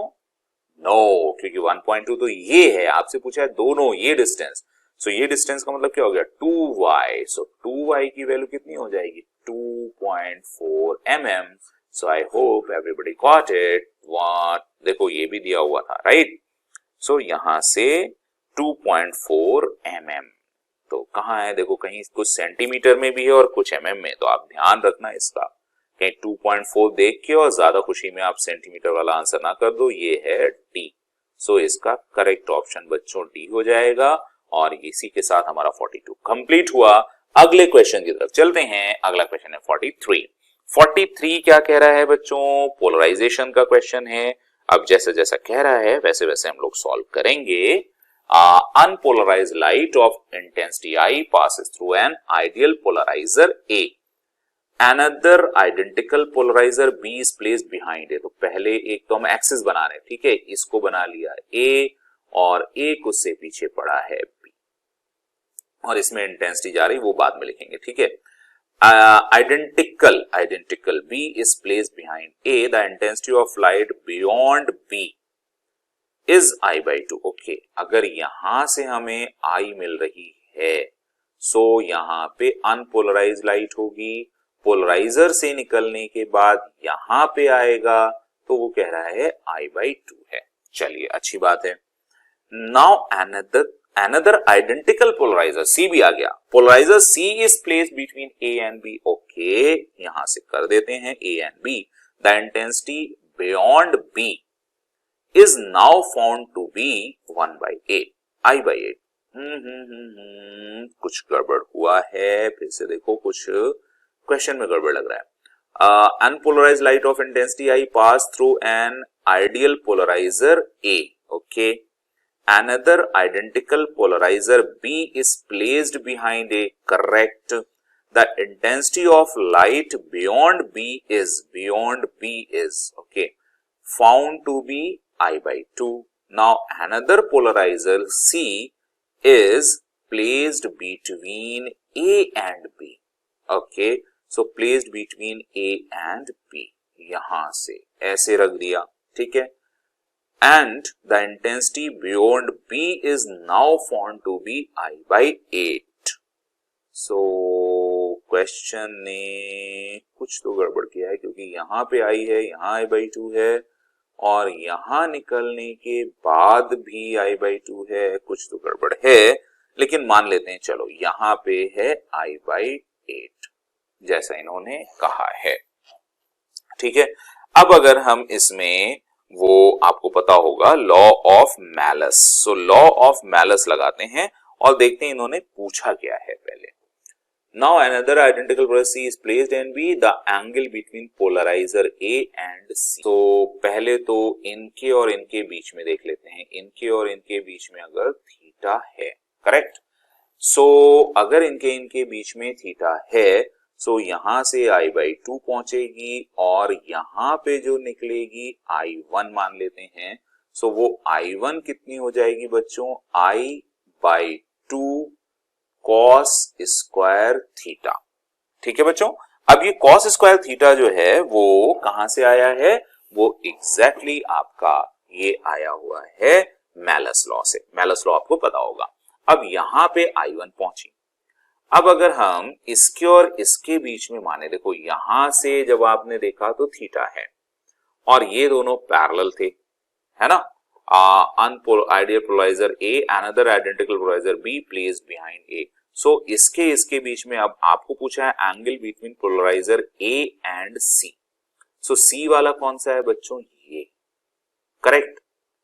नो, क्योंकि 1.2 तो ये है, आपसे पूछा है दोनों ये डिस्टेंस, सो ये डिस्टेंस का मतलब क्या हो गया 2y, सो 2y की वैल्यू कितनी हो जाएगी 2.4 mm। So I hope everybody got it. What, देखो ये भी दिया हुआ था, राइट। सो यहां से 2.4 mm, तो कहाँ है देखो, कहीं कुछ सेंटीमीटर में भी है और कुछ mm में, तो आप ध्यान रखना इसका, कहीं 2.4 देख के और ज्यादा खुशी में आप सेंटीमीटर वाला आंसर ना कर दो, ये है डी। सो इसका करेक्ट ऑप्शन बच्चों डी हो जाएगा और इसी के साथ हमारा 42 कंप्लीट हुआ। अगले क्वेश्चन की तरफ चलते हैं। अगला क्वेश्चन है 43। 43 क्या कह रहा है बच्चों, पोलराइजेशन का क्वेश्चन है। अब जैसे जैसा कह रहा है वैसे वैसे हम लोग सॉल्व करेंगे। Unpolarised light of intensity I passes through an ideal polarizer A. Another identical polarizer B is placed behind it. तो पहले एक तो हम एक्सिस बना रहे हैं, ठीक है, इसको बना लिया A और एक उससे पीछे पड़ा है B और इसमें इंटेंसिटी जा रही, वो बाद में लिखेंगे, ठीक है। identical B is placed behind A. The intensity of light beyond B is I/2. Okay, अगर यहां से हमें I मिल रही है, सो यहां पे अनपोलराइज्ड लाइट होगी, पोलराइजर से निकलने के बाद यहां पे आएगा तो वो कह रहा है I/2 है। चलिए अच्छी बात है। Now another identical polarizer C भी आ गया। Polarizer C is placed between A and B. Okay, यहां से कर देते हैं A and B. The intensity beyond B is now found to be 1/8, I/8. कुछ गड़बड़ हुआ है, फिर से देखो, कुछ क्वेश्चन में गड़बड़ लग रहा है। Unpolarized light of intensity I pass through an ideal polarizer A. Okay. Another identical polarizer B is placed behind A. Correct. The intensity of light beyond B is okay, found to be I/2. Now another polarizer C is placed between A and B. Okay, so placed between A and B. यहां से ऐसे रख दिया, ठीक है। And the intensity beyond B is now found to be I/8. So question ने कुछ तो गड़बड़ किया है, क्योंकि यहाँ पे I है, यहाँ I/2 है और यहाँ निकलने के बाद भी I/2 है, कुछ तो गड़बड़ है, लेकिन मान लेते हैं, चलो यहाँ पे है I/8 जैसा इन्होंने कहा है, ठीक है। अब अगर हम इसमें, वो आपको पता होगा, law of malleus, so law of malleus लगाते हैं और देखते हैं इन्होंने पूछा क्या है पहले। Now another identical polarizer C is placed and B, the angle between polarizer A and C. तो पहले तो इनके और इनके बीच में देख लेते हैं, इनके और इनके बीच में अगर थीटा है, करेक्ट। सो अगर इनके बीच में थीटा है, सो यहां से I/2 पहुंचेगी और यहां पे जो निकलेगी I1 मान लेते हैं। सो वो I1 कितनी हो जाएगी बच्चों, I/2 cos स्क्वायर थीटा, ठीक है बच्चों। अब ये cos स्क्वायर थीटा जो है वो कहां से आया है, वो एग्जैक्टली आपका ये आया हुआ है मैलस लॉ से। मैलस लॉ आपको पता होगा। अब यहां पे I1 पहुंची। अब अगर हम इसके और इसके बीच में माने, देखो यहां से जब आपने देखा तो थीटा है और ये दोनों पैरेलल थे, है ना। Ideal polariser A, another identical polariser B placed behind A. So इसके बीच में अब आपको पूछा है angle between polariser A and C. So C वाला कौन सा है बच्चों, ये, करेक्ट,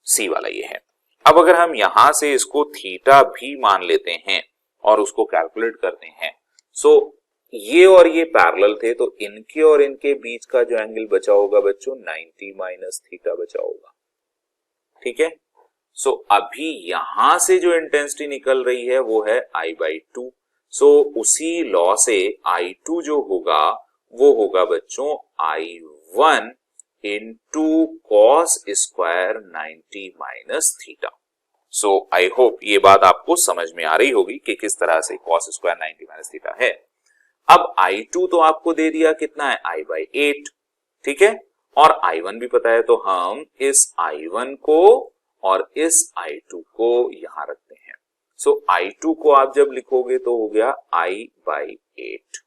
C वाला ये है। अब अगर हम यहां से इसको थीटा भी मान लेते हैं और उसको कैलकुलेट करते हैं, सो ये और ये पैरेलल थे, तो इनके और इनके बीच का जो एंगल बचा होगा बच्चों 90 माइनस थीटा बचा होगा, ठीक है। सो अभी यहां से जो इंटेंसिटी निकल रही है वो है I/2। सो उसी लॉ से I2 जो होगा वो होगा बच्चों I1 into cos square 90 minus theta. So I hope ये बात आपको समझ में आ रही होगी कि किस तरह से cos स्क्वायर 90 माइनस थीटा है। अब I2 तो आपको दे दिया कितना है, I/8, ठीक है, और I1 भी पता है, तो हम इस I1 को और इस I2 को यहां रखते हैं। सो I2 को आप जब लिखोगे तो हो गया I/8,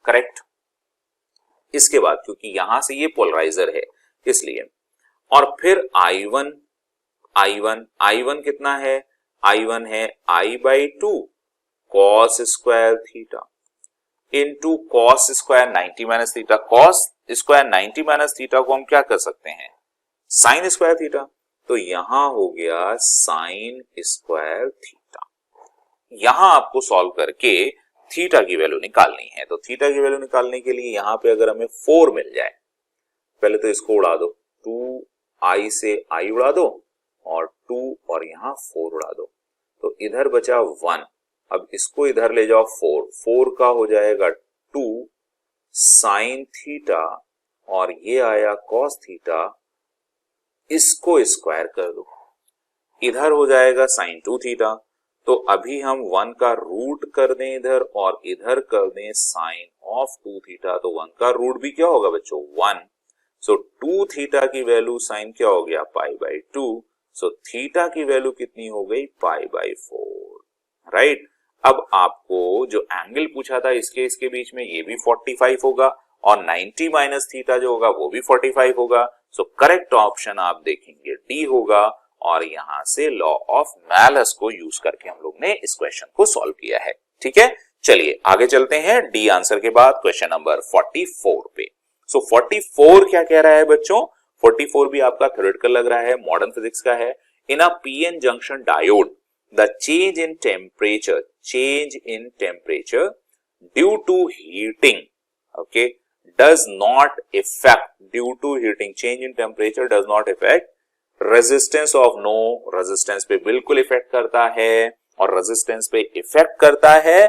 करेक्ट। इसके बाद क्योंकि यहां से ये पोलराइजर है इसलिए, और फिर I1 कितना है, I1 है I/2 cos square theta into cos square 90 minus theta. Cos square 90 minus theta को हम क्या कर सकते हैं, साइन स्क्वायर थीटा। तो यहां हो गया साइन स्क्वायर थीटा। यहां आपको सॉल्व करके थीटा की वैल्यू निकालनी है। तो थीटा की वैल्यू निकालने के लिए यहां पे अगर हमें 4 मिल जाए, पहले तो इसको उड़ा दो, 2i से i उड़ा दो और 2 और यहां 4 उड़ा दो, तो इधर बचा 1। अब इसको इधर ले जाओ 4 का हो जाएगा 2 साइन थीटा और ये आया कॉस थीटा, इसको स्क्वायर कर दो, इधर हो जाएगा साइन 2 थीटा। तो अभी हम 1 का रूट कर दें इधर और इधर कर दें साइन ऑफ 2 थीटा, तो 1 का रूट भी क्या होगा बच्चों, 1। सो 2 थीटा की वैल्यू साइन क्या हो गया, पाई बाई 2। सो थीटा की वैल्यू कितनी हो गई, पाई बाई 4, राइट। अब आपको जो एंगल पूछा था इसके बीच में, ये भी 45 होगा और 90 माइनस थीटा जो होगा वो भी 45 होगा। सो करेक्ट ऑप्शन आप देखेंगे डी होगा और यहां से लॉ ऑफ मैलस को यूज करके हम लोग ने इस क्वेश्चन को सॉल्व किया है। ठीक है, चलिए आगे चलते हैं। डी आंसर के बाद क्वेश्चन नंबर 44 पे। सो 44 क्या कह रहा है बच्चों, 44 भी आपका थ्योरेटिकल लग रहा है, मॉडर्न फिजिक्स का है। In a PN junction diode the change in temperature due to heating, okay, does not affect, due to heating, change in temperature does not affect resistance of no. Resistance पे बिल्कुल effect करता है और resistance पे effect करता है,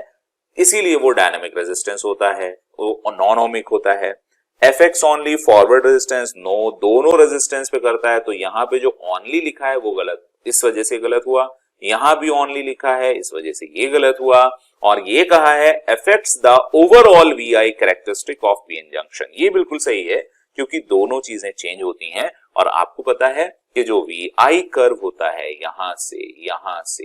इसीलिए वो डायनामिक रेजिस्टेंस होता है, वो नॉन ओमिक होता है। Effects only forward resistance, no, दोनों रेजिस्टेंस पे करता है। तो यहां पे जो ओनली लिखा है वो गलत, इस वजह से गलत हुआ। यहां भी ओनली लिखा है, इस वजह से ये गलत हुआ। और ये कहा है affects the overall VI characteristic of PN junction, ये बिल्कुल सही है क्योंकि दोनों चीजें चेंज होती हैं। और आपको पता है कि जो वीआई कर्व होता है यहां से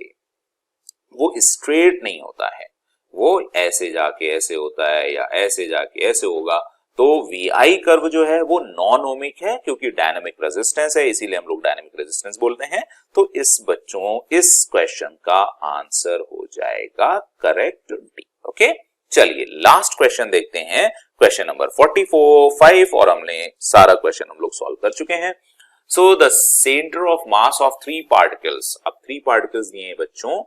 वो स्ट्रेट नहीं होता है, वो ऐसे जाके ऐसे होता है या ऐसे जाके ऐसे होगा। तो वीआई कर्व जो है वो नॉन ओमिक है क्योंकि डायनामिक रेजिस्टेंस है, इसीलिए हम लोग डायनामिक रेजिस्टेंस बोलते हैं। तो इस बच्चों इस क्वेश्चन का आंसर हो जाएगा करेक्ट डी। ओके, चलिए लास्ट क्वेश्चन देखते हैं, क्वेश्चन नंबर 45 और हमने सारा क्वेश्चन हम लोग सॉल्व कर चुके हैं। So the centre of mass of 3 particles, अब 3 पार्टिकल्स दिए हैं बच्चों,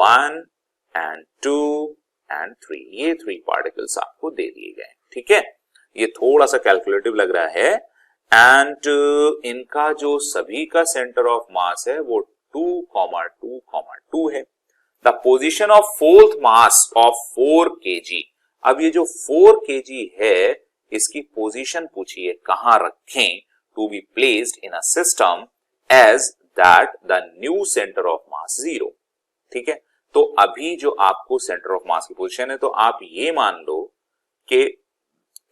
1 and 2 and 3, ये 3 पार्टिकल्स आपको दे दिए गए। ठीक है, ये थोड़ा सा कैलकुलेटिव लग रहा है। एंड इनका जो सभी का सेंटर ऑफ मास है वो 2,2,2 है। The position of fourth mass of 4 kg, अब ये जो 4 kg है इसकी पोजीशन पूछिए कहां रखें, to be placed in a system as that the new centre of mass 0। ठीक है, तो अभी जो आपको सेंटर ऑफ मास की पोजीशन है, तो आप ये मान लो कि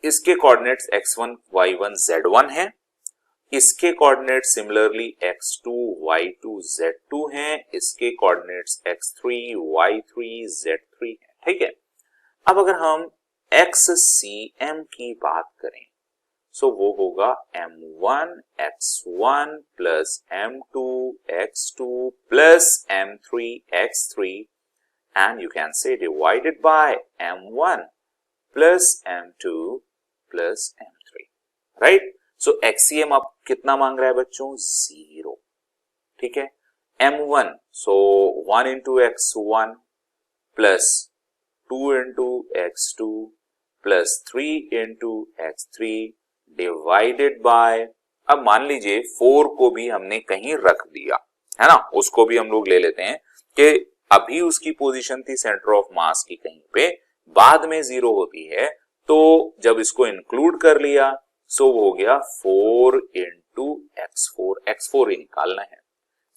इसके कोऑर्डिनेट्स x1 y1 z1 है, इसके coordinates similarly x2 y2 z2 हैं, इसके कोऑर्डिनेट्स x3 y3 z3 हैं। ठीक है, अब अगर हम xcm की बात करें सो वो होगा m1 x1 plus m2 x2 plus m3 x3 and you can say divided by m1 plus m2 plus m3, right. So XCM अब कितना मांग रहा है बच्चों, 0। ठीक है, m1 so 1 into x1 plus 2 into x2 plus 3 into x3 divided by, अब मान लीजिए 4 को भी हमने कहीं रख दिया है ना, उसको भी हम लोग ले लेते हैं कि अभी उसकी पोजीशन थी सेंटर ऑफ मास की कहीं पे, बाद में 0 होती है, तो जब इसको इंक्लूड कर लिया सो हो गया 4 इंटू x4, x4 ही निकालना है।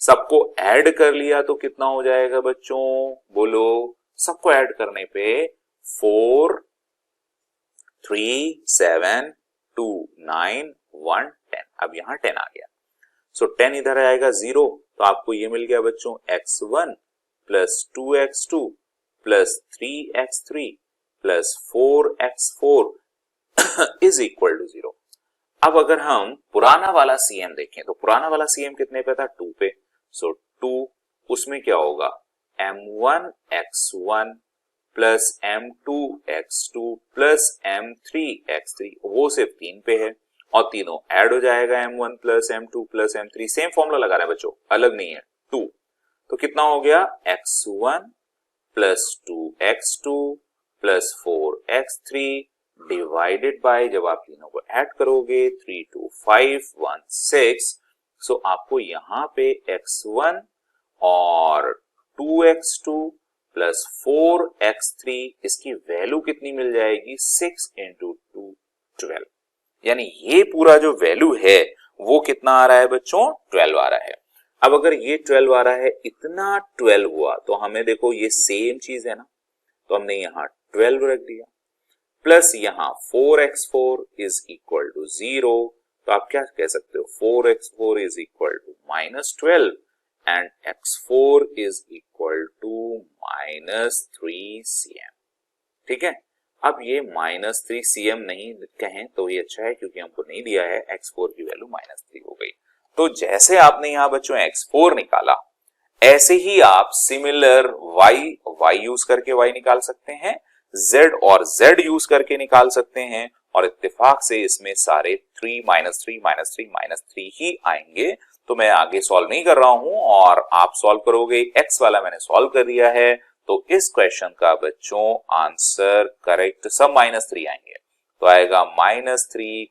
सबको ऐड कर लिया तो कितना हो जाएगा बच्चों, बोलो, सबको ऐड करने पे 4 3 7 2 9 1 10, अब यहां 10 आ गया। सो 10 इधर आएगा 0, तो आपको ये मिल गया बच्चों x1 plus 2x2 plus 3x3 plus 4x4 is equal to 0। अब अगर हम पुराना वाला सीएम देखें तो पुराना वाला सीएम कितने पे था, 2 पे। सो 2 उसमें क्या होगा, m1 x1 plus m2 x2 plus m3 x3, वो सिर्फ 3 पे है और तीनों ऐड हो जाएगा m1 plus m2 plus m3, same formula लगा रहे हैं बच्चों, अलग नहीं है, 2। तो कितना हो गया x1 plus 2x2 plus 4x3 divided by, जब आप तीनों को ऐड करोगे 3 2 5 1 6, सो आपको यहां पे x1 और 2x2 प्लस 4x3 इसकी वैल्यू कितनी मिल जाएगी, 6 इंटू 2 12, यानी ये पूरा जो वैल्यू है वो कितना आ रहा है बच्चों, 12 आ रहा है। अब अगर ये 12 आ रहा है, इतना 12 हुआ, तो हमें देखो ये सेम चीज है ना, तो हमने यहां 12 रख दिया, प्लस यहां 4x4 इज इक्वल टू 0, तो आप क्या कह सकते हो, 4x4 is equal to -12 and x4 is equal to -3cm। ठीक है, अब ये -3cm नहीं कहें तो ये अच्छा है, क्योंकि हमको नहीं दिया है, x4 की वैल्यू -3 हो गई। तो जैसे आपने यहां बच्चों x4 निकाला, ऐसे ही आप सिमिलर y यूज करके y निकाल सकते हैं, z और z यूज करके निकाल सकते हैं, और इत्तेफाक से इसमें सारे 3 -3 -3 -3 ही आएंगे। तो मैं आगे सॉल्व नहीं कर रहा हूं और आप सॉल्व करोगे, x वाला मैंने सॉल्व कर दिया है, तो इस क्वेश्चन का बच्चों आंसर करेक्ट सब -3 आएंगे, तो आएगा -3,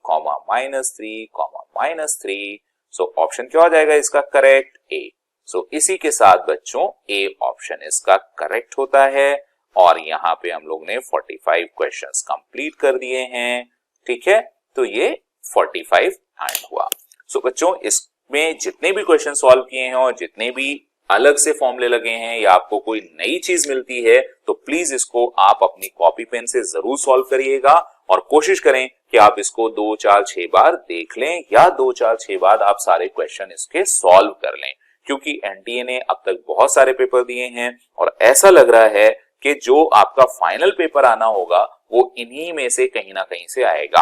-3, सो ऑप्शन क्या हो जाएगा इसका करेक्ट, ए। सो इसी के साथ बच्चों ए ऑप्शन इसका करेक्ट होता है, और यहां पे हम लोग ने 45 क्वेश्चंस कंप्लीट कर दिए हैं। ठीक है, तो ये 45 एंड हुआ। सो बच्चों इसमें जितने भी क्वेश्चन सॉल्व किए हैं और जितने भी अलग से फॉर्मूले लगे हैं या आपको कोई नई चीज मिलती है, तो प्लीज इसको आप अपनी कॉपी पेन से जरूर सॉल्व करिएगा, और कोशिश करें कि आप इसको 2 4 6 बार देख लें, या 2 4 6 बार आप सारे क्वेश्चन इसके सॉल्व कर लें, क्योंकि एनटीए ने अब तक बहुत सारे पेपर दिए हैं, और ऐसा लग रहा है कि जो आपका फाइनल पेपर आना होगा वो इन्हीं में से कहीं ना कहीं से आएगा,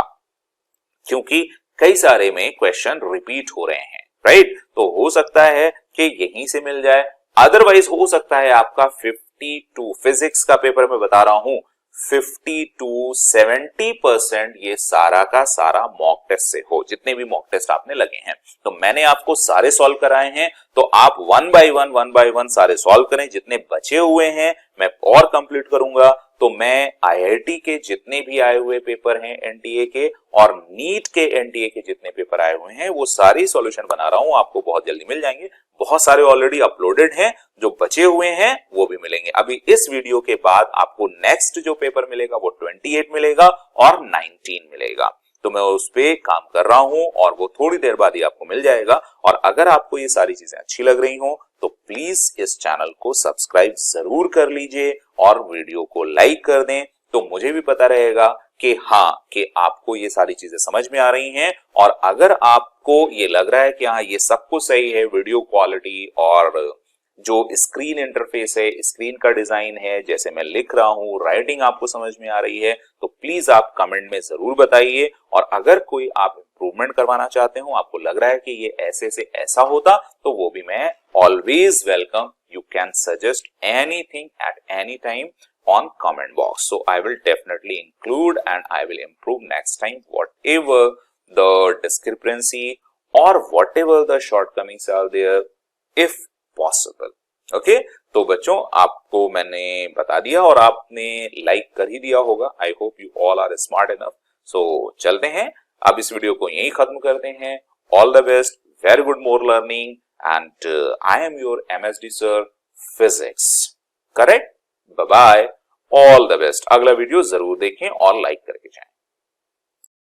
क्योंकि कई सारे में क्वेश्चन रिपीट हो रहे हैं, राइट। तो हो सकता है कि यहीं से मिल जाए, अदरवाइज हो सकता है आपका 52 फिजिक्स का पेपर मैं बता रहा हूं, 50 to 70% ये सारा का सारा मॉक टेस्ट से हो, जितने भी मॉक टेस्ट आपने लगे हैं। तो मैंने आपको सारे सॉल्व कराए हैं, तो आप वन बाय वन सारे सॉल्व करें, जितने बचे हुए हैं मैं और कंप्लीट करूंगा। तो मैं आईआईटी के जितने भी आए हुए पेपर हैं एनटीए के, और नीट के एनटीए के जितने पेपर आए हुए हैं, वो सारी सॉल्यूशन बना रहा हूं, आपको बहुत जल्दी मिल जाएंगे। बहुत सारे ऑलरेडी अपलोडेड हैं, जो बचे हुए हैं वो भी मिलेंगे। अभी इस वीडियो के बाद आपको नेक्स्ट जो पेपर मिलेगा वो 28 मिलेगा और 19 मिलेगा, तो मैं उस पे काम कर रहा हूं, और वो थोड़ी देर बाद ही आपको मिल जाएगा। और अगर आपको ये सारी चीजें अच्छी लग रही हो तो प्लीज इस चैनल को सब्सक्राइब जरूर कर लीजिए और वीडियो को लाइक कर दें, तो मुझे भी पता रहेगा कि हाँ, कि आपको ये सारी चीजें समझ में आ रही हैं। और अगर आपको ये लग रहा है कि हाँ ये सब कुछ सही है, वीडियो क्वालिटी और जो स्क्रीन इंटरफेस है, स्क्रीन का डिजाइन है, जैसे मैं लिख रहा हूं, राइटिंग आपको समझ में आ रही है, तो प्लीज आप कमेंट में जरूर बताइए। और अगर कोई आप इंप्रूवमेंट करवाना चाहते हो, आपको लग रहा है कि ये ऐसे से ऐसा होता, तो वो भी मैं always welcome. You can suggest anything at any time on comment box, so I will definitely include and I will improve next time whatever the discrepancy or whatever the shortcomings are there if possible. Okay, तो बच्चों आपको मैंने बता दिया और आपने like कर ही दिया होगा। I hope you all are smart enough. So चलते हैं, अब इस वीडियो को यहीं खत्म करते हैं। All the best, very good more learning, and I am your MSD sir physics, correct? Bye bye, all the best. अगला वीडियो जरूर देखें और लाइक करके जाएं।